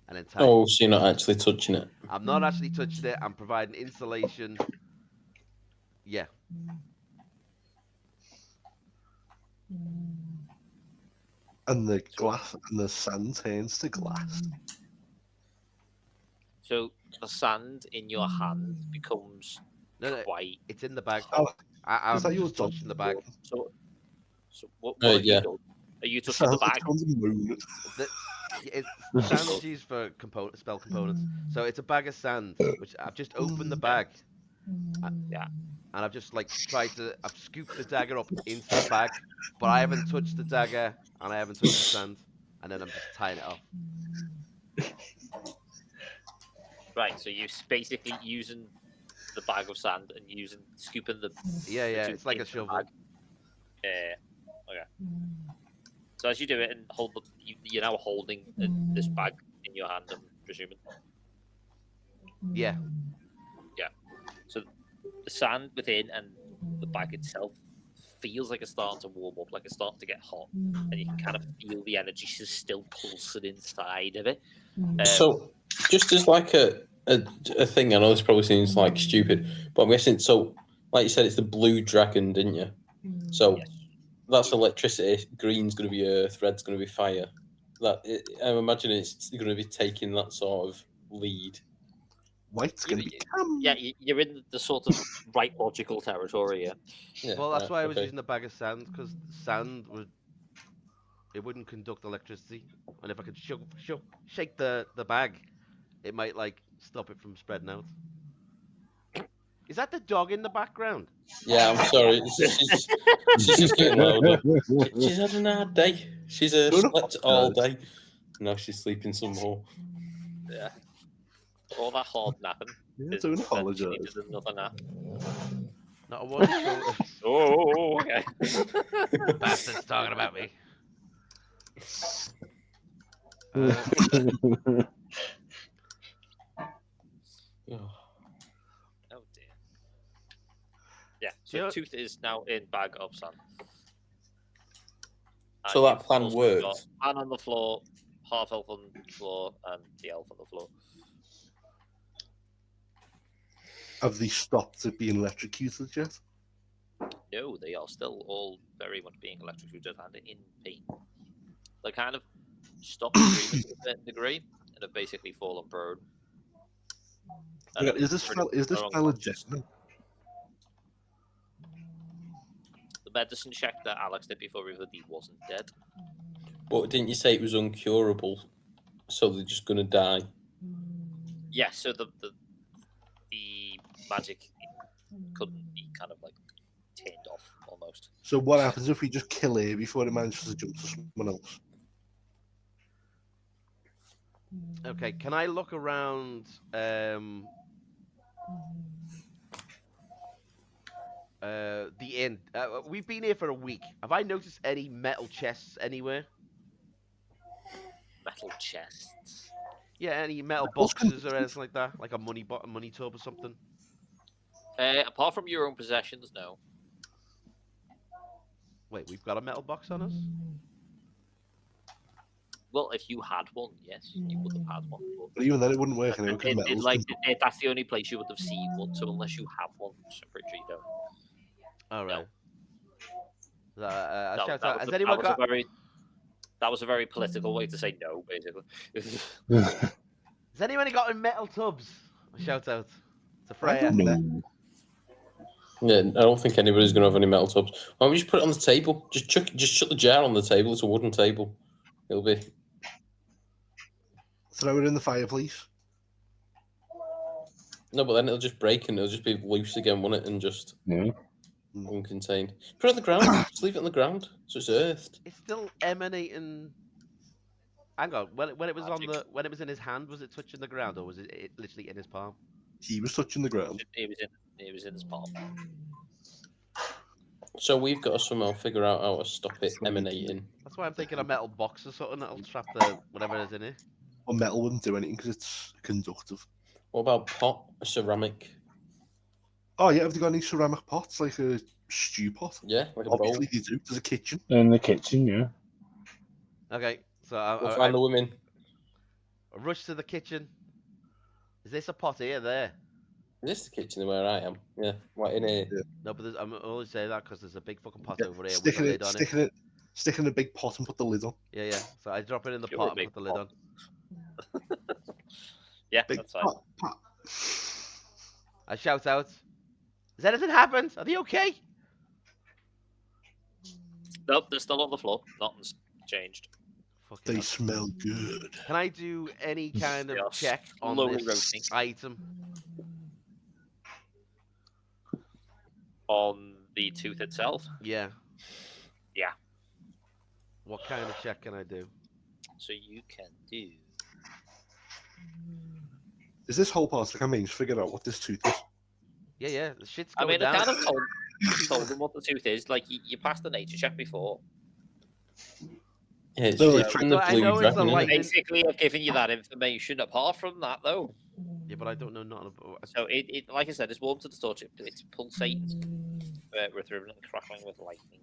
and then tie it. Oh, so you're not actually touching it. I'm not actually touching it. I'm providing insulation. Yeah. And the glass and the sand turns to glass. So the sand in your hand becomes No, quite it's in the bag. hot. I'm Is that your just dog? touching the bag. So what have yeah. you done? Are you touching the Sounds like bag? someone's moaning. The sand's used for spell components. So it's a bag of sand, which I've just opened the bag. Yeah. And I've just I've scooped the dagger up into the bag, but I haven't touched the dagger and I haven't touched the sand, and then I'm just tying it off. Right. So you're basically using the bag of sand and scooping the Yeah, tooth it's like a into the shovel. bag. Okay. So as you do it and you're now holding this bag in your hand, I'm presuming. Yeah. So the sand within and the bag itself feels like it's starting to warm up, like it's starting to get hot, and you can kind of feel the energy still pulsing inside of it. So, just as like a thing, I know this probably seems like stupid, but I'm guessing. So, like you said, it's the blue dragon, didn't you? So Yes. that's electricity. Green's going to be earth. Red's going to be fire. I'm imagining it's going to be taking that sort of lead. White's going to be Cam. Yeah, you're in the sort of right logical territory. Yeah, Well, that's why I was okay. using the bag of sand, because sand wouldn't conduct electricity, and if I could shake the bag, it might stop it from spreading out. Is that the dog in the background? Yeah, I'm sorry. She's just getting louder. She's had an hard day. She's slept all day. Now she's sleeping some more. Yeah. All that hard napping. Yeah, don't apologise. Needed another nap. Not a one. Oh, okay. Bastard's talking about me. Oh dear. Yeah, so tooth is now in bag of sand. So that plan worked. Man on the floor, half elf on the floor, and the elf on the floor. Have they stopped it being electrocuted yet? No, they are still all very much being electrocuted and in pain. They kind of stopped screaming to a certain degree and have basically fallen prone. Is this spell legitimate? The medicine check that Alex did before revealed he wasn't dead. But didn't you say it was uncurable? So they're just going to die? Yeah, so the magic couldn't be kind of turned off almost. So what happens if we just kill her before it manages to jump to someone else? Okay, can I look around the inn. We've been here for a week. Have I noticed any metal chests anywhere? Metal chests. Yeah, any metal What's boxes or anything like that, like a money tub or something. Apart from your own possessions, no. Wait, we've got a metal box on us? Well, if you had one, yes, you would have had one. But even then, it wouldn't work anyway because metal's That's the only place you would have seen one. So unless you have one, which I'm pretty sure you don't. All right. No. I That, shout that out. was Has a, anyone that was a got? very that was a very political way to say no, basically. Has anyone got in metal tubs? I shout out to I Freya. don't know. No. Yeah, I don't think anybody's going to have any metal tubs. Why don't we just put it on the table? Just shut the jar on the table. It's a wooden table. It'll be. Throw it in the fireplace. No, but then it'll just break and it'll just be loose again, won't it? And just Yeah. uncontained. Put it on the ground. Just leave it on the ground. So it's earthed. It's still emanating. Hang on. When it was on Magic. when it was in his hand, was it touching the ground or was it literally in his palm? He was touching the ground. It was in his palm. So we've got to somehow figure out how to stop it Somebody did it. emanating. That's why I'm thinking a metal box or something that'll trap the whatever is in it. Well, metal wouldn't do anything because it's conductive. What about pot? A ceramic? Oh yeah, have they got any ceramic pots like a stew pot? Yeah, like a bowl. Obviously they do. There's a kitchen. In the kitchen, yeah. Okay, so We'll find the women. I rush to the kitchen. Is this a pot here? There. Is this the kitchen where I am? Yeah, right in here. No, but I'm only saying that because there's a big fucking pot Yeah, over here with a lid on it. Stick in a big pot and put the lid on. Yeah, yeah. So I drop it in the You're pot a and big put the lid pot. on. Yeah, Big that's fine. pot. I shout out. Has anything happened? Are they okay? Nope, they're still on the floor. Nothing's changed. Fucking They hell. smell good. Can I do any kind of They are check on slow this roasting. item? On the tooth itself. Yeah. Yeah. What kind of check can I do? So you can do. Is this whole part of the campaign to figure out what this tooth is? Yeah, yeah. The shit's I going mean, I down. kind of told them what the tooth is. Like, you passed the nature check before. Yeah, it's No, like like, from the I blue know it's a dragon, isn't light- it? Basically, I've given you that information. Apart from that, though. Yeah, but I don't know nothing about. So it like I said, it's warm to the touch. It's pulsating with ribbon and crackling with lightning.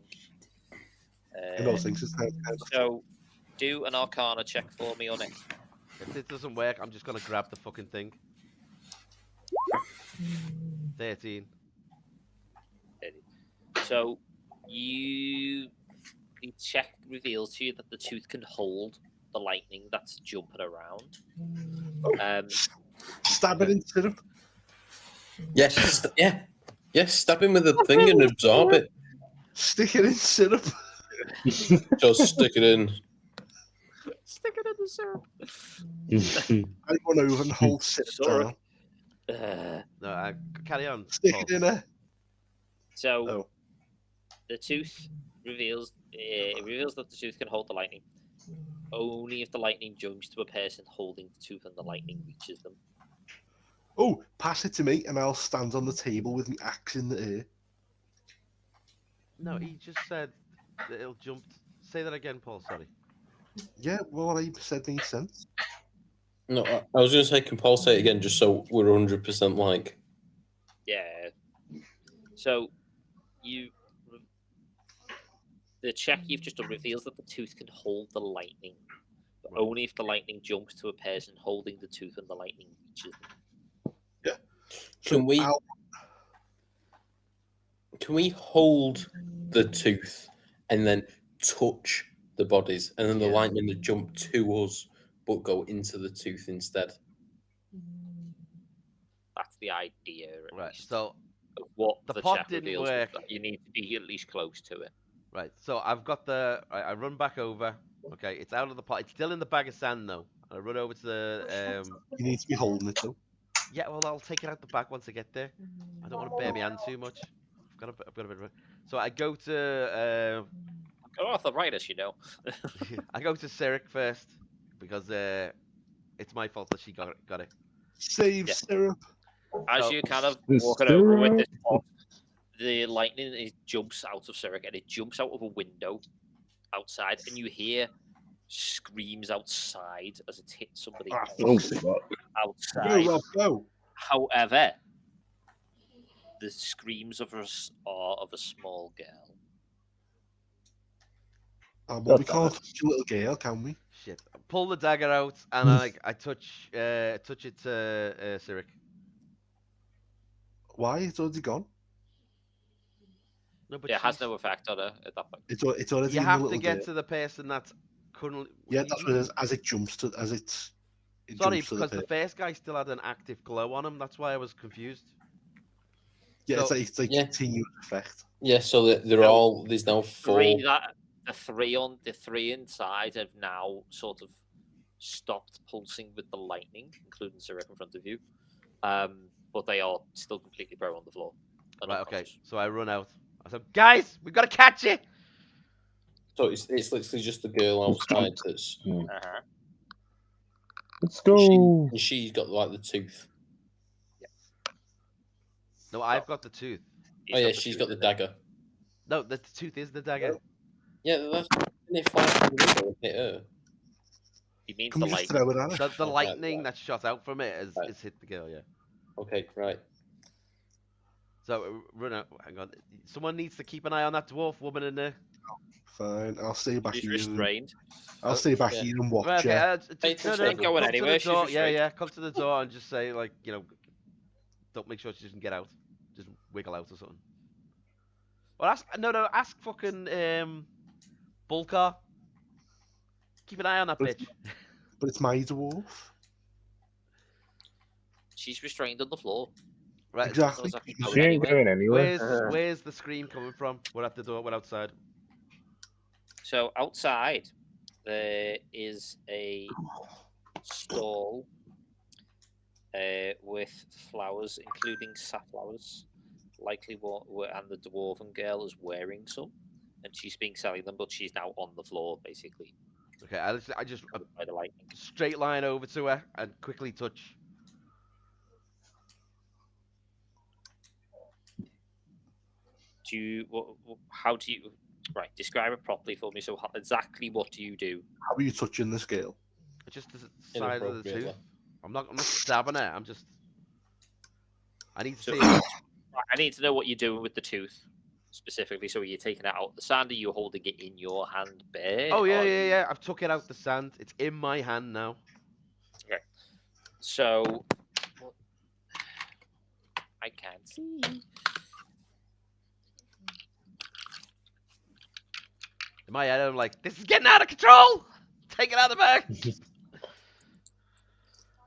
And those things is kind of So, do an Arcana check for me on it. If this doesn't work, I'm just gonna grab the fucking thing. 13. So, the check reveals to you that the tooth can hold the lightning that's jumping around. stab it in syrup. Yes, yeah. Yes, stab him with the thing and absorb it. Stick it in syrup. Just stick it in. Stick it in the syrup. I run over and hold syrup Syrup. down. No, carry on. Stick Paul. it in there. So, Oh. the tooth reveals that the tooth can hold the lightning. Only if the lightning jumps to a person holding the tooth and the lightning reaches them. Oh, pass it to me and I'll stand on the table with my axe in the air. No, he just said that it'll jump. Say that again, Paul. Sorry. Yeah, well, what I said made sense. No, I was going to say, can Paul say it again just so we're 100% like. Yeah. So, the check you've just done reveals that the tooth can hold the lightning, but only if the lightning jumps to a person holding the tooth and the lightning reaches them. Can we I'll- can we hold the tooth and then touch the bodies and then the Yeah. lightning will jump to us but go into the tooth instead? That's the idea, at Right. least, So of what the the pot check didn't reveals. Is work. that you need to be at least close to it. right. So I've got the. I run back over. Okay, it's out of the pot. It's still in the bag of sand though. I run over to the. You need to be holding it though. Yeah, well, I'll take it out the bag once I get there. I don't want to bare my hand too much. I've got a bit of. So I go to. Go arthritis, you know. I go to Sirik first because it's my fault that she got it. Save Yeah. syrup. As So- you kind of This walking over with this pot, the lightning it jumps out of Sirik and it jumps out of a window outside, and you hear screams outside as it hits somebody Ah, Oh, else fuck. fuck. Go, outside. Rob, go. However, the screams are of a small girl. Well, God we damn can't it. touch a little girl, can we? Shit. Pull the dagger out, and I touch it to Sirik. Why? It's already gone. No, but It has she's. no effect on her at that point. It's already You in the have to little get girl. to the person that's currently. Yeah, that's what it is. As it jumps to, it Sorry, jumps to the because the person. first guy still had an active glow on him. That's why I was confused. Yeah, So- it's like Yeah. continuous effect. Yeah, so they're No, all there's now four. The three inside have now sort of stopped pulsing with the lightning, including Sirik in front of you. But they are still completely prone on the floor. And Right, okay. unconscious. So I run out. I said, guys, we've got to catch it. So it's literally just the girl outside that's Uh-huh. Let's and go. she's got like the tooth. No, I've got the tooth. He's Oh yeah, the she's tooth got the in there. dagger. No, the tooth is the dagger. Yeah, that's didn't it fly out the window and hit her? He means Can the we just lightning. throw it at her? The right, lightning right. that shot out from it Right. is hit the girl, yeah. Okay, right. So run out. Hang on. Someone needs to keep an eye on that dwarf woman in there. Fine, I'll stay back She's here. restrained. I'll stay back Yeah. here and watch Right, okay. her. Hey, Just, no, she's no, not going come to anywhere, the she's door. Yeah, restrained. yeah. Come to the door and just say, like, don't make sure she doesn't get out. Just wiggle out or something. Or ask fucking Bulkar. Keep an eye on that But bitch. But it's my dwarf. She's restrained on the floor. Right. Exactly. Nothing's actually She going ain't anywhere. going anywhere. Where's the scream coming from? We're at the door. We're outside. So outside, there is a stall with flowers, including safflowers. Likely and the dwarven girl is wearing some, and she's been selling them, but she's now on the floor, basically, Okay. I just by the lightning. straight line over to her and quickly touch. How do you? Right, describe it properly for me. So exactly what do you do? How are you touching this girl? Just the side of the tooth. Inappropriately. I'm not stabbing her. I need to So see. I need to know what you're doing with the tooth specifically. So are you taking it out the sand? Are you holding it in your hand bare? Oh yeah, Are yeah, you- yeah. I've took it out the sand. It's in my hand now. So I can't see. In my head, I'm like, this is getting out of control. Take it out of the bag.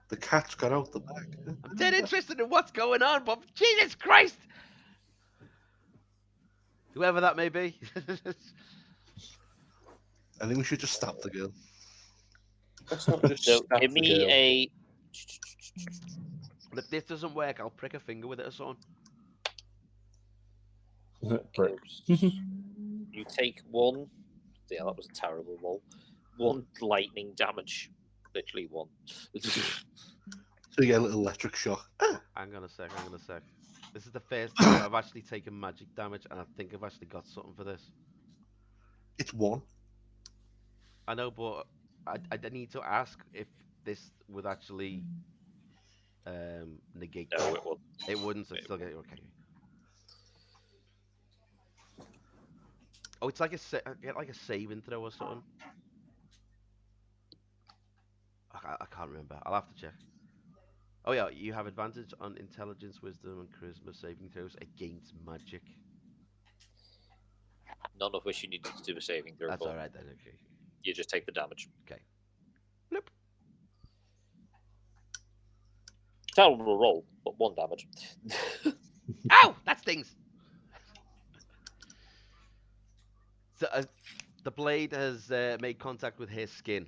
The cat's got out the bag. I'm dead interested in what's going on, but Jesus Christ! Whoever that may be. I think we should just stab the girl. Let's not just So stab give the me girl. a. But if this doesn't work, I'll prick a finger with it or something. Prick. You take one. Yeah, that was a terrible roll. One lightning damage. Literally one. So you get a little electric shock. Hang on a sec. This is the first time I've actually taken magic damage, and I think I've actually got something for this. It's one. I know, but I need to ask if this would actually negate. No, that. it won't. It wouldn't. So still get okay. Oh, it's like I get like a saving throw or something. I can't remember. I'll have to check. Oh yeah, you have advantage on intelligence, wisdom, and charisma saving throws against magic. None of which you need to do a saving throw That's for. all right then. Okay. You just take the damage. Okay. Bloop. Terrible roll, but one damage. Ow! That stings. So the blade has made contact with his skin.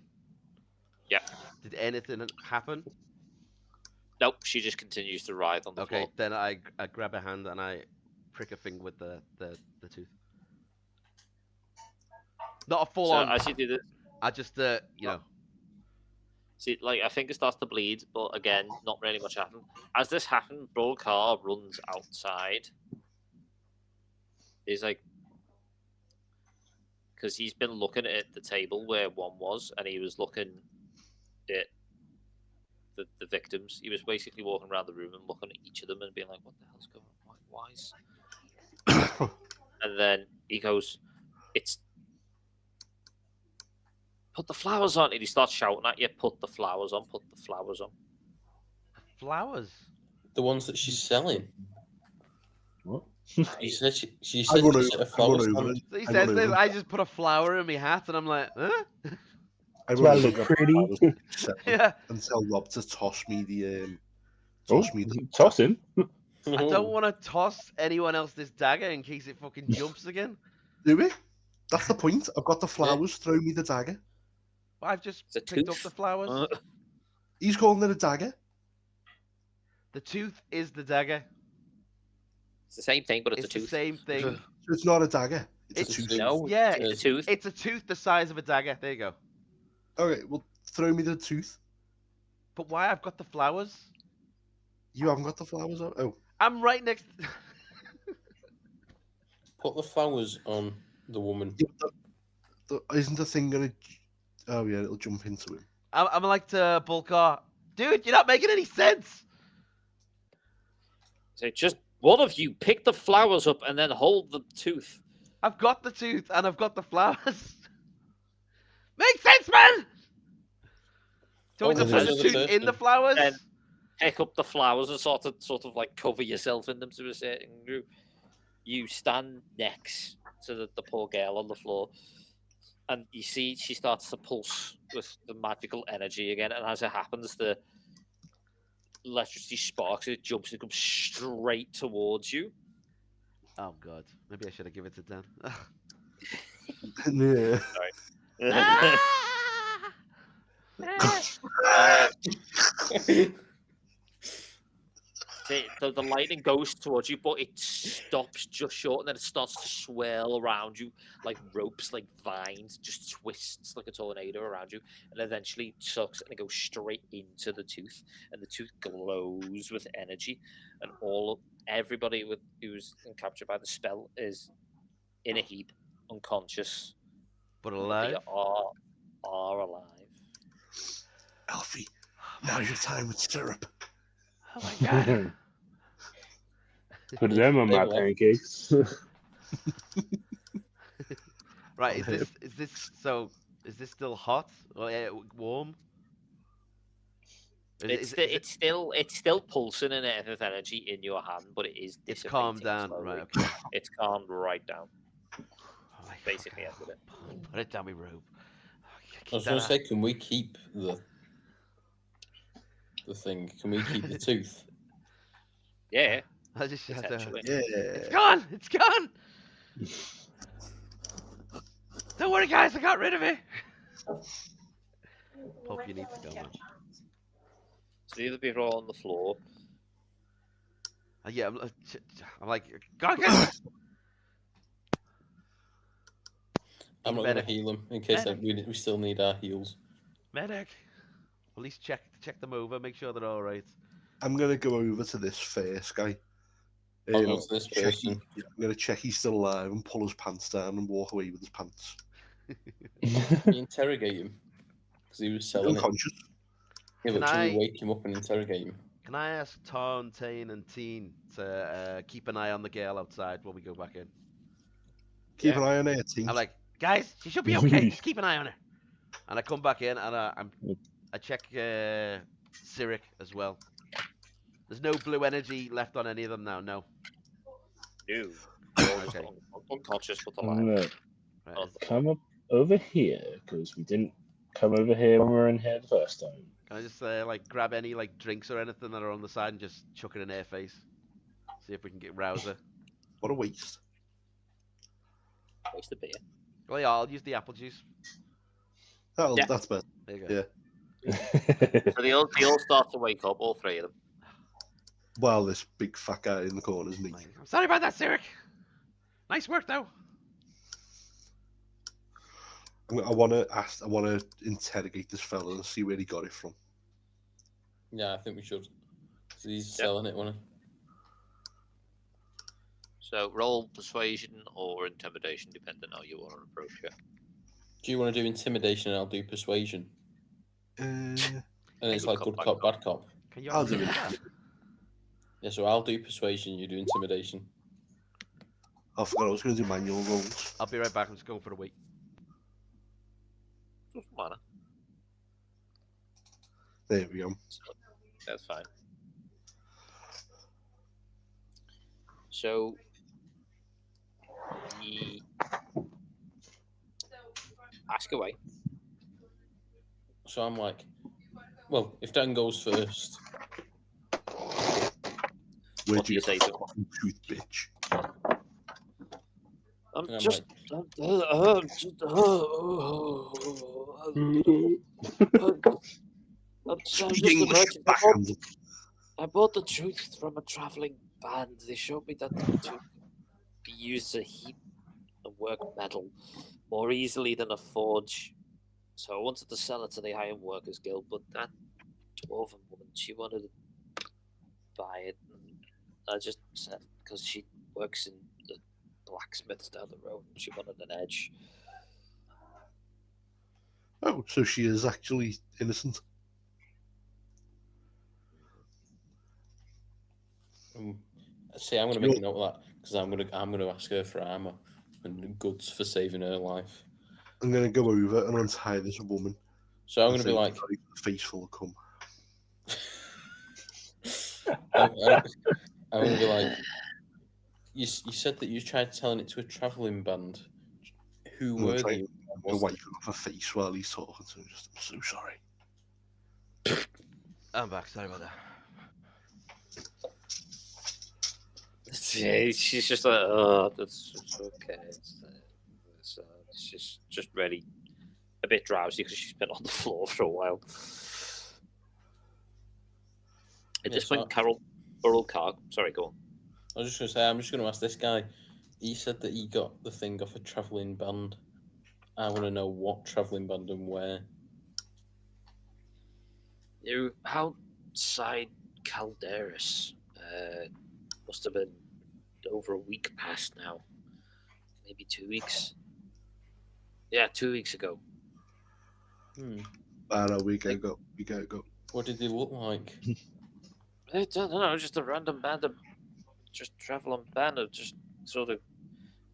Yeah. Did anything happen? Nope, she just continues to writhe on the Okay, floor. then I grab a hand and I prick a finger with the tooth. Not a full So on. as you do this, I just see, like I think it starts to bleed, but again, not really much happened. As this happened, Brokar runs outside He's like, because he's been looking at the table where one was, and he was looking at the victims. He was basically walking around the room and looking at each of them and being like, "What the hell's going on? Why is?" And then he goes, "It's put the flowers on," and he starts shouting at you, "Put the flowers on! Put the flowers on!" Flowers. The ones that she's selling. What? You said she I said run she over, set a I flower run over stand. it. So he I says run this. over I it. just put a flower in my hat, and I'm like, huh? I Do I run over look the pretty? flowers and sell them Yeah. and tell Rob to toss me the Oh, toss me the toss him. I don't want to toss anyone else this dagger in case it fucking jumps again. Do it. That's the point. I've got the flowers. Throw me the dagger. I've just It's a picked up tooth. the flowers. He's calling it a dagger. The tooth is the dagger. It's the same thing, but it's It's a the tooth. same thing. So it's not a dagger. It's It's- a tooth. No, Yeah, it's a tooth. It's a tooth the size of a dagger. There you go. Okay, well, throw me the tooth. But why? I've got the flowers. You haven't got the flowers on. Oh, I'm right next. Put the flowers on the woman. yeah, isn't the thing gonna? Oh yeah, it'll jump into him. I'm like to Bulkar. Dude, you're not making any sense. So just one of you pick the flowers up and then hold the tooth. I've got the tooth and I've got the flowers. Makes sense, man. Do you want me Oh, to there's put the another tooth in the person. flowers? Then pick up the flowers and sort of like cover yourself in them to a certain group. You stand next to the poor girl on the floor, and you see she starts to pulse with the magical energy again. And as it happens, the electricity sparks. It jumps and comes straight towards you. Oh god, maybe I should have given it to Dan. Yeah. The lightning goes towards you, but it stops just short, and then it starts to swirl around you like ropes, like vines, just twists like a tornado around you, and eventually sucks and it goes straight into the tooth, and the tooth glows with energy, and everybody who's captured by the spell is in a heap, unconscious, But but alive. they are alive. Alfie, now's your time with syrup. Oh my god. Put them on my They left. pancakes. Right, is this still hot or warm? It's still pulsing in it with energy in your hand, but it is It's dissipating calmed down, slowly. right? Okay. It's calmed right down. Oh my Basically, God. ended it. Put it down my robe. I was going to say, can we keep the thing? Can we keep the tooth? Yeah, I just have to. potentially. Yeah. It's gone. It's gone. Don't worry, guys. I got rid of it. Pope, you need to go, man. So the other people are on the floor. Yeah, I'm like, go get. I'm not going to Medic. heal him in case Medic. we still need our heals. Medic. At least check them over, make sure they're all right. I'm gonna go over to this first guy. I'll go to this check person. I'm gonna check he's still alive and pull his pants down and walk away with his pants. We interrogate him because he was selling it. Unconscious. Yeah, Can but can I- we wake him up and interrogate him? Can I ask Tarn, Tane, and Teen to keep an eye on the girl outside when we go back in? Keep Yeah. an eye on her teeth. I'm like, guys, she should be okay. Just keep an eye on her. And I come back in and I check Cyric as well. There's no blue energy left on any of them now. No. No, they're all just Okay. unconscious but I'm alive. gonna Right. come up over here because we didn't come over here when we were in here the first time. Can I just like grab any like drinks or anything that are on the side and just chuck it in her face? See if we can get rouse her. What a waste. Waste of beer. Well, yeah, I'll use the apple juice. Yeah. That's better. There you go. Yeah. So they all start to wake up, all three of them. Well, this big fat guy in the corner, isn't he? Like, I'm sorry about that, Cyric. Nice work, though. I want to interrogate this fella and see where he got it from. Yeah, I think we should. 'Cause he's selling it, wasn't he? So roll persuasion or intimidation, depending on how you want to approach it. Do you want to do intimidation and I'll do persuasion? And it's like good cop, bad cop. Can you I'll actually do do it. that? Yeah, so I'll do persuasion, you do intimidation. I forgot I was going to do manual rolls. I'll be right back. I'm just going for a wee. Doesn't matter. There we go. So, that's fine. So the ask away. So I'm like, well, if Dan goes first, Where'd What do you you get say the to him? fucking truth, bitch? I'm and I'm just, I'm Speak just English, emerging. backhand. I bought the truth from a traveling band. They showed me that the truth could be used to heat and work metal more easily than a forge. So I wanted to sell it to the Iron Workers Guild, but that dwarven woman, she wanted to buy it. And I just said, because she works in the blacksmiths down the road, and she wanted an edge. Oh, so she is actually innocent. see, I'm gonna make a note of that because I'm gonna ask her for armor and goods for saving her life. I'm going to go over and untie this woman. So I'm and gonna be say, like, "Sorry, the face full of cum." I'm gonna be like, you said that you tried telling it to a traveling band. Who I'm going were to try they? and wipe it off her face while he's talking to him. I'm so sorry. I'm back. Sorry about that. She's just like, oh, it's okay. She's just ready, a bit drowsy because she's been on the floor for a while. At this point, Burrell Carg. Sorry, go on. I was just gonna say, I'm just gonna ask this guy. He said that he got the thing off a traveling band. I want to know what traveling band and where. You're outside Calderas. Must have been over a week past now. Maybe 2 weeks. Yeah, 2 weeks ago. We gotta go. We gotta go. What did they look like? I don't know, just a random band of just traveling band of just sort of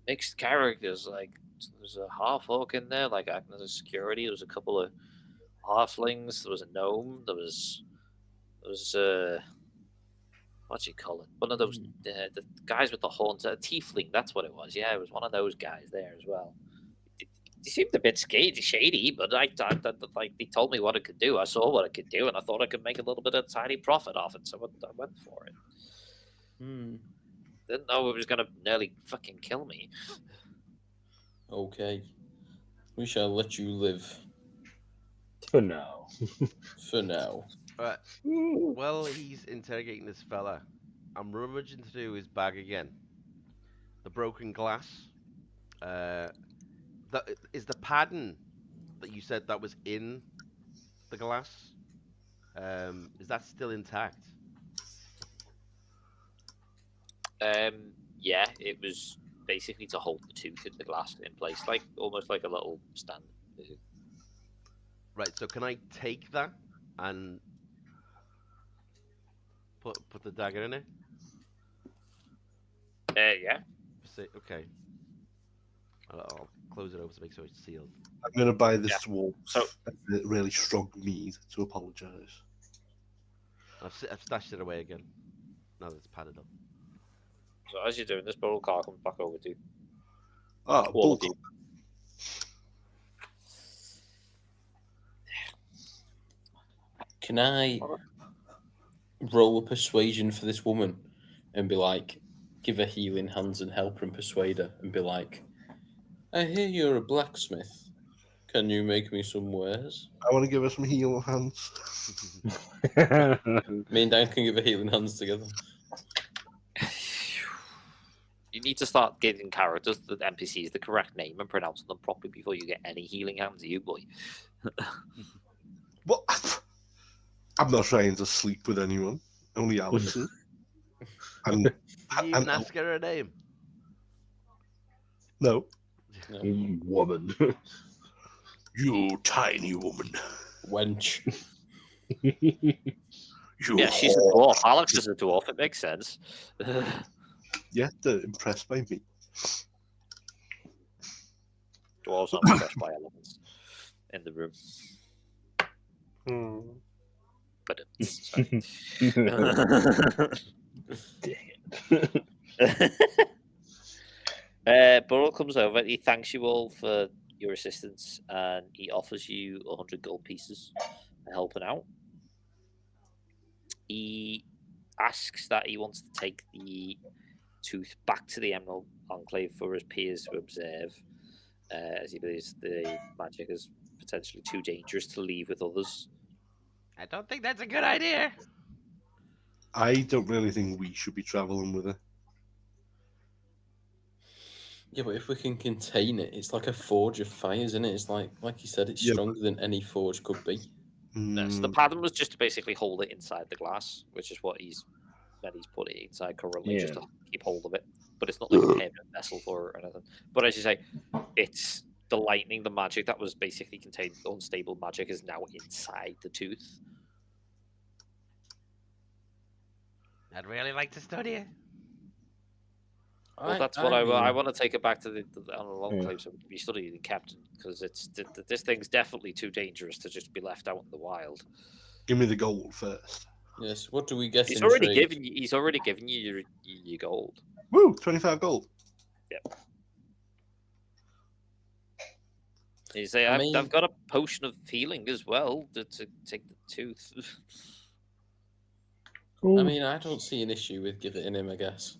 mixed characters. Like there's a half orc in there, like acting as a security. There was a couple of halflings. There was a gnome. There was what do you call it? One of those the guys with the horns. A tiefling. That's what it was. Yeah, it was one of those guys there as well. They seemed a bit shady, but like they told me what it could do. I saw what it could do, and I thought I could make a little bit of tiny profit off it, so I went for it. Didn't know it was gonna nearly fucking kill me. Okay, we shall let you live For now. for now. Right. Well, he's interrogating this fella. I'm rummaging through his bag again. The broken glass. That is the pattern that you said that was in the glass. Is that still intact? Yeah, it was basically to hold the tooth in the glass in place, like almost like a little stand. Right. So can I take that and put the dagger in it? Yeah. Okay. I'll close it over to make sure it's sealed. I'm gonna buy this dwarf So really strong mead to apologise. I've stashed it away again. Now that it's padded up. So as you're doing this, Burrell Car comes back over to you. Ah, All of you. Can I roll a persuasion for this woman and be like, give her healing hands and help her and persuade her and be like, I hear you're a blacksmith. Can you make me some wares? I want to give her some healing hands. Me and Dan can give her healing hands together. You need to start giving characters, the NPCs, the correct name and pronouncing them properly before you get any healing hands, you boy. What? I'm not trying to sleep with anyone. Only Alex is. And Did you even ask her a name? No. No. You woman. You tiny woman. Wench. You Yeah, she's a whore. dwarf. Alex is a dwarf. It makes sense. Yeah, they're impressed by me. Dwarves aren't impressed by elements in the room. But it's Burrell comes over. He thanks you all for your assistance, and he offers you 100 gold pieces for helping out. He asks that he wants to take the tooth back to the Emerald Enclave for his peers to observe, as he believes the magic is potentially too dangerous to leave with others. I don't think that's a good idea. I don't really think we should be traveling with her. Yeah, but if we can contain it, it's like a forge of fire, isn't it? It's like you said, it's Yeah, stronger than any forge could be. No, so the pattern was just to basically hold it inside the glass, which is what he's put it inside currently, just to keep hold of it. But it's not like a permanent vessel for it or anything. But as you say, it's the lightning, the magic that was basically contained, the unstable magic is now inside the tooth. I'd really like to study it. Well, that's what I want to take it back to the enclave so we can be studied and kept, because this thing's definitely too dangerous to just be left out in the wild. Give me the gold first. Yes. What do we get? He's in already trade? given you. He's already given you your gold. Woo! 25 gold. Yep. You say, I I've mean- got a potion of healing as well to take the tooth. I mean, I don't see an issue with giving him, I guess.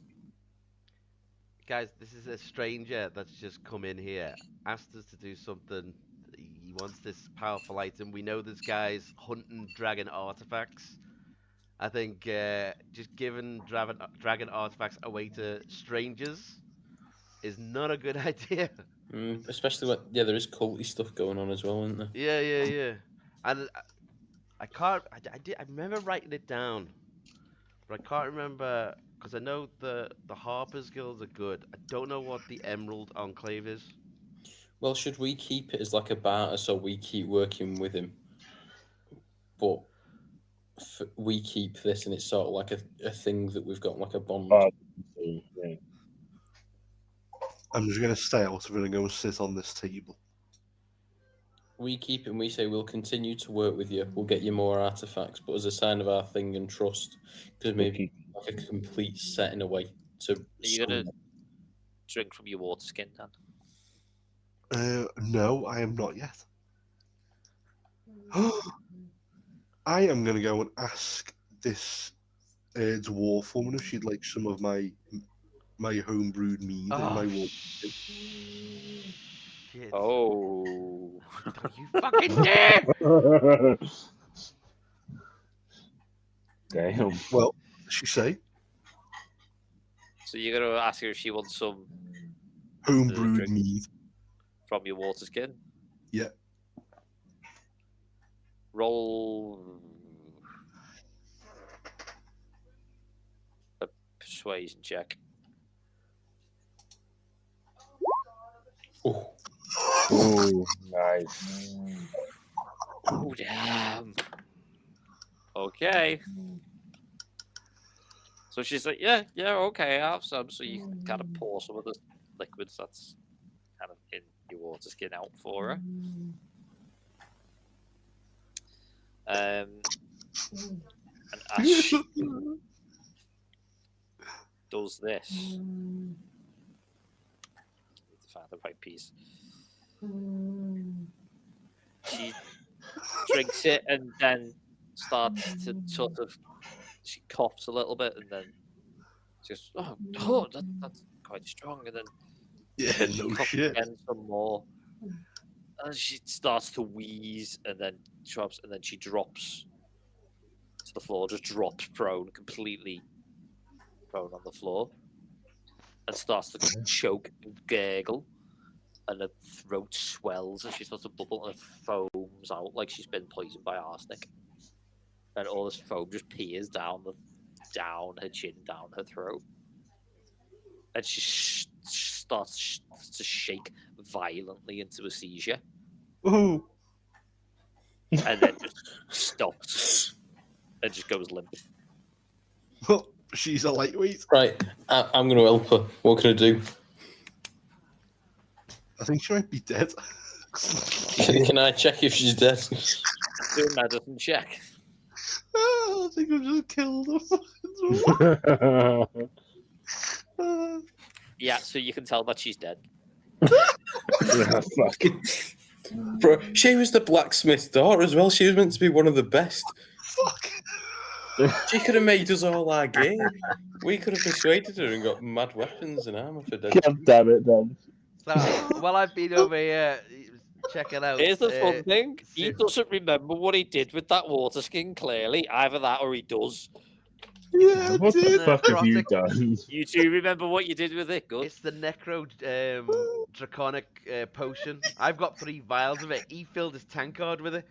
Guys, this is a stranger that's just come in here, asked us to do something. He wants this powerful item. We know this guy's hunting dragon artifacts. I think just giving dragon artifacts away to strangers is not a good idea. Especially when there is culty stuff going on as well, isn't there? Yeah. And I can't. I remember writing it down, but I can't remember because I know the Harpers Guilds are good. I don't know what the Emerald Enclave is. Well, should we keep it as like a barter so we keep working with him, but we keep this and it's sort of like a thing that we've got like a bond. Yeah. I'm just going to stay out of it and go and sit on this table. We keep it and we say we'll continue to work with you. We'll get you more artifacts, but as a sign of our thing and trust, because maybe like a complete set in a way to. Are you gonna drink from your water skin, Dan? No, I am not yet. I am going to go and ask this dwarf woman if she'd like some of my homebrewed mead in my water. Shit. Oh. Don't you fucking dare! Damn. Well, what does she say? So you're gonna ask her if she wants some Homebrewed drink. mead. from your water skin? Yeah. Roll a persuasion check. Oh, Oh, nice. Oh damn. Okay. So she's like, yeah, okay, I have some. So you can kind of pour some of the liquids that's kind of in your water skin out for her. And as she does this, need to find the right piece. She drinks it and then starts to sort of, she coughs a little bit and then just, that's quite strong. And then Yeah, she no coughs shit. again some more. And she starts to wheeze and then drops, and then she drops to the floor, just drops prone, completely prone on the floor, and starts to choke and gurgle, and her throat swells and she starts to bubble and it foams out like she's been poisoned by arsenic. And all this foam just peers down her chin, down her throat. And she starts to shake violently into a seizure, Oh, and then just stops and just goes limp. well, she's a lightweight. Right, I'm going to help her. What can I do? I think she might be dead. Can I check if she's dead? Do a medicine check. I think I've just killed her. Yeah, so you can tell that she's dead. Fucking Bro, she was the blacksmith's daughter as well. She was meant to be one of the best. Fuck. She could have made us all our gear. We could have persuaded her and got mad weapons and armor for dead. God damn it, Dan. So, while I've been over here checking out. Here's the fun thing. He Sim- doesn't remember what he did with that water skin, clearly. Either that or he does. Yeah, I What the did. fuck have you necrotic- done? You two remember what you did with it? Good. It's the necro draconic potion. I've got 3 vials of it. He filled his tankard with it.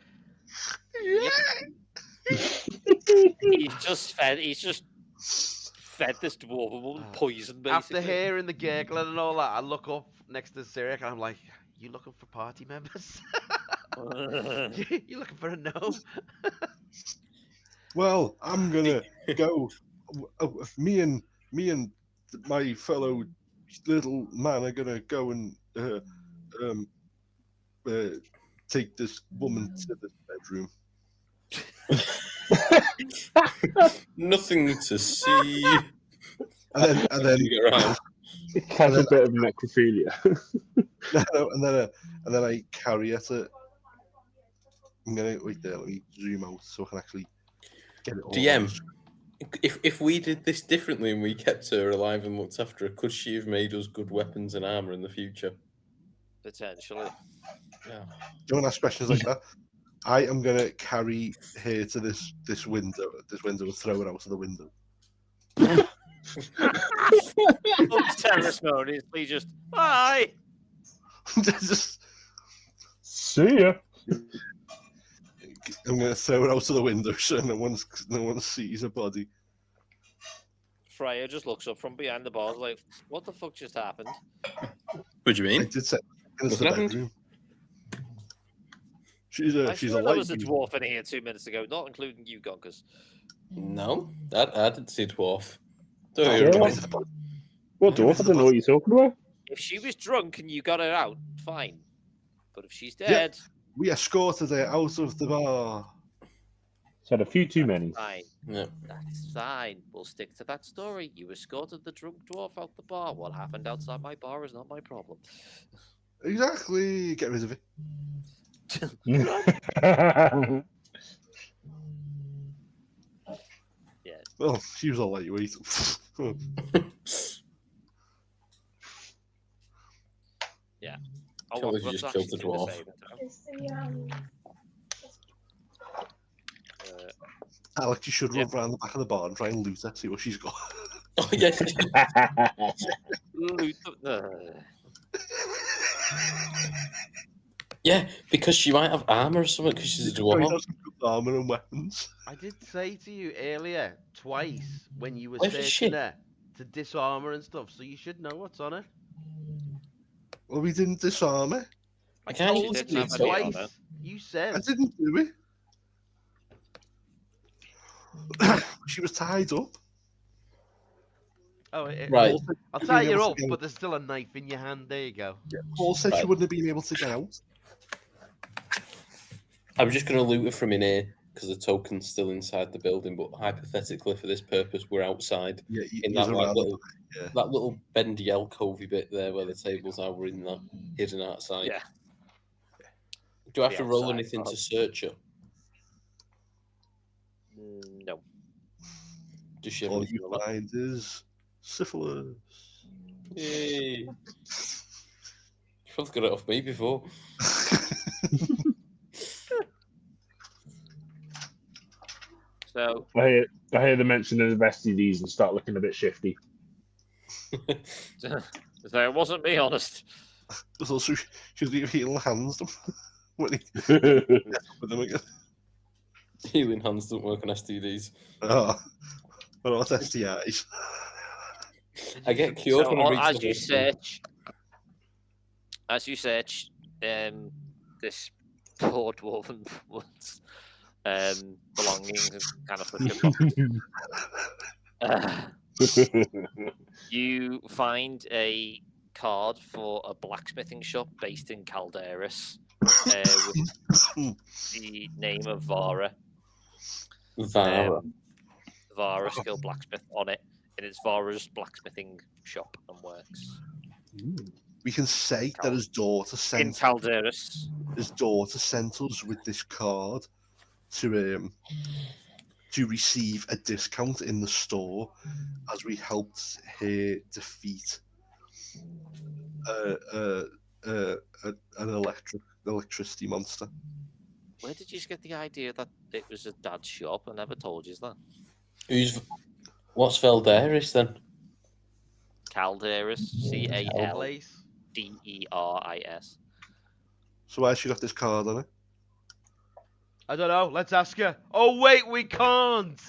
He's just fed this dwarven woman poison, basically. After hearing the gurgling and all that, I look up next to Cyric and I'm like, "You looking for party members? You looking for a gnome?" Well, I'm gonna go. Me and my fellow little man are gonna go and take this woman to the bedroom. Nothing to see. And then Get around. Has a bit of necrophilia. and then I carry her to. I'm gonna wait there. Let me zoom out so I can actually get it all. DM, if we did this differently and we kept her alive and looked after her, could she have made us good weapons and armor in the future? Potentially. Yeah. Don't ask questions like that. I am gonna carry her to this window and throw her out of the window. Unceremoniously, just bye. Just, See ya. I'm gonna throw her out of the window so no one sees her body. Freya just looks up from behind the bars like, what the fuck just happened? What do you I mean? did set into the What happened? bedroom. She's a There was a light. dwarf in here 2 minutes ago, not including you, Gonkers. No, I didn't see dwarf. Don't Oh, hear yeah. about it. What dwarf? I don't know what you're talking about. If she was drunk and you got her out, fine. But if she's dead, We escorted her out of the bar. It's had a few too many. fine. Yeah. That's fine. We'll stick to that story. You escorted the drunk dwarf out the bar. What happened outside my bar is not my problem. Exactly. Get rid of it. Well, she was a lightweight. Oh, Can't believe you what just was killed the actually gonna dwarf. say that, It's the Alex, you should Yeah. run around the back of the bar and try and loot her, see what she's got. Oh, yes. Loot Yeah, because she might have armor or something because she's a She dwarf. has some good armor and weapons. I did say to you earlier twice when you were Where is searching she? her to disarm her and stuff, so you should know what's on her. Well, we didn't disarm her. I can't told use you it. didn't have any Twice. armor. You said. I didn't do it. She was tied up. Oh, Right. Paul said I'll she tie wouldn't be you able to up, get but there's still a knife in your hand. There you go. out. Paul said she Right. wouldn't have been able to get out. I'm just going to loot her from in here because the token's still inside the building. But hypothetically, for this purpose, we're outside Yeah, in he's that like, around the little, yeah. that little bendy alcovey bit there where the tables are. We're in that hidden outside. Yeah. Do I have The to roll outside anything part. to search her? No. Does she have All anything you on that? find is syphilis. Yay! You've got it off me before. So I hear the mention of STDs and start looking a bit shifty. so it wasn't me, honest. There's also she was healing hands them when he with them again. Healing hands don't work on STDs. Oh, what about STIs? I get cured So when I reach as the you hospital. search, this poor dwarven woman's belongings and kind of flip box. You find a card for a blacksmithing shop based in Calderis with the name of Vara. Vara. Vara Skill Blacksmith on it, and it's Vara's blacksmithing shop and works. We can say that his daughter In sent Calderis. us with this card to receive a discount in the store as we helped her defeat an electricity monster. Where did you get the idea that it was a dad's shop? I never told you that. What's Valderis then? Calderis, Place. Calderis. So why she got this card on it? I don't know. Let's ask her. Oh wait, we can't.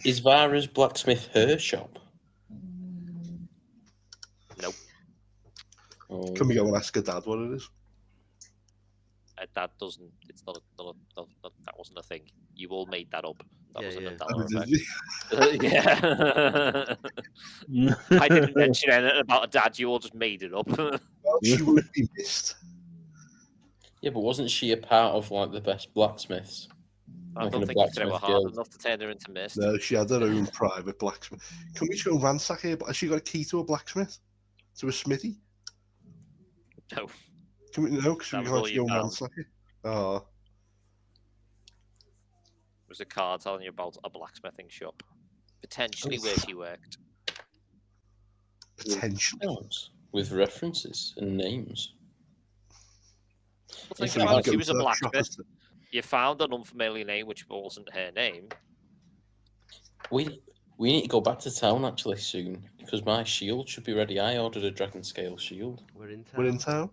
Is Vara's blacksmith her shop? Nope. Oh. Can we go and ask her dad what it is? That doesn't. It's not. That wasn't a thing. You all made that up. That Yeah, was a yeah. Mandela effect. Yeah. I didn't mention anything about a dad. You all just made it up. Well, she would be missed. Yeah, but wasn't she a part of like the best blacksmiths? I Like don't in a think you threw her blacksmith hard guild. enough to turn her into mist. No, she had her own private blacksmith. Can we just go and ransack her? Has she got a key to a blacksmith? To a smithy? No. Can we? No, because That we was can't all just you go and found. ransack it. Oh, It was a card telling you about a blacksmithing shop, potentially where she worked. potentially. Cards with references and names. Well, think So we about can it. She go was to a that shop blacksmith. You found an unfamiliar name, which wasn't her name. We need to go back to town actually soon because my shield should be ready. I ordered a dragon scale shield. We're in town. We're in town.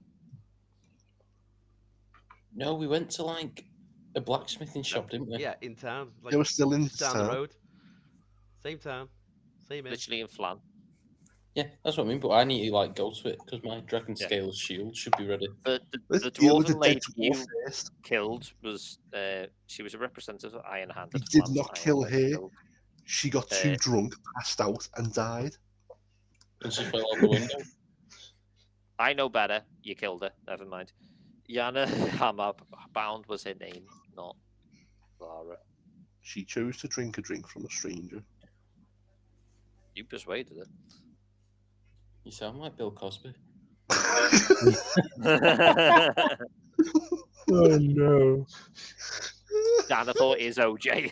No, we went to like a blacksmithing shop, didn't we? Yeah, in town. Like, Yeah, we're still in just down the town. road. Same town. Same inn. Literally in Flan. Yeah, that's what I mean. But I need to like go to it because my dragon Yeah. scale shield should be ready. The Let's deal with the dwarven dead lady you dwarf first. killed was she was a representative of Iron Hand. We at did Flan's not Iron kill Hand her. Guild. She got too drunk, passed out, and died. And she fell out the window. I know better. You killed her. Never mind. Yana Hammerbound was her name, not Lara. She chose to drink a drink from a stranger. You persuaded her. You sound like Bill Cosby. Oh no. Danathor is OJ.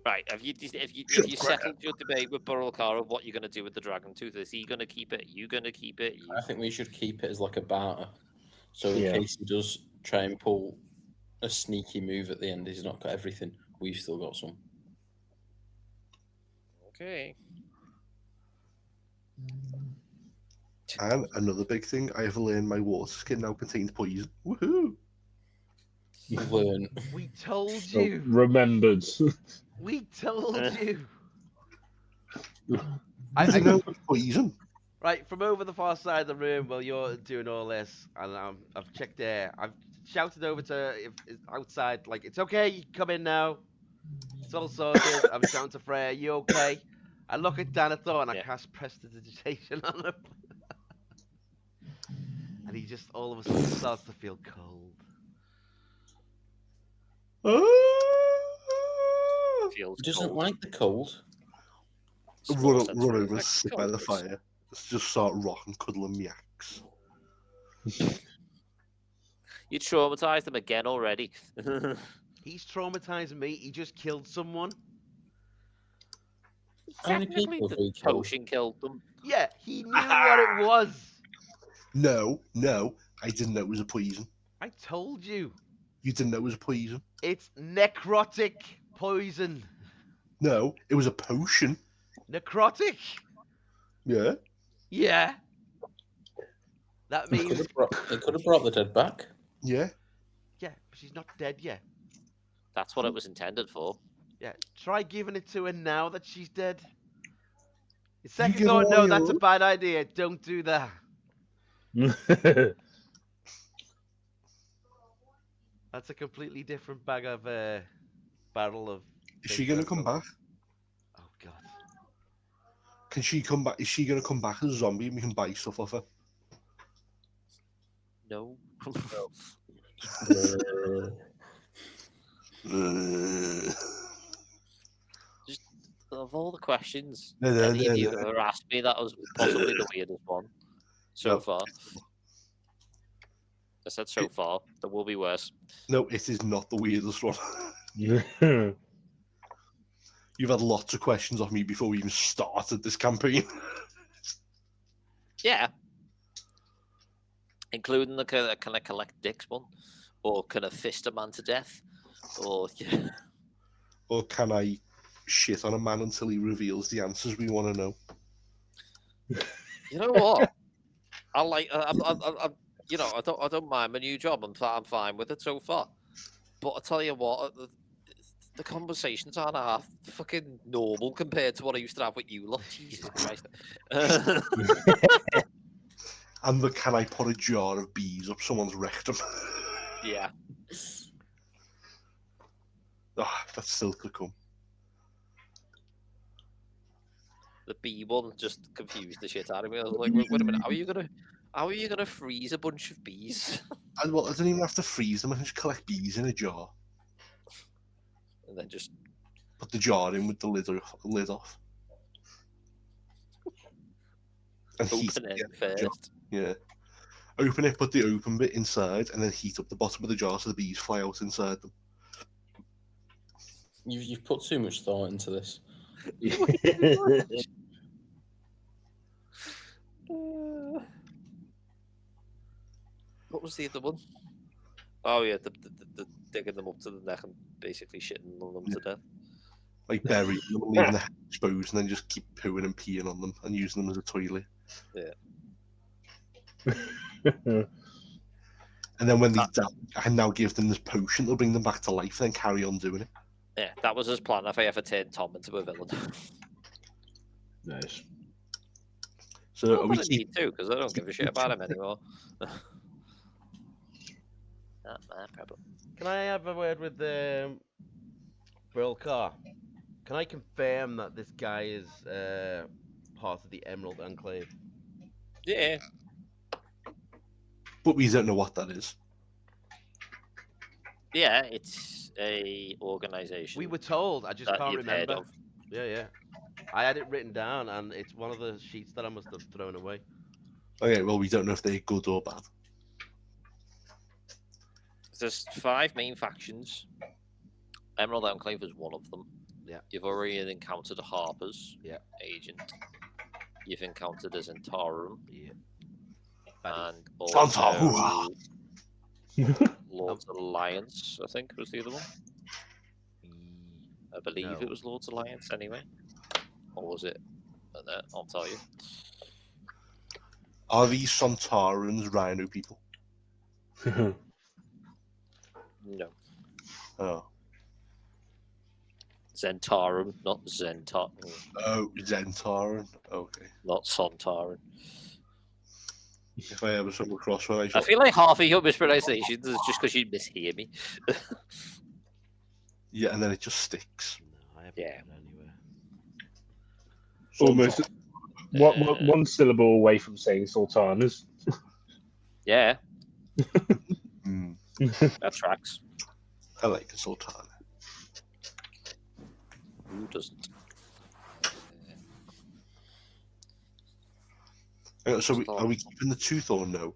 Right, have you settled your debate with Burrelcar of what you're going to do with the dragon tooth? Is he going to keep it? Are you going to keep it? I think we should keep it as like a barter. So in Yeah. case he does try and pull a sneaky move at the end, he's not got everything. We've still got some. Okay. And another big thing, I have learned my water skin now contains poison. Woohoo! Learn. We told So you. remembered. We told you. I know it's poison. Right, from over the far side of the room while you're doing all this, and I've checked there. I've shouted over to outside, like, it's okay, you can come in now. It's all sorted. I'm shouting to Freya, you okay? I look at Danathor and I cast Prestidigitation on him. And he just all of a sudden starts to feel cold. Feels He doesn't cold. like the cold. Small Run sensory over, effects. sit Go by on, the Chris. fire. Let's just start rocking, cuddling me axe. You traumatized him again already. He's traumatizing me. He just killed someone. How many Technically, people have the we killed? potion killed them. Yeah, he knew what it was. No, I didn't know it was a poison. I told you. You didn't know it was a poison? It's necrotic poison. No, it was a potion. Necrotic? Yeah. Yeah. That It could means have brought the dead back. Yeah. Yeah, but she's not dead yet. That's what it was intended for. Yeah, try giving it to her now that she's dead. Your You second give thought, no, away that's a your- bad idea. Don't do that. That's a completely different bag of barrel of. Is she gonna come back? Oh God. Can she come back? Is she gonna come back as a zombie and we can buy stuff off her? No. Just of all the questions any of you have ever asked me, that was possibly the weirdest one so No. far. I said so far. There will be worse. No, it is not the weirdest one. You've had lots of questions off me before we even started this campaign. Yeah. Including the can I collect dicks one? Or can I fist a man to death? Or Or can I shit on a man until he reveals the answers we want to know? you know what? I like I'm you know, I don't mind my new job. I'm fine with it so far. But I tell you what, the conversations aren't half fucking normal compared to what I used to have with you lot. Jesus Christ. And the can I put a jar of bees up someone's rectum? Yeah. That's still to come. The bee one just confused the shit out of me. I was like, wait a minute, how are you gonna freeze a bunch of bees? And well, I don't even have to freeze them. I can just collect bees in a jar. And then just Put the jar in with the lid off. And heat open it the jar. first. Yeah. Open it, put the open bit inside, and then heat up the bottom of the jar so the bees fly out inside them. You've put too much thought into this. What was the other one? Oh yeah, the digging them up to the neck and basically shitting on them to death. Like burying them and leaving the head exposed, and then just keep pooing and peeing on them and using them as a toilet. Yeah. And then when they die, I can now give them this potion that'll bring them back to life, then carry on doing it. Yeah, that was his plan if I ever turned Tom into a villain. Nice. So I'm are we gonna need to, because I don't give a shit about him anymore. Not my problem. Can I have a word with Brilcar? Can I confirm that this guy is part of the Emerald Enclave? Yeah. But we don't know what that is. Yeah, it's a organization. We were told. I just that can't you've heard remember. of. Yeah. I had it written down, and it's one of the sheets that I must have thrown away. Okay, well, we don't know if they're good or bad. There's 5 main factions. Emerald Enclave is one of them. Yeah. You've already encountered a Harper's agent. You've encountered a Zentarum. Yeah. And Zentarum. also Lord's Alliance, I think, was the other one. I believe No. it was Lord's Alliance anyway. Or was it? I'll tell you. Are these Sontarans rhino people? No. Oh. Zentarum, not Zentar. Oh, Zentaran. Okay. Not Sontaran. If I ever come across one, I feel like half of your mispronunciations is just because you mishear me. Yeah, and then it just sticks. No, I haven't Yeah. got anywhere. Almost one syllable away from saying sultanas. Yeah, Mm, that tracks. I like a sultana. Who doesn't? So are we keeping the tooth or no?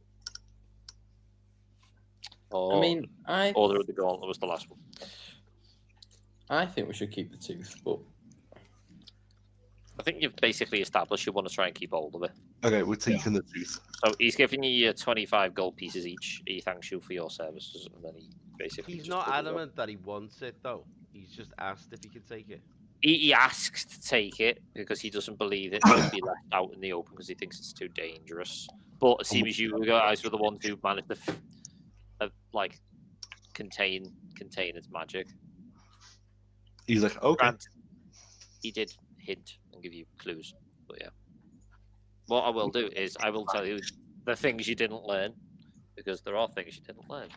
Oh, I mean, Order of the Gauntlet was the last one. I think we should keep the tooth, but I think you've basically established you want to try and keep hold of it. Okay, we're taking the tooth. So he's giving you 25 gold pieces each. He thanks you for your services, and then he basically. He's just not does it up. adamant that he wants it, though. He's just asked if he can take it. He asks to take it because he doesn't believe it should be left out in the open because he thinks it's too dangerous. But it seems you guys were the ones who managed to, contain its magic. He's like, okay. Grant, he did hint and give you clues, but yeah. What I will do is I will tell you the things you didn't learn, because there are things you didn't learn,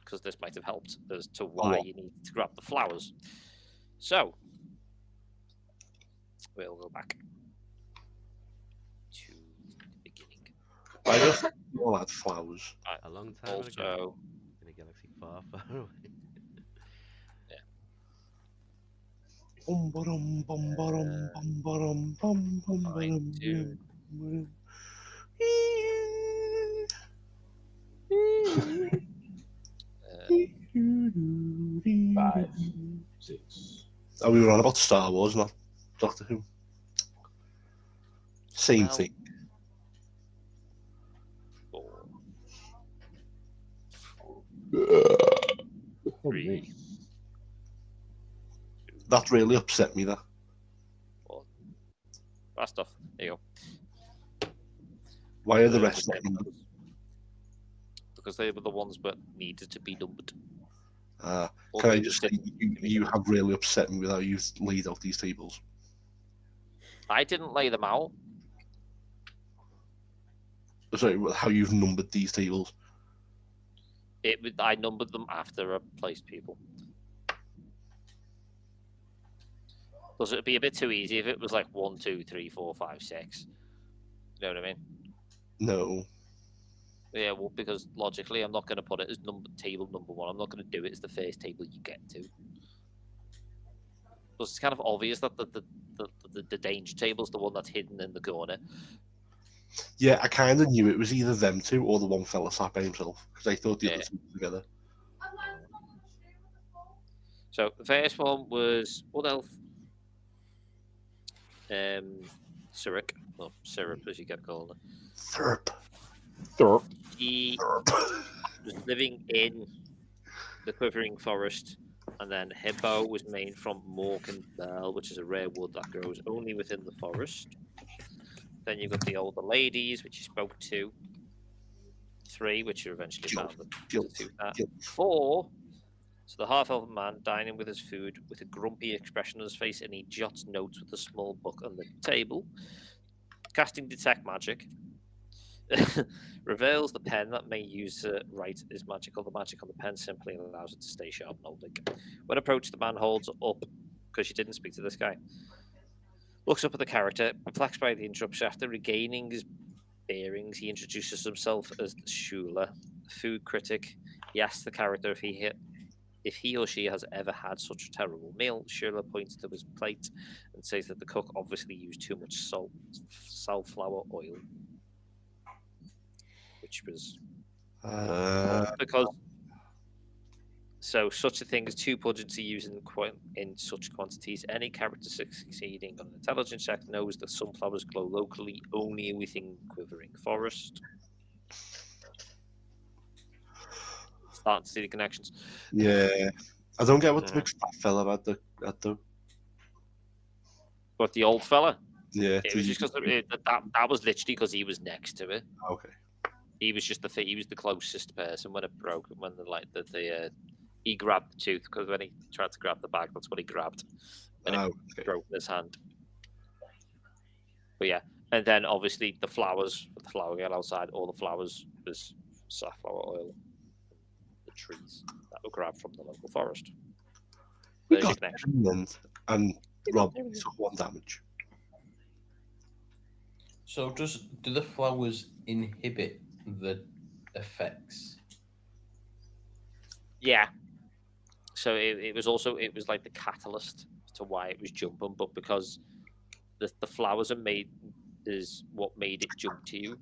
because this might have helped as to why you need to grab the flowers. So we'll go back to the beginning. I just all had flowers. A long time ago. Also, In a galaxy far, far away. to Five, six. Oh, we were on about Star Wars, not Doctor Who. Same Well, thing. 4, Oh, 3, me. That really upset me. That 4. Last off. There you go. why are the rest not numbered? Because they were the ones that needed to be numbered. Or Can I they just say didn't you, need to be you numbered. have really upset me with how you've laid out these tables. I didn't lay them out. Sorry, how you've numbered these tables. I numbered them after I placed people. Because it'd be a bit too easy if it was like 1, 2, 3, 4, 5, 6. You know what I mean? No. Yeah, well, because logically, I'm not going to put it as table number 1. I'm not going to do it as the first table you get to. Because it's kind of obvious that the danger table's the one that's hidden in the corner. Yeah, I kind of knew it was either them two or the one fella sat by himself because I thought the other two were together. So the first one was Wood Elf, Syrup, or Syrup as you get called. Therp. Thorpe. He Therp. was living in the Quivering Forest, and then Hippo was made from Morkenbell, which is a rare wood that grows only within the forest. Then you've got the older ladies, which you spoke to. 3, which you eventually found. Guilt. 4. So the half-elven man dining with his food with a grumpy expression on his face, and he jots notes with a small book on the table. Casting detect magic. Reveals the pen that may use to write is magical. The magic on the pen simply allows it to stay sharp and holding. When approached, the man holds up, because you didn't speak to this guy. Looks up at the character, perplexed by the interruption. After regaining his bearings, he introduces himself as Shula, food critic. He asks the character if he or she has ever had such a terrible meal. Shula points to his plate and says that the cook obviously used too much safflower oil, which was because so such a thing as too pungency used in such quantities. Any character succeeding on an intelligence check knows that sunflowers grow locally only within Quivering Forest. Starting to see the connections. Yeah. I don't get what the big fat fella had though. But the old fella, Yeah. it was just because that was literally because he was next to it. Okay. He was just he was the closest person when it broke, when he grabbed the tooth, because when he tried to grab the bag, that's what he grabbed. And it broke in his hand. But yeah, and then obviously the flowers, the flower girl outside, all the flowers was safflower oil. The trees that were grabbed from the local forest. We There's your got connection. in the end, and Rob took 1 damage. So do the flowers inhibit the effects? Yeah. So it was like the catalyst to why it was jumping, but because the flowers is what made it jump to you.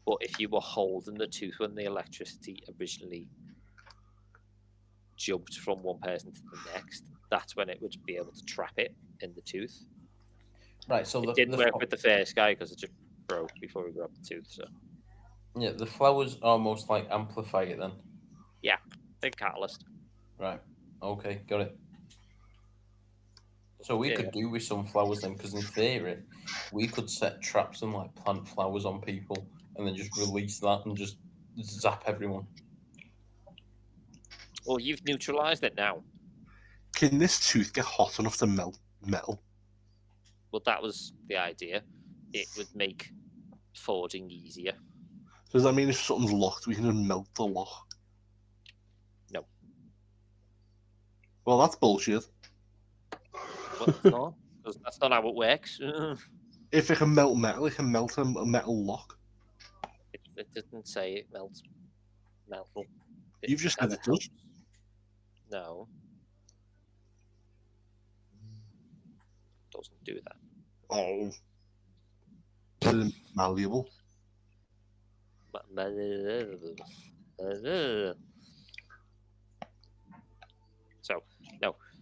But if you were holding the tooth when the electricity originally jumped from one person to the next, that's when it would be able to trap it in the tooth. Right. So it didn't work with the first guy because it just broke before we grabbed the tooth. So yeah, the flowers almost like amplify it then. yeah, big catalyst. Right. Okay, got it. So we could do with some flowers then, because in theory, we could set traps and like plant flowers on people, and then just release that and just zap everyone. Well, you've neutralised it now. Can this tooth get hot enough to melt metal? Well, that was the idea. It would make forging easier. So does that mean if something's locked, we can just melt the lock? No. Well, that's bullshit. Well, it's not. 'Cause that's not how it works. If it can melt metal, it can melt a metal lock. It didn't say it melts metal. You've just said it does. No. It doesn't do that. Oh. It's malleable.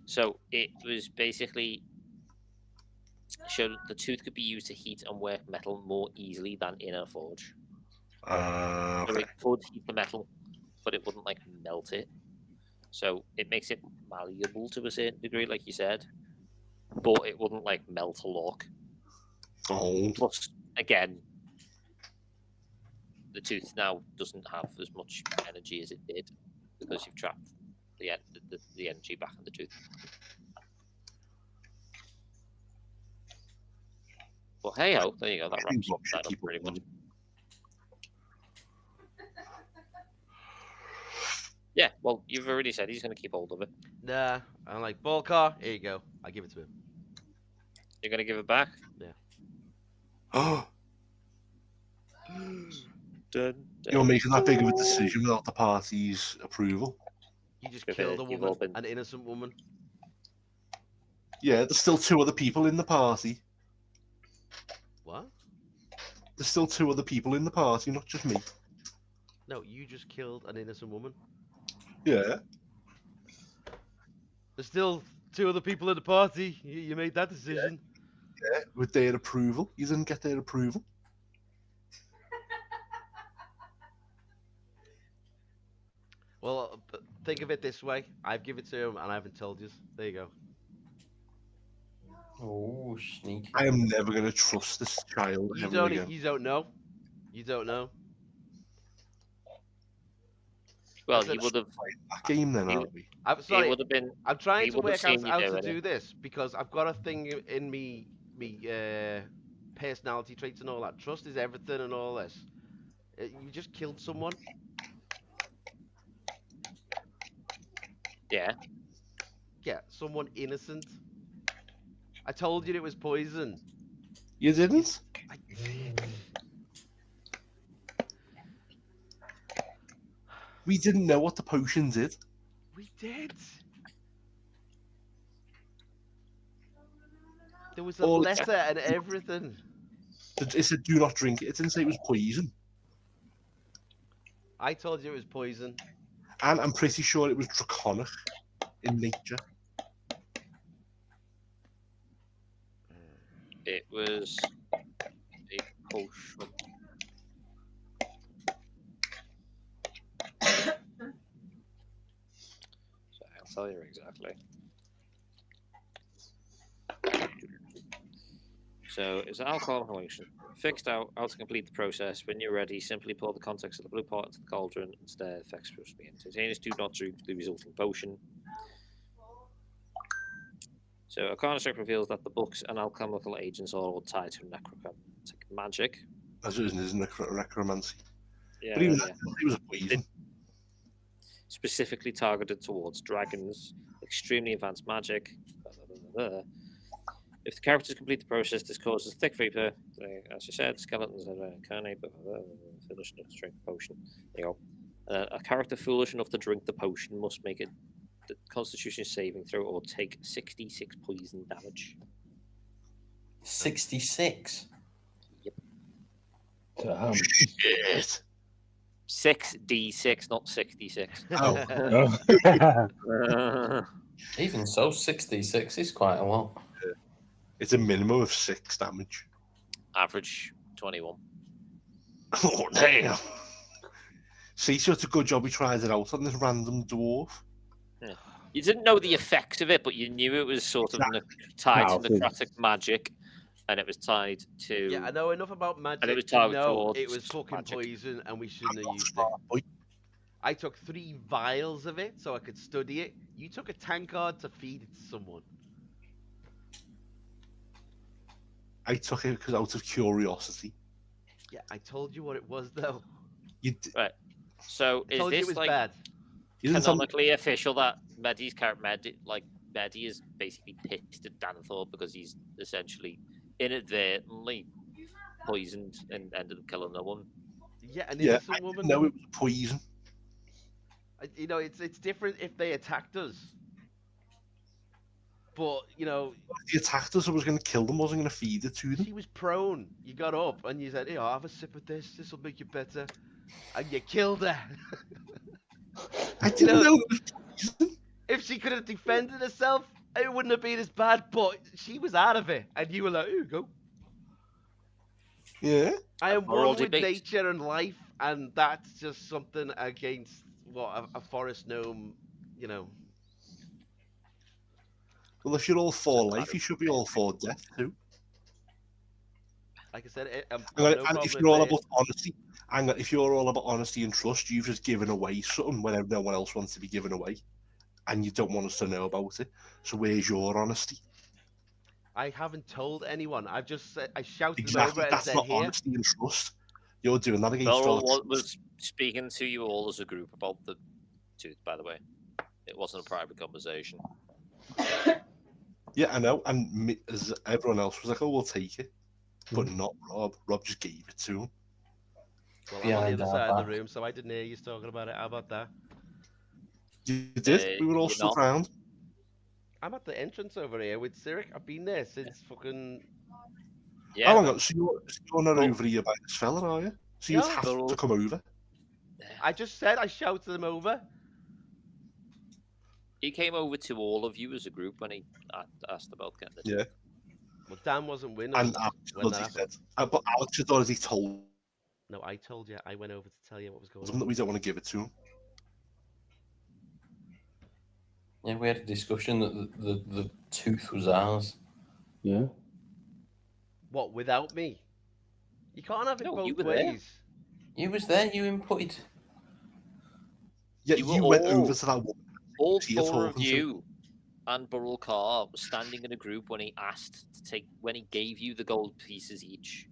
So it was basically showed the tooth could be used to heat and work metal more easily than in a forge. So Okay. it could heat the metal, but it wouldn't like melt it. So it makes it malleable to a certain degree, like you said, but it wouldn't like melt a lock. Oh. Plus, again, the tooth now doesn't have as much energy as it did because you've trapped the energy back in the tooth. Well, hey ho, there you go. That wraps that up pretty much. Yeah, well, you've already said he's going to keep hold of it. Nah, I'm like, ball car, here you go. I give it to him. You're going to give it back? Oh. Dun, You're making that big of a decision without the party's approval. You just If killed a you've all woman, been- an innocent woman. Yeah, there's still two other people in the party. What? There's still two other people in the party, not just me. No, you just killed an innocent woman. Yeah. There's still two other people in the party. You made that decision. Yeah, with their approval. You didn't get their approval. Well, think of it this way. I've given it to him and I haven't told you. There you go. Oh, sneaky. I am never going to trust this child You ever don't. again. You don't know. You don't know. Well, Listen, you would have. That game then, You- aren't we? I'm It sorry. would have been. I'm trying he to would have work out seen you how to doing do it. this because I've got a thing in me personality traits and all that. Trust is everything and all this. You just killed someone. Yeah. Yeah, someone innocent. I told you it was poison. You didn't? I did. We didn't know what the potion did. We did. There was a All- letter and everything. It said do not drink it. It didn't say it was poison. I told you it was poison. And I'm pretty sure it was draconic in nature. It was a potion. So I'll tell you exactly. So it's an alcohol inhalation. Fixed out how to complete the process. When you're ready, simply pour the contents of the blue pot into the cauldron and stir the effects supposed to be instantaneous. Do not drink the resulting potion. So Arcana check reveals that the books and alchemical agents are all tied to necromantic magic. As it is necromancy. Yeah, But even yeah. that, it was a poison. Specifically targeted towards dragons, extremely advanced magic. Blah, blah, blah, blah. If the characters complete the process, this causes thick vapor. As you said, skeletons are incarnate, but foolish enough to drink the potion. There you go. A character foolish enough to drink the potion must make the Constitution saving throw or take 66 poison damage. 66. Damn. Shit. 6d6, not 66. Oh. Even so, 66 is quite a lot. It's a minimum of 6 damage. Average 21. Oh, damn. See, so it's a good job we tried it out on this random dwarf. You didn't know the effects of it, but you knew it was sort of tied to Powerful. necrotic magic, and it was tied to. Yeah, I know enough about magic was to targeted know towards it was fucking magic. poison and we shouldn't have Not used it. smart, boy. I took 3 vials of it so I could study it. You took a tankard to feed it to someone. I took it because out of curiosity. Yeah, I told you what it was though. Right. So I is told you it this was like bad. You didn't tell me. canonically official that Medi's character Medi is basically pissed at Danethor because he's essentially inadvertently poisoned and ended up killing no one? Yeah, an Yeah, I innocent didn't woman. know it was poison. You know, it's different if they attacked us. But, you know, If they attacked us, I was going to kill them. I wasn't going to feed it to them. she was prone. You got up and you said, "Here, have a sip of this. This will make you better." And you killed her. I You didn't know, know it was poison. if she could have defended herself, it wouldn't have been as bad. But she was out of it, and you were like, "Here you go." Yeah. I am Moral one with debate. nature and life, and that's just something against what a forest gnome, you know. Well, if you're all for Just a life, matter you of should be all for death too. Like I said, I've no And problem if if you're all they. about honesty, if you're all about honesty and trust, you've just given away something when no one else wants to be given away, and you don't want us to know about it. So where's your honesty? I haven't told anyone. I've just said, I shouted them over Exactly. and That's said, not "Here." honesty and trust. You're doing that against our Beryl trust. was speaking to you all as a group about the tooth, by the way. It wasn't a private conversation. Yeah, I know. And as everyone else was like, "Oh, we'll take it," but Hmm. not Rob. Rob just gave it to him. Well, I'm on the Behind other our side of the back. room, so I didn't hear you talking about it. How about that? You did. We were all You're stood not. round. I'm at the entrance over here with Cyric. I've been there since fucking. Yeah, Oh, hang on. So you're not But- over here by this fella, are you? So you'd No. have Beryl- to come over. I just said I shouted them over. He came over to all of you as a group when he asked about getting the Yeah. Well, Dan wasn't with And us Alex when had that already happened. said, but Alex had already told No, I told you. I went over to tell you what was going him that on. we don't want to give it to him. Yeah, we had a discussion that the tooth was ours. Yeah. What, without me? You can't have it No, you both were there. ways. You was there. You inputted. Yeah, You were you went all- over to that woman. All See you four of talking to him. you and Burrell Carr were standing in a group when he gave you the gold pieces each,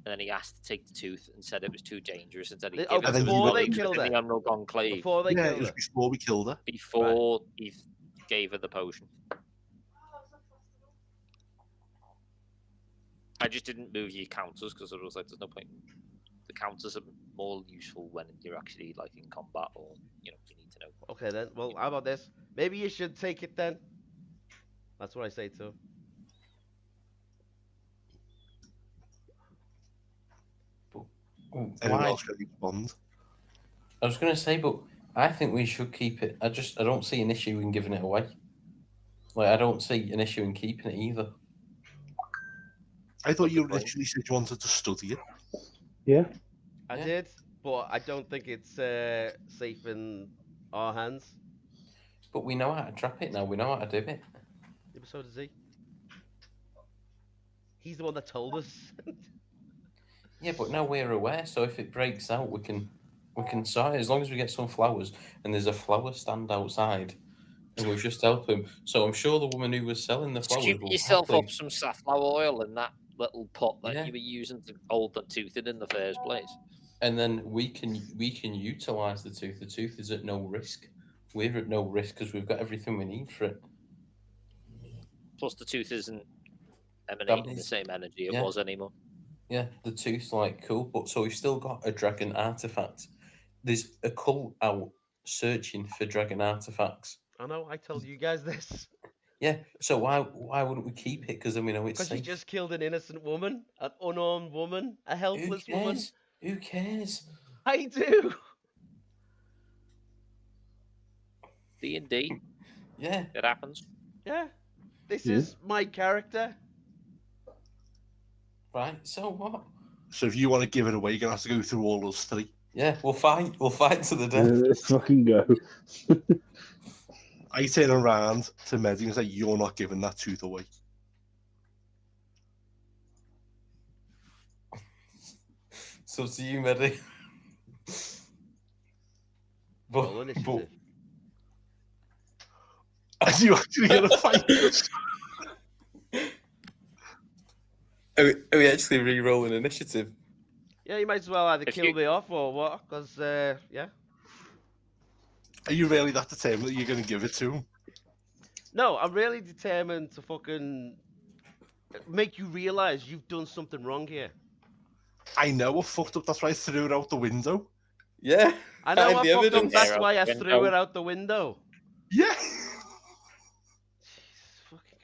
and then he asked to take the tooth and said it was too dangerous and said he'd Oh, give it And to then his you before they went colleagues killed within her. the Emerald Conclave Before they Yeah, it killed was her. before we killed her. before he gave her the potion. I just didn't move your counters because I was like, there's no point. The counters are more useful when you're actually like in combat or you need to know. Okay then. Well, how about this? Maybe you should take it then. That's what I say to him. Anyone Why? else going to respond? I was going to say, but I think we should keep it. I don't see an issue in giving it away. Like I don't see an issue in keeping it either. I thought What's the you point? literally said you wanted to study it. Yeah. I Yeah. did, but I don't think it's safe in our hands. But we know how to trap it now. We know how to do it. Yeah, but so does he. He's the one that told us. Yeah, but now we're aware. So if it breaks out, we can sort it as long as we get some flowers. And there's a flower stand outside, and we'll just help him. So I'm sure the woman who was selling the flowers Scoop will yourself happily- up some safflower oil in that little pot that Yeah. you were using to hold the tooth in the first place. and then we can utilize the tooth. The tooth is at no risk. We're at no risk because we've got everything we need for it. Plus, the tooth isn't emanating the is- same energy it yeah. was anymore. Yeah, the tooth's like cool, but so we've still got a dragon artifact. There's a cult out searching for dragon artifacts. I know. I told you guys this. Yeah, so why wouldn't we keep it? Because then we know it's Because you safe. just killed an innocent woman, an unarmed woman, a Who helpless woman. cares? Who cares? I do. D&D, Yeah, it happens. Yeah. This Yeah. is my character. right. So what? So if you want to give it away, you're going to have to go through all those three. Yeah, we'll fight. We'll fight to the death. Let's fucking go. I turn around to Medi and say, you're not giving that tooth away. So to you, Medi. But initiative. Are you actually going to fight us? Are we actually re-rolling initiative? Yeah, you might as well either If kill you- me off or what? Because yeah. Are you really that determined that you're going to give it to him? No, I'm really determined to fucking make you realize you've done something wrong here. I know I fucked up. That's why I threw it out the window. Yeah. I know hide I the fucked up. evidence. That's Out why the I threw window. it out the window. Yeah. Jesus fucking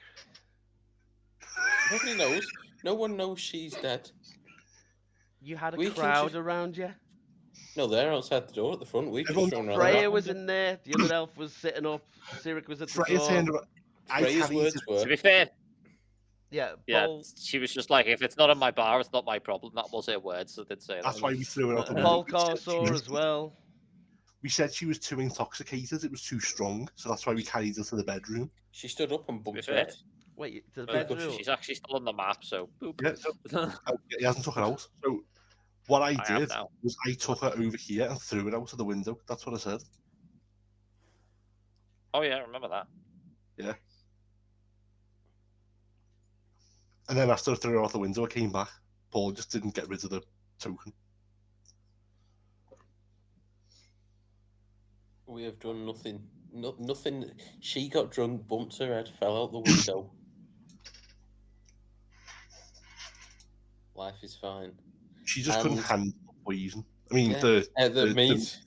Nobody knows. No one knows she's dead. You had a We can crowd just- around you. No, they're outside the door at the front. We've just Everyone- thrown her Freya out. was in there. The other elf was sitting up. Sirik was at the Freya door. turned around. I Freya's carried words it. To were, be fair, Yeah, yeah, Bol, she was just like, if it's not in my bar, it's not my problem. That was her words, so did say That's that. why we threw it out the window. Bolkar saw as well. We said she was too intoxicated. It was too strong. So that's why we carried her to the bedroom. she stood up and bumped fair, her head. Wait, to the Well, bedroom. She's actually still on the map, so boop. Yeah, so he hasn't took her out. So what I I have did now. was I took her over here and threw it out of the window. That's what I said. Oh yeah, I remember that. And then after I threw her out the window, I came back. Paul just didn't get rid of the token. We have done nothing. Nothing. She got drunk, bumped her head, fell out the window. Life is fine. She just couldn't And- handle the poison. I mean, Yeah. the The meat.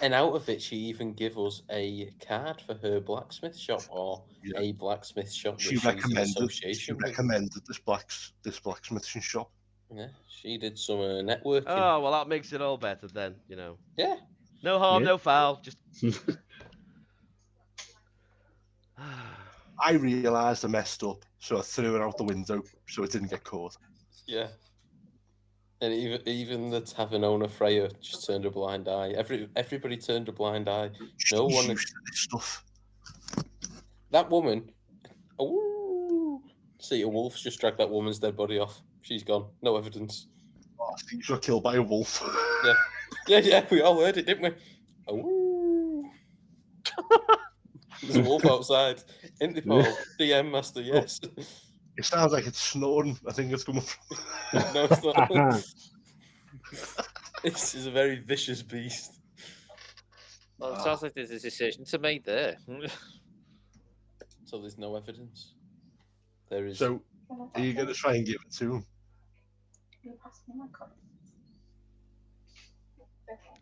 And out of it, she even give us a card for her blacksmith shop or Yeah. a blacksmith shop that she she's in recommended. She association with. recommended this blacksmithing shop. Yeah, she did some networking. Oh, well, that makes it all better then, Yeah, No harm, Yeah. no foul. Just. I realised I messed up, so I threw it out the window so it didn't get caught. yeah. And even the tavern owner Freya just turned a blind eye. Everybody turned a blind eye. No She's one. used to this stuff. That woman. Oh, see, a wolf's just dragged that woman's dead body off. She's gone. No evidence. Oh, she got killed by a wolf. Yeah, we all heard it, didn't we? Oh. There's a wolf outside. Isn't it, Paul? DM master, yes. It sounds like it's snoring. I think it's coming from. No, it's not. This is a very vicious beast. Well, it sounds like there's a decision to make there. So there's no evidence. There is. So, are you going to try and give it to him?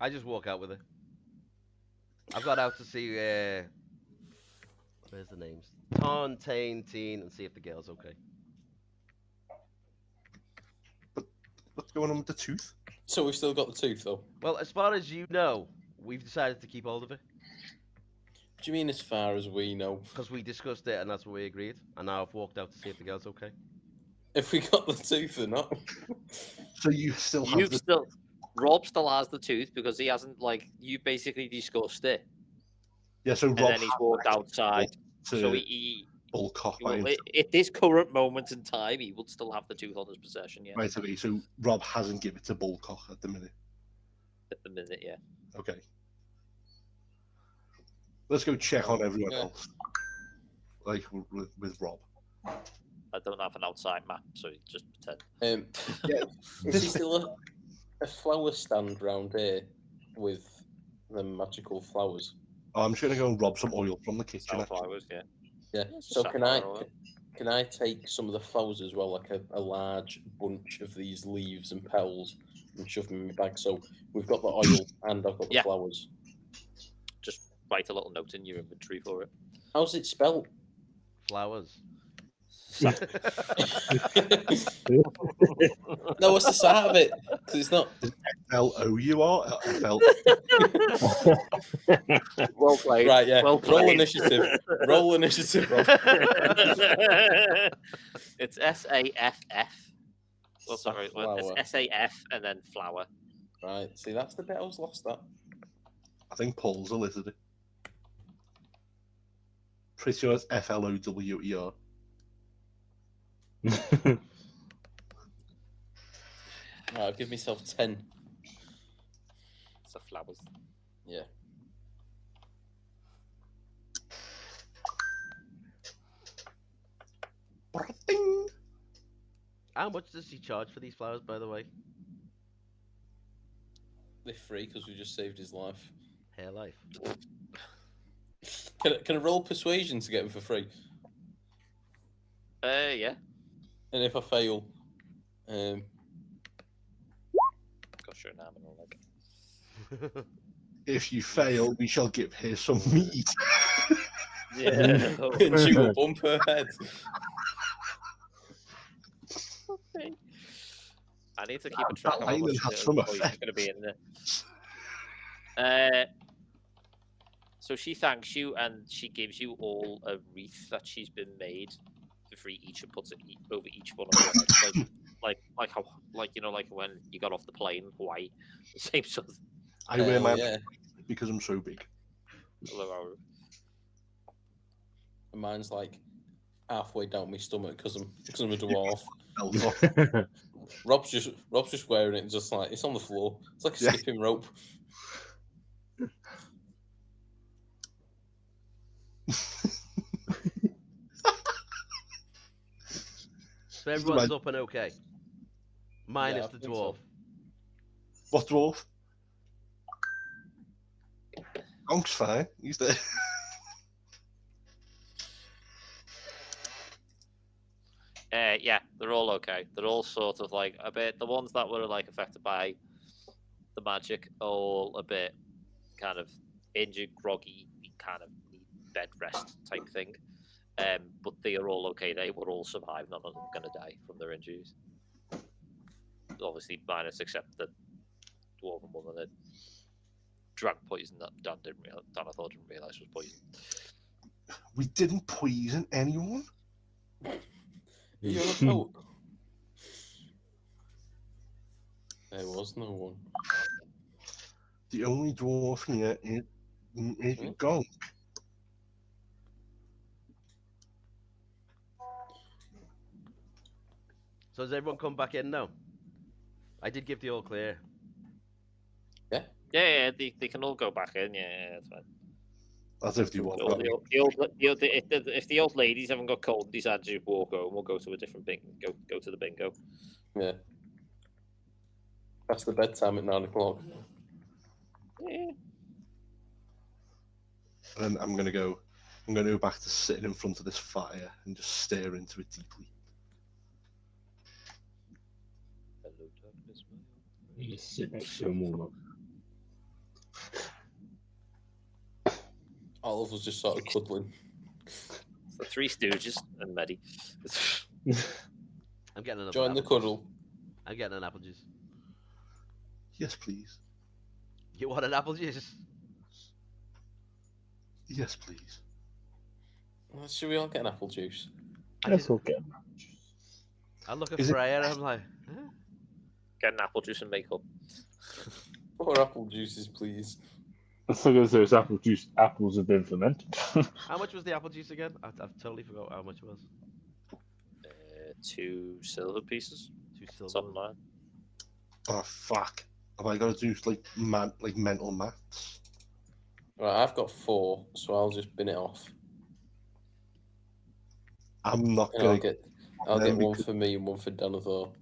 I just walk out with it. I've got out to see where's the names? Tarn, Tane, Teen, and see if the girl's okay. What's going on with the tooth? So we've still got the tooth, though. Well, as far as you know, we've decided to keep hold of it What do you mean, as far as we know? because we discussed it and that's what we agreed. And now I've walked out to see if the girl's okay. If we got the tooth or not? So you still have You've the still, Rob still has the tooth because he hasn't you basically discussed it, yeah. So and Rob then he's has walked access outside. to So he bulk cock he by will, himself. at this current moment in time, he would still have the tooth on his possession. Yeah, Right, okay. So Rob hasn't given it to Bullcock at the minute. at the minute, yeah. Okay. Let's go check on everyone Yeah. else. Like with Rob. I don't have an outside map, so just pretend. Yeah. Is there still a flower stand round here with the magical flowers? Oh, I'm just gonna go and rob some oil from the kitchen. actually. Sunflowers, yeah. Yeah. It's So a can I sapphire oil. can I take some of the flowers as well, like a large bunch of these leaves and petals, and shove them in my bag? So we've got the oil and I've got the Yeah. flowers. Just write a little note in your inventory for it. How's it spelled? Flowers. No, what's the start of it? Because it's not. L-O-U-R? F-L. Well played. Right, yeah. Well Roll played. initiative. Roll initiative, Rob. It's S-A-F-F. Well, sorry, Safflower. it's S-A-F and then flower. Right, see, that's the bit I was lost at. I think Paul's a lizard. Pretty sure it's F-L-O-W-E-R. Right, I'll give myself 10. vase of flowers. Yeah. Ding. How much does she charge for these flowers, by the way? They're free because we just saved his life. Hair life. Can I roll persuasion to get him for free? Yeah. And if I fail, Gosh, you're an arm and a leg. If you fail, we shall give her some meat. Yeah. and she will bump her head. Okay. I need to keep a track That of how lining much has some poison effect. going to be in there. So she thanks you and she gives you all a wreath that she's been made for free each and puts it over each one of your heads, like how like when you got off the plane in Hawaii, the same sort of. I wear mine yeah. because I'm so big. And mine's like halfway down my stomach because I'm a dwarf. Rob's just wearing it, just like it's on the floor. It's like a skipping rope. So everyone's up and okay. Minus Yeah, I the think dwarf. so. What dwarf? Gonk's fine. He's there. Yeah, they're all okay. They're all sort of like a bit. The ones that were like affected by the magic, all a bit kind of injured, groggy, kind of need bed rest type thing. But they are all okay. They will all survive. None of them are going to die from their injuries. Obviously, minus except the dwarven woman that drank poison that Dan I thought didn't realize was poison. We didn't poison anyone. You're on a boat. There was no one. The only dwarf here is Gonk. So does everyone come back in now? I did give the all clear. Yeah, they can all go back in. Yeah, that's fine. As if they want that. If the old ladies haven't got cold, decide to walk home, we'll go to a different bingo. Go to the bingo. Yeah. That's the bedtime at 9 o'clock. Yeah. And I'm gonna go back to sitting in front of this fire and just stare into it deeply. Hello, darkness, You just sit next to him warm up. Olive was just sort of cuddling. The Three Stooges and Medi. I'm getting another Join the apple juice. cuddle. I'm getting an apple juice. Yes, please. You want an apple juice? Yes, please. Well, should we all get an apple juice? That's okay. I look at Is it- Freya and I'm like, huh? Get an apple juice and makeup. 4 apple juices, please. I figured those apples have been fermented. How much was the apple juice again? I've totally forgot how much it was. 2 silver pieces. 2 silver. Something like that. Oh fuck! Have I got to do like mental maths? Right, I've got 4, so I'll just bin it off. I'm not And gonna. I'll get one because for me and one for Denethor.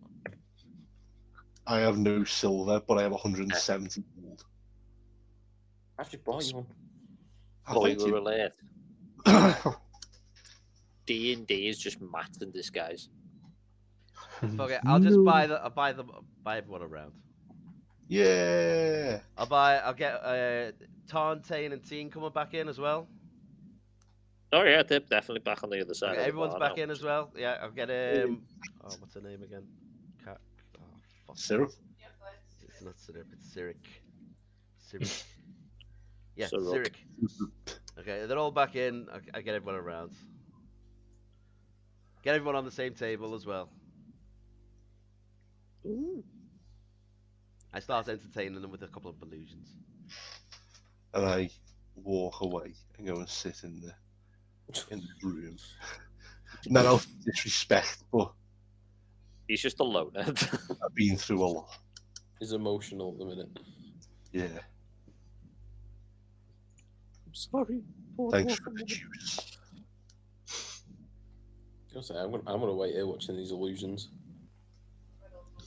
I have no silver, but I have 170 gold. I've just bought you one. Oh, thank Spoiler you. alert. D&D is just math in disguise. Okay, I'll just buy everyone around. Yeah. I'll get Tarn, Tane, and Teen coming back in as well. Oh yeah, they're definitely back on the other side. Okay, of the everyone's bar back now. in as well. Yeah, I'll get oh, what's her name again? Cat. Oh, fuck. Syrup. It's not syrup. It's Cyric. Cyric. Yeah, Cyric. Cyric. Okay, they're all back in. I get everyone around. Get everyone on the same table as well. Ooh. I start entertaining them with a couple of illusions. And I walk away and go and sit in the room. Not out of disrespect, but He's just a loner. I've been through a lot. He's emotional at the minute. Yeah. Sorry. Thanks for the juice. I'm gonna wait here watching these illusions.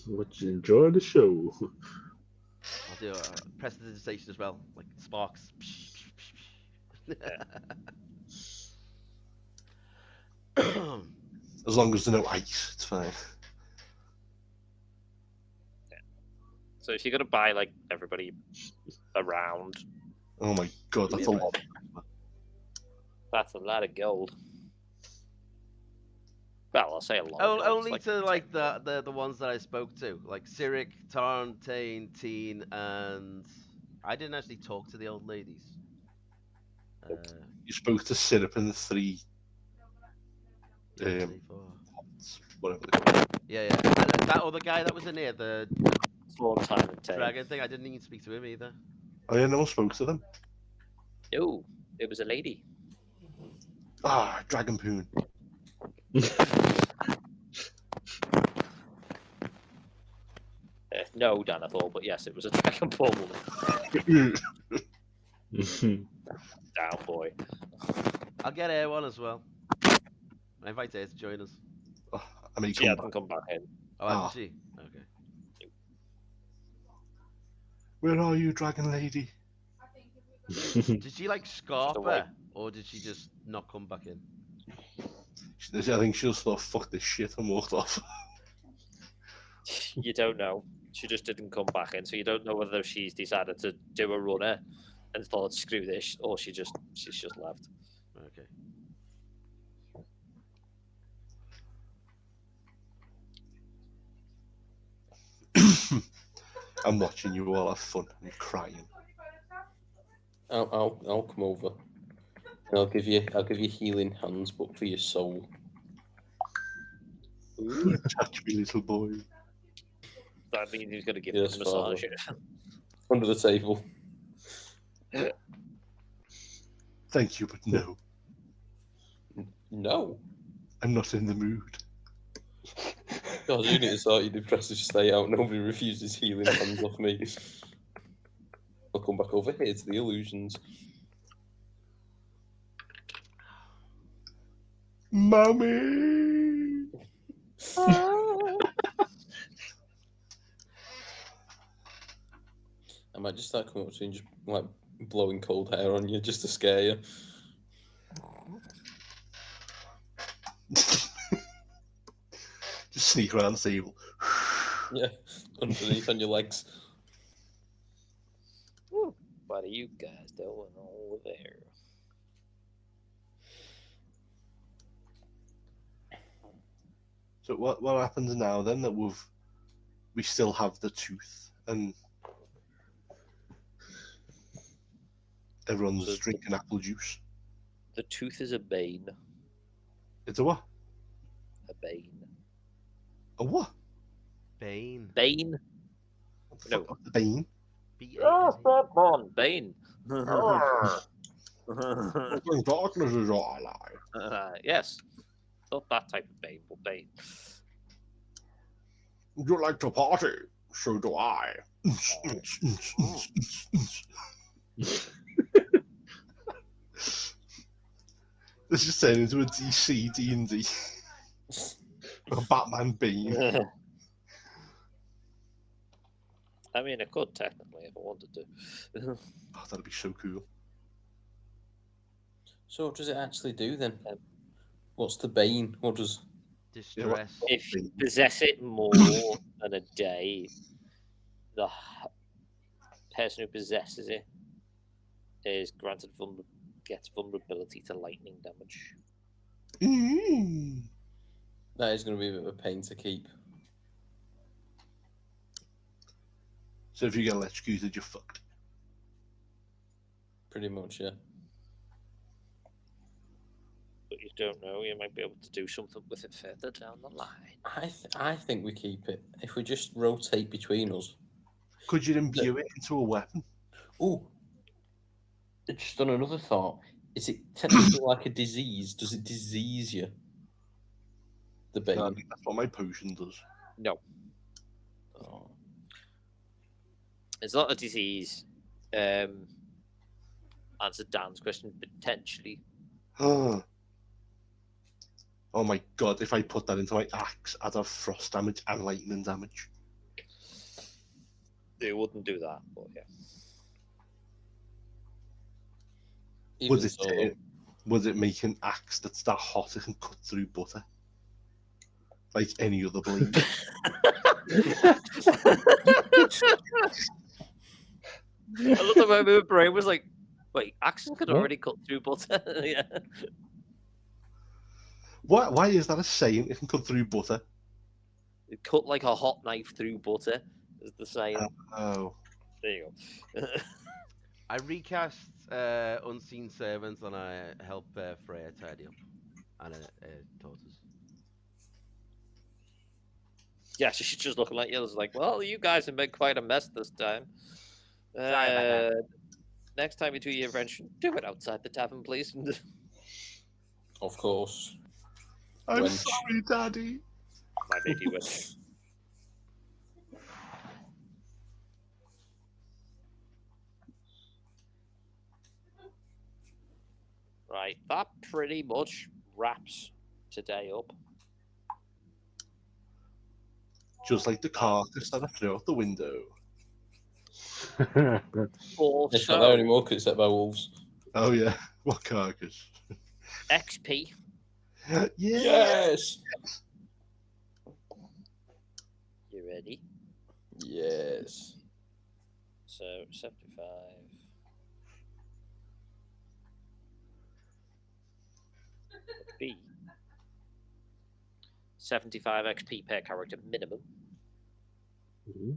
Would you enjoy the show? I'll do prestidigitation as well, like sparks. As long as there's no ice, it's fine. So if you're gonna buy like everybody around, Oh my god, that's a lot. that's a lot of gold. Well, I'll say a lot. Oh, of gold. only It's to like like 10 gold. the ones that I spoke to, like Cyric, Tarntane, Teen, and I didn't actually talk to the old ladies. You spoke to Syrup and the three, Yeah, 3, 4. whatever they call. Yeah, yeah. And that other guy that was in here, the 4 time and 10. dragon thing, I didn't even speak to him either. Oh yeah, no one spoke to them. No, it was a lady. Ah, Dragon Poon. No, Danethor, but yes, it was a dragon ball woman. Down, boy. I'll get Air One as well. I invite her to join us. I mean, She hasn't come back in. Oh, hasn't she? Okay. Where are you, Dragon Lady? Did she like scarf away. her, or did she just not come back in? I think she just thought, fuck this shit, and walked off. You don't know. She just didn't come back in, so you don't know whether she's decided to do a runner and thought, screw this, or she's just left. Okay. I'm watching you all have fun and crying. I'll come over. And I'll give you healing hands, but for your soul. Touch me, little boy. That means he's going to give Yes, him a massage. Under the table. Thank you, but no. No. I'm not in the mood. God, you need to sort your depressive stay out. Nobody refuses healing hands off me. I'll come back over here to the illusions. Mummy! I might just start coming up to you and just like blowing cold hair on you just to scare you. Just sneak around the table. Yeah, underneath on your legs. What are you guys doing over there? So what happens now then that we still have the tooth and everyone's So- drinking apple juice? The tooth is a bane. It's a what? A bane. A what? Bane. Bane? What the No. fuck? A Bane? Yes, that one. Bane. Darkness is all I lie. Yes. Not that type of bane, but bane. You like to party? So do I. This just turned into a DC D&D. A Batman Bane. I mean, I could technically if I wanted to. Oh, that'd be so cool. So what does it actually do then? What's the bane? What does... Distress. If you possess it more than a day, the person who possesses it is granted gets vulnerability to lightning damage. Mm. That is going to be a bit of a pain to keep. So if you get electrocuted, you're fucked. Pretty much, yeah. But you don't know, you might be able to do something with it further down the line. I think we keep it. If we just rotate between us. Could you imbue it into a weapon? Oh, just on another thought. Is it technically like a disease? Does it disease you? The bane? No, I think that's what my potion does. No, Oh. it's not a disease. I answer Dan's question, potentially. Oh my god, if I put that into my axe, I'd have frost damage and lightning damage. They wouldn't do that, but yeah. Even Would it, so, though, would it make an axe that's that hot it can cut through butter? Like any other blade? I love the way my brain was like, wait, axes could What? already cut through butter. Yeah. Why is that a saying? It can cut through butter. It cut like a hot knife through butter, is the saying. Oh. There you go. I recast Unseen Servants and I help Freya tidy up and tortoise. Yeah, so she's just looking like you. It's like, well, you guys have made quite a mess this time. Sorry about that. Next time you do your invention, do it outside the tavern, please. of course. I'm Wench. sorry, Daddy. My lady was. Right, that pretty much wraps today up. Just like the carcass that I threw out the window. It's not there anymore because it's set by wolves. Oh yeah, what carcass? XP. Yeah. Yes! You ready? Yes. So 75. B. 75 XP per character minimum. Mhm.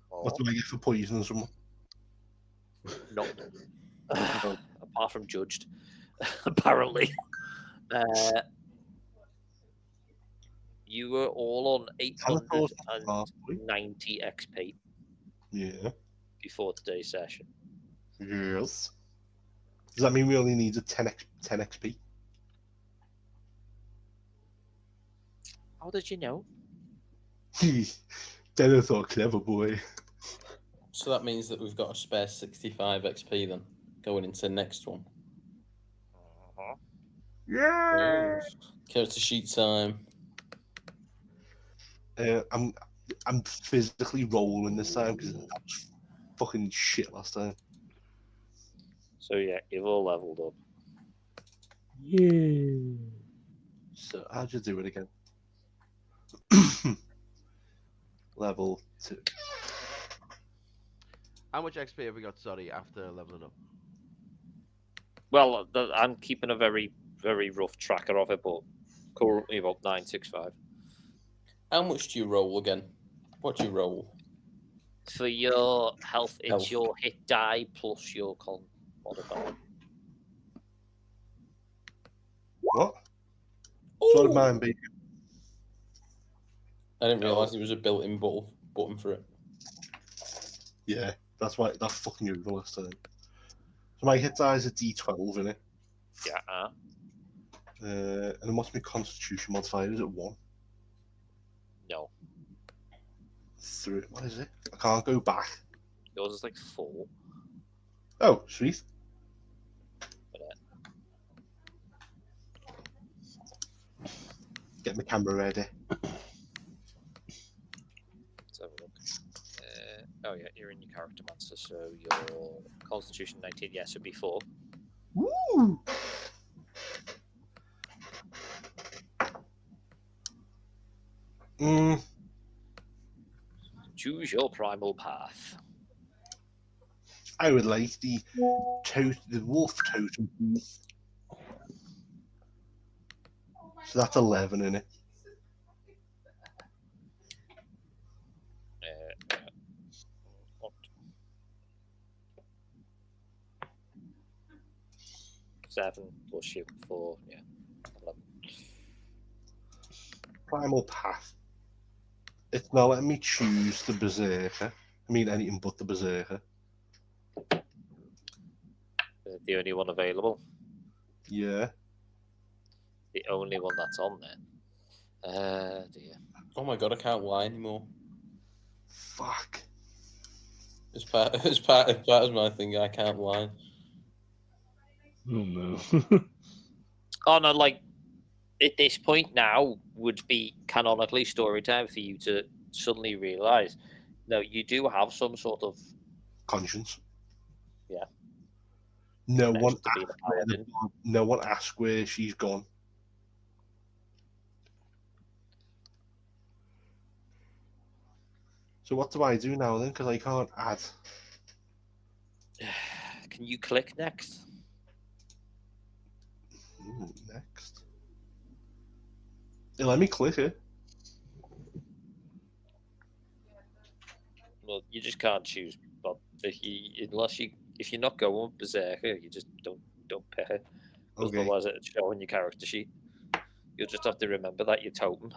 Or What do I get for poisoning someone? not. Apart from judged, apparently. You were all on 890 XP Yeah. before today's session. Yes. Does that mean we only needed 10 XP? How did you know? Dennis, thought clever boy. So that means that we've got a spare 65 XP then, going into the next one. Yeah. Character sheet time. I'm physically rolling this time because that was fucking shit last time. So yeah, you've all leveled up. Yeah. So how'd you do it again? Level 2. How much XP have we got, sorry, after leveling up? Well, I'm keeping a very, very rough tracker of it, but currently about 965. How much do you roll again? What do you roll? For your health, it's Health. your hit die plus your con modifier. What? So did mine be? I didn't realise there was a built-in button for it. Yeah, that's why that fucking over last time. So my hit die is a D12 in it. Yeah. And then what's my constitution modifier? Is it 1? No. 3. What is it? I can't go back. Yours is like 4. Oh, sweet. Get my camera ready. Let's have a look. Oh yeah, you're in your character monster, so your constitution 19, yes, would be 4. Woo! Choose your primal path. I would like the wolf totem. So that's 11 in it. What? 7 plus you 4, yeah. 11. Primal path. It's not letting me choose the berserker. I mean anything but the berserker. The only one available. Yeah. The only one that's on there. Dear. Oh my god, I can't lie anymore. Fuck. It's part of my thing. I can't lie. Oh no. Oh no, like at this point now would be canonically story time for you to suddenly realize, no, you do have some sort of Conscience. Yeah. No one connection to being a paladin. no one asked where she's gone. So what do I do now then? Because I can't add. Can you click next? Next. Let me click it. Well, you just can't choose, but if you're not going with Berserker, you just don't pick it. Because Okay. otherwise it'll show on your character sheet. You'll just have to remember that you're totem.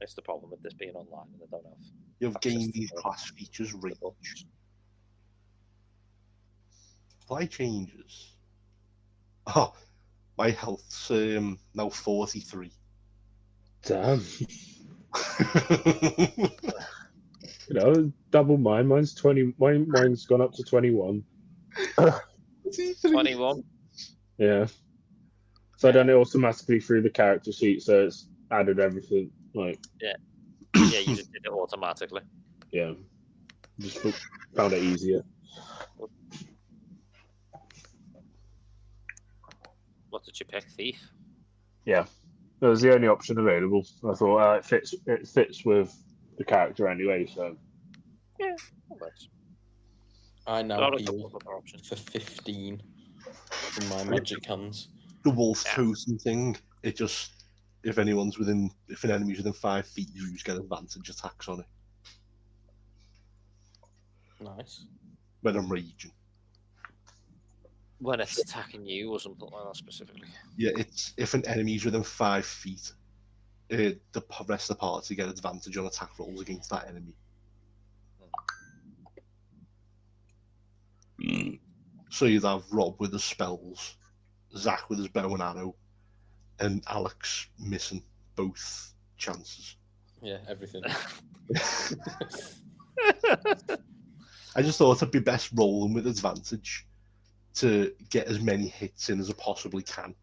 That's the problem with this being online, and I don't have. You've access gained to these the- class features the range. books. Apply changes. Oh, my health's now 43. Damn. Double mine. Mine's 20. Mine's gone up to 21. 21. Yeah. So I done it automatically through the character sheet, so it's added everything. Like, Yeah, you just did it automatically. yeah, just found it easier. What did you pick? Thief? Yeah, that was the only option available. I thought it fits with the character anyway. So Yeah, that works. I There now are a heal couple of other options. for 15 from my magic hands. The wolf Yeah. totem thing. It just if an enemy's within 5 feet, you just get advantage attacks on it Nice. when I'm raging. When it's attacking you or something like that specifically. Yeah, it's if an enemy's within 5 feet, the rest of the party get advantage on attack rolls against that enemy. So you'd have Rob with his spells, Zach with his bow and arrow, and Alex missing both chances. Yeah, everything. I just thought it'd be best rolling with advantage to get as many hits in as I possibly can,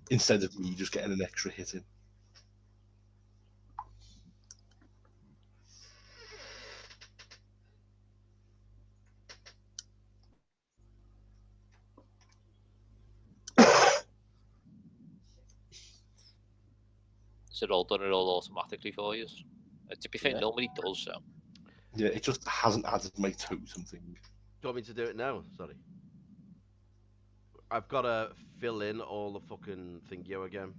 instead of me just getting an extra hit in. Is it all done it all automatically for you? To be fair, Yeah. normally does so. Yeah, it just hasn't added my totem thing. Do you want me to do it now? Sorry. I've got to fill in all the fucking thingio again.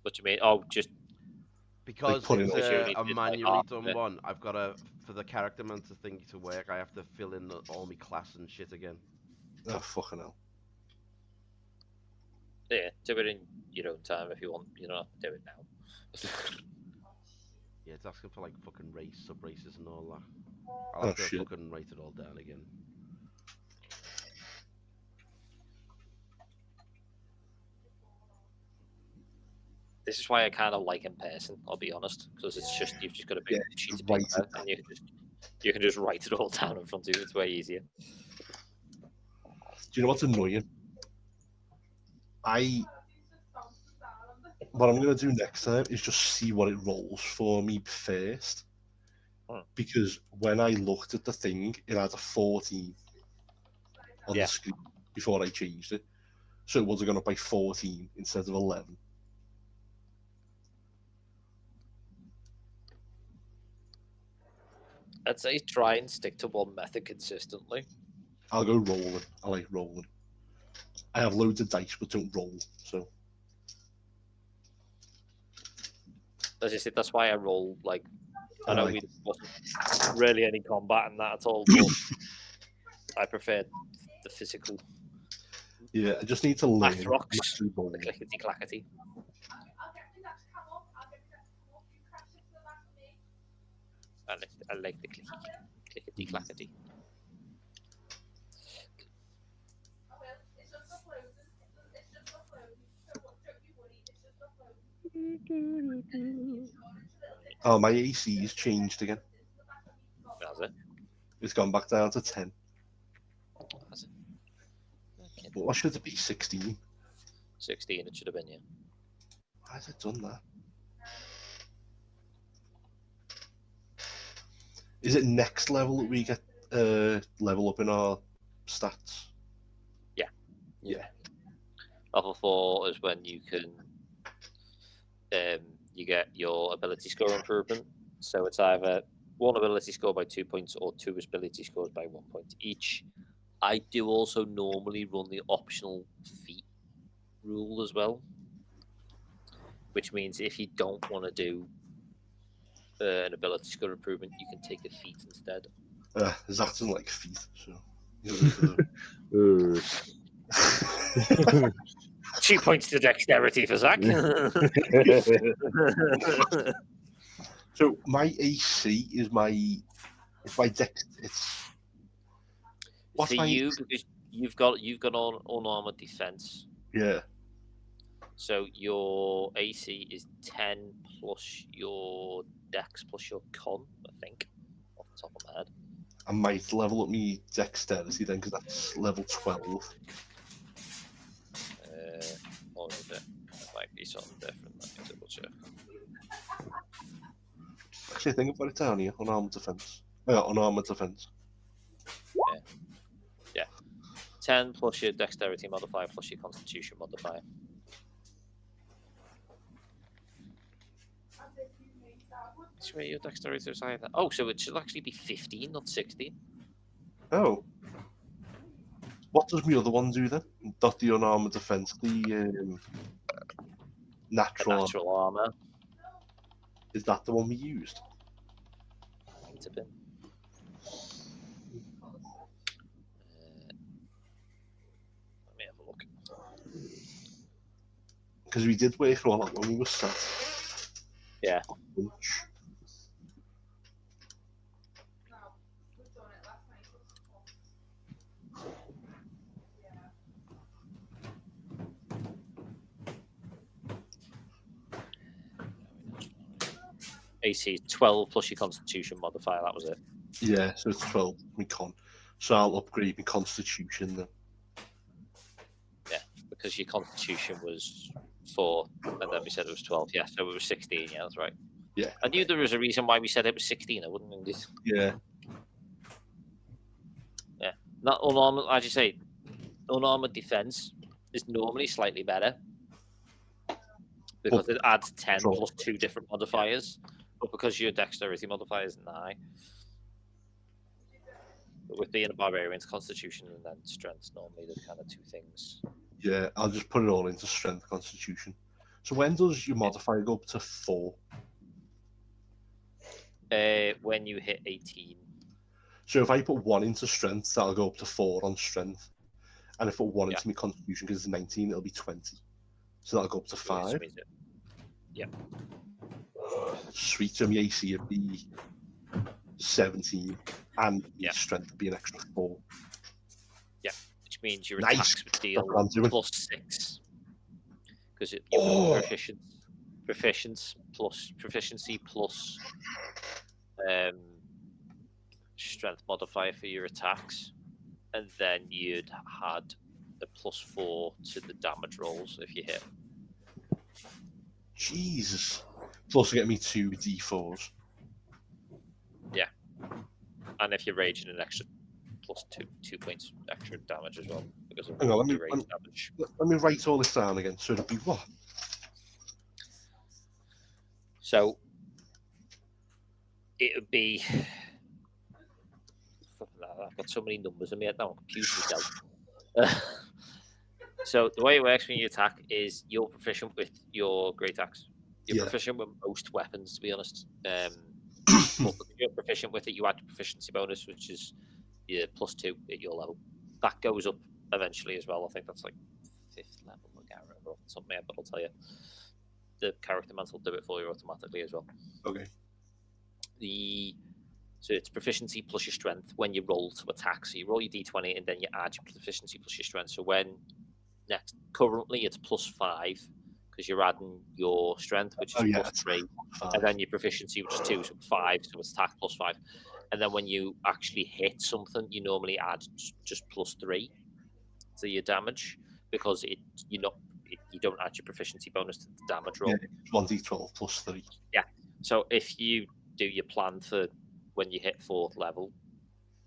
What do you mean? Oh, just Because put in it's Because you only a did, like, manually half of done it. one, I've got to, for the character man to think to work, I have to fill in all my class and shit again. Oh, fucking hell. Yeah, do it in your own time if you want. You don't have to do it now. Yeah, it's asking for like fucking race, sub races, and all that. I'll Oh, have to shit. fucking write it all down again. This is why I kind of like in person. I'll be honest, because it's just you've just got a big Yeah, sheet just of write paper it and you can just write it all down in front of you. It's way easier. Do you know what's annoying? What I'm going to do next time is just see what it rolls for me first. Because when I looked at the thing, it had a 14 on the screen before I changed it. So it would have gone up by 14 instead of 11. I'd say try and stick to one method consistently. I'll go rolling. I like rolling. I have loads of dice but don't roll, so As I said, that's why I roll like I I know like we wasn't really any combat in that at all, but I prefer the physical. yeah, I just need to learn Math rocks, actually roll. the clickety clackety. I like the clickety clackety. Oh, my AC has changed again. Has it? It's gone back down to 10. Has it? Okay. But what should it be? 16? 16, it should have been, yeah. Why has it done that? Is it next level that we get level up in our stats? Yeah. Level 4 is when you can you get your ability score improvement. So it's either 1 ability score by 2 points or 2 ability scores by 1 point each. I do also normally run the optional feat rule as well, which means if you don't want to do an ability score improvement, you can take a feat instead. Zach doesn't like feet, so he'll go for the... 2 points to dexterity for Zach. So my AC is my dex. It's what's for my you, because you've got unarmored defense. Yeah. So your AC is 10 plus your dex plus your con, I think, off the top of my head. I might level up my dexterity then, because that's level 12. Or is it? It might be something different. Let me double check. Actually, I think I've got it down here. Unarmored defense. Unarmored defense. Yeah. 10 plus your dexterity modifier plus your constitution modifier. That's where your dexterity is higher. Oh, so it should actually be 15, not 16. Oh. What does my other one do then? Not the unarmored defense, the natural armor. Is that the one we used? Might have been. Let me have a look. Because we did work all that when we were sat. Yeah. Lunch. AC 12 plus your constitution modifier, that was it. Yeah, so it's 12, my con. So I'll upgrade my constitution then. Yeah, because your constitution was 4, and then we said it was 12. Yeah, so it was 16, yeah, that's right. Yeah. I knew there was a reason why we said it was 16, I wouldn't have this. Yeah. Yeah. Not unarmored, as you say, unarmored defense is normally slightly better. Because it adds 10 plus 2 different modifiers. But because your dexterity modifier is 9. But with being a barbarian's constitution and then strength, normally there's kind of 2 things. Yeah, I'll just put it all into strength constitution. So when does your modifier go up to 4? When you hit 18. So if I put 1 into strength, that'll go up to 4 on strength. And if I put 1 into my constitution, because it's 19, it'll be 20. So that'll go up to 5. Yeah. Sweet, so my AC would be 17, and my strength would be an extra 4. Yeah, which means your attacks would deal plus 6. Because your proficiency plus strength modifier for your attacks, and then you'd had a plus 4 to the damage rolls if you hit. Jesus. Plus, get me 2 d4s. Yeah. And if you're raging, an extra plus 2 points extra damage as well. Because of Hang on, the rage damage. Let me write all this down again. So it'd be what? So it would be. I've got so many numbers in my head now, I'm confusing myself. So the way it works when you attack is you're proficient with your great axe. You're proficient with most weapons, to be honest. But because you're proficient with it, you add a proficiency bonus, which is your plus 2 at your level. That goes up eventually as well. I think that's like 5th level. I can't remember off the top of my head, but I'll tell you. The character mantle will do it for you automatically as well. Okay. So it's proficiency plus your strength when you roll to attack. So you roll your d20 and then you add your proficiency plus your strength. So currently it's plus 5 because you're adding your strength, which is plus 3, and then your proficiency, which is 2, so 5, so it's attack plus 5. And then when you actually hit something, you normally add just plus 3 to your damage, because you don't add your proficiency bonus to the damage roll. Yeah, 1d12 plus 3. Yeah. So if you do your plan for when you hit 4th level,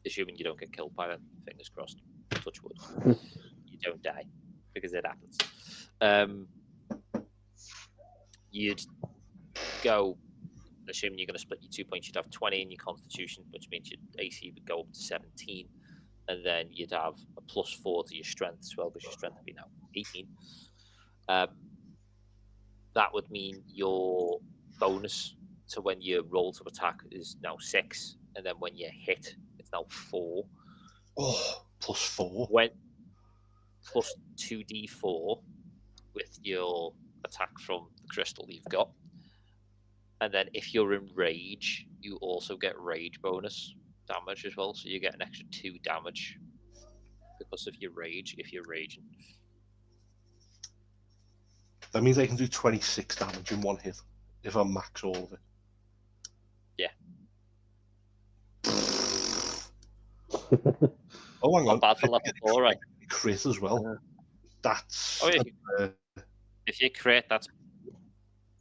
assuming you don't get killed by it, fingers crossed, touch wood, you don't die, because it happens. You'd go, assuming you're going to split your 2 points, you'd have 20 in your constitution, which means your AC would go up to 17, and then you'd have a plus 4 to your strength as well, because your strength would be now 18. That would mean your bonus to when you roll to attack is now 6, and then when you hit, it's now 4. Oh, plus 4. When plus 2d4 with your attack from the crystal you've got. And then if you're in rage, you also get rage bonus damage as well. So you get an extra 2 damage because of your rage if you're raging. That means I can do 26 damage in one hit if I max all of it. Yeah. Oh, hang on. Not bad for level 4, right? Crit as well. That's... Oh, yeah. If you crit, that's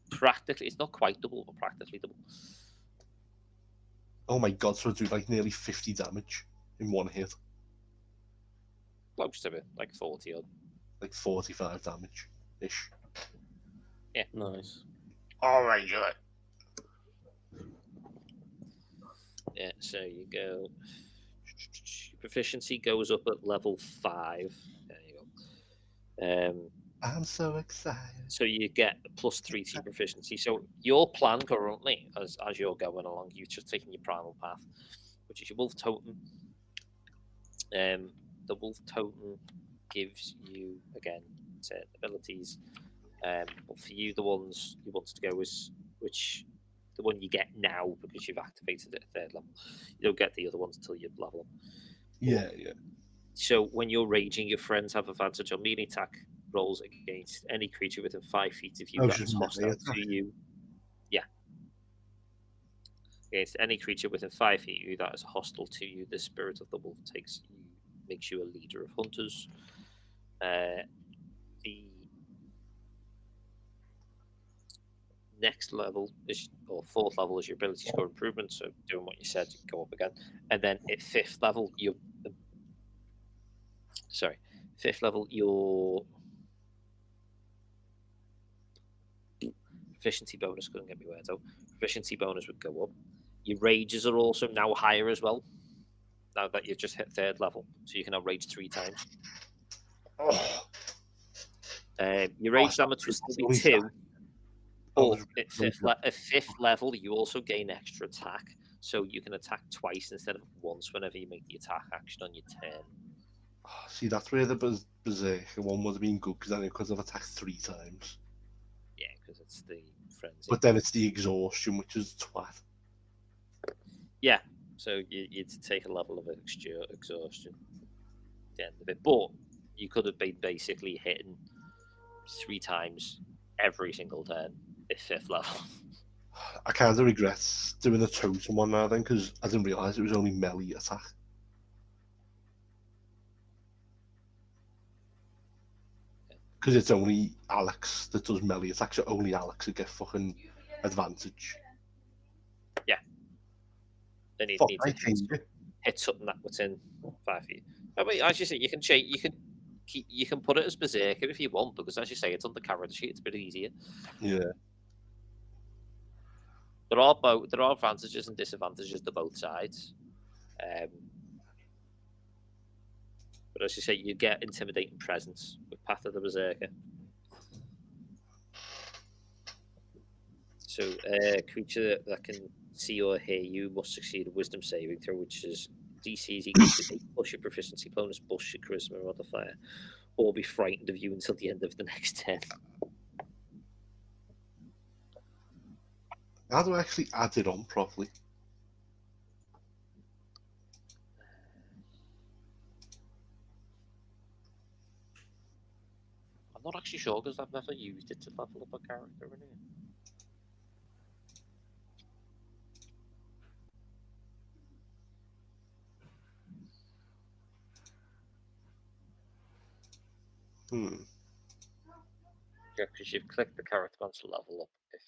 practically... It's not quite double, but practically double. Oh my god, so I do like nearly 50 damage in one hit. Close to it, like 40 odd. Like 45 damage-ish. Yeah. Nice. Oh my god. Yeah, so you go... Proficiency goes up at level 5. There you go. I'm so excited. So you get a plus 3 to your proficiency. So your plan currently, as you're going along, you've just taken your primal path, which is your wolf totem. The wolf totem gives you, again, certain abilities. But for you, the ones you wanted to go is the one you get now because you've activated it at 3rd level. You don't get the other ones until you level up. Yeah, yeah. So when you're raging, your friends have advantage on melee attack rolls against any creature within 5 feet of you that is hostile to you. Yeah. Against any creature within 5 feet of you that is hostile to you, the spirit of the wolf makes you a leader of hunters. The next level is, or 4th level, is your ability score improvement. So doing what you said, you go up again, and then at 5th level, your proficiency bonus, couldn't get me words out. Proficiency bonus would go up. Your rages are also now higher as well. Now that you've just hit 3rd level, so you can now rage 3 times. Oh. Your rage damage will still be 2. But at 5th level, you also gain extra attack, so you can attack twice instead of once whenever you make the attack action on your turn. See, that's where the Berserker one would have been good, because then it could have attacked 3 times. Yeah, because it's the frenzy. But then it's the exhaustion, which is twat. Yeah, so you'd take a level of exhaustion at the end of it. But you could have been basically hitting 3 times every single turn at 5th level. I kind of regret doing the totem one now then, because I didn't realise it was only melee attack. Because it's only Alex that does melee attacks, so only Alex would get fucking advantage. Yeah. Then you need to hit something that within 5 feet. I mean, as you say, you can put it as Berserker if you want, because as you say, it's on the character sheet, it's a bit easier. Yeah. There are advantages and disadvantages to both sides. But as you say, you get intimidating presence with Path of the Berserker. So a creature that can see or hear you must succeed a wisdom saving throw, which is DC is equal to 8 plus your proficiency bonus plus your charisma modifier, or be frightened of you until the end of the next turn. How do I actually add it on properly? I'm not actually sure because I've never used it to level up a character in here. Hmm. Yeah, because you've clicked the character onto level up if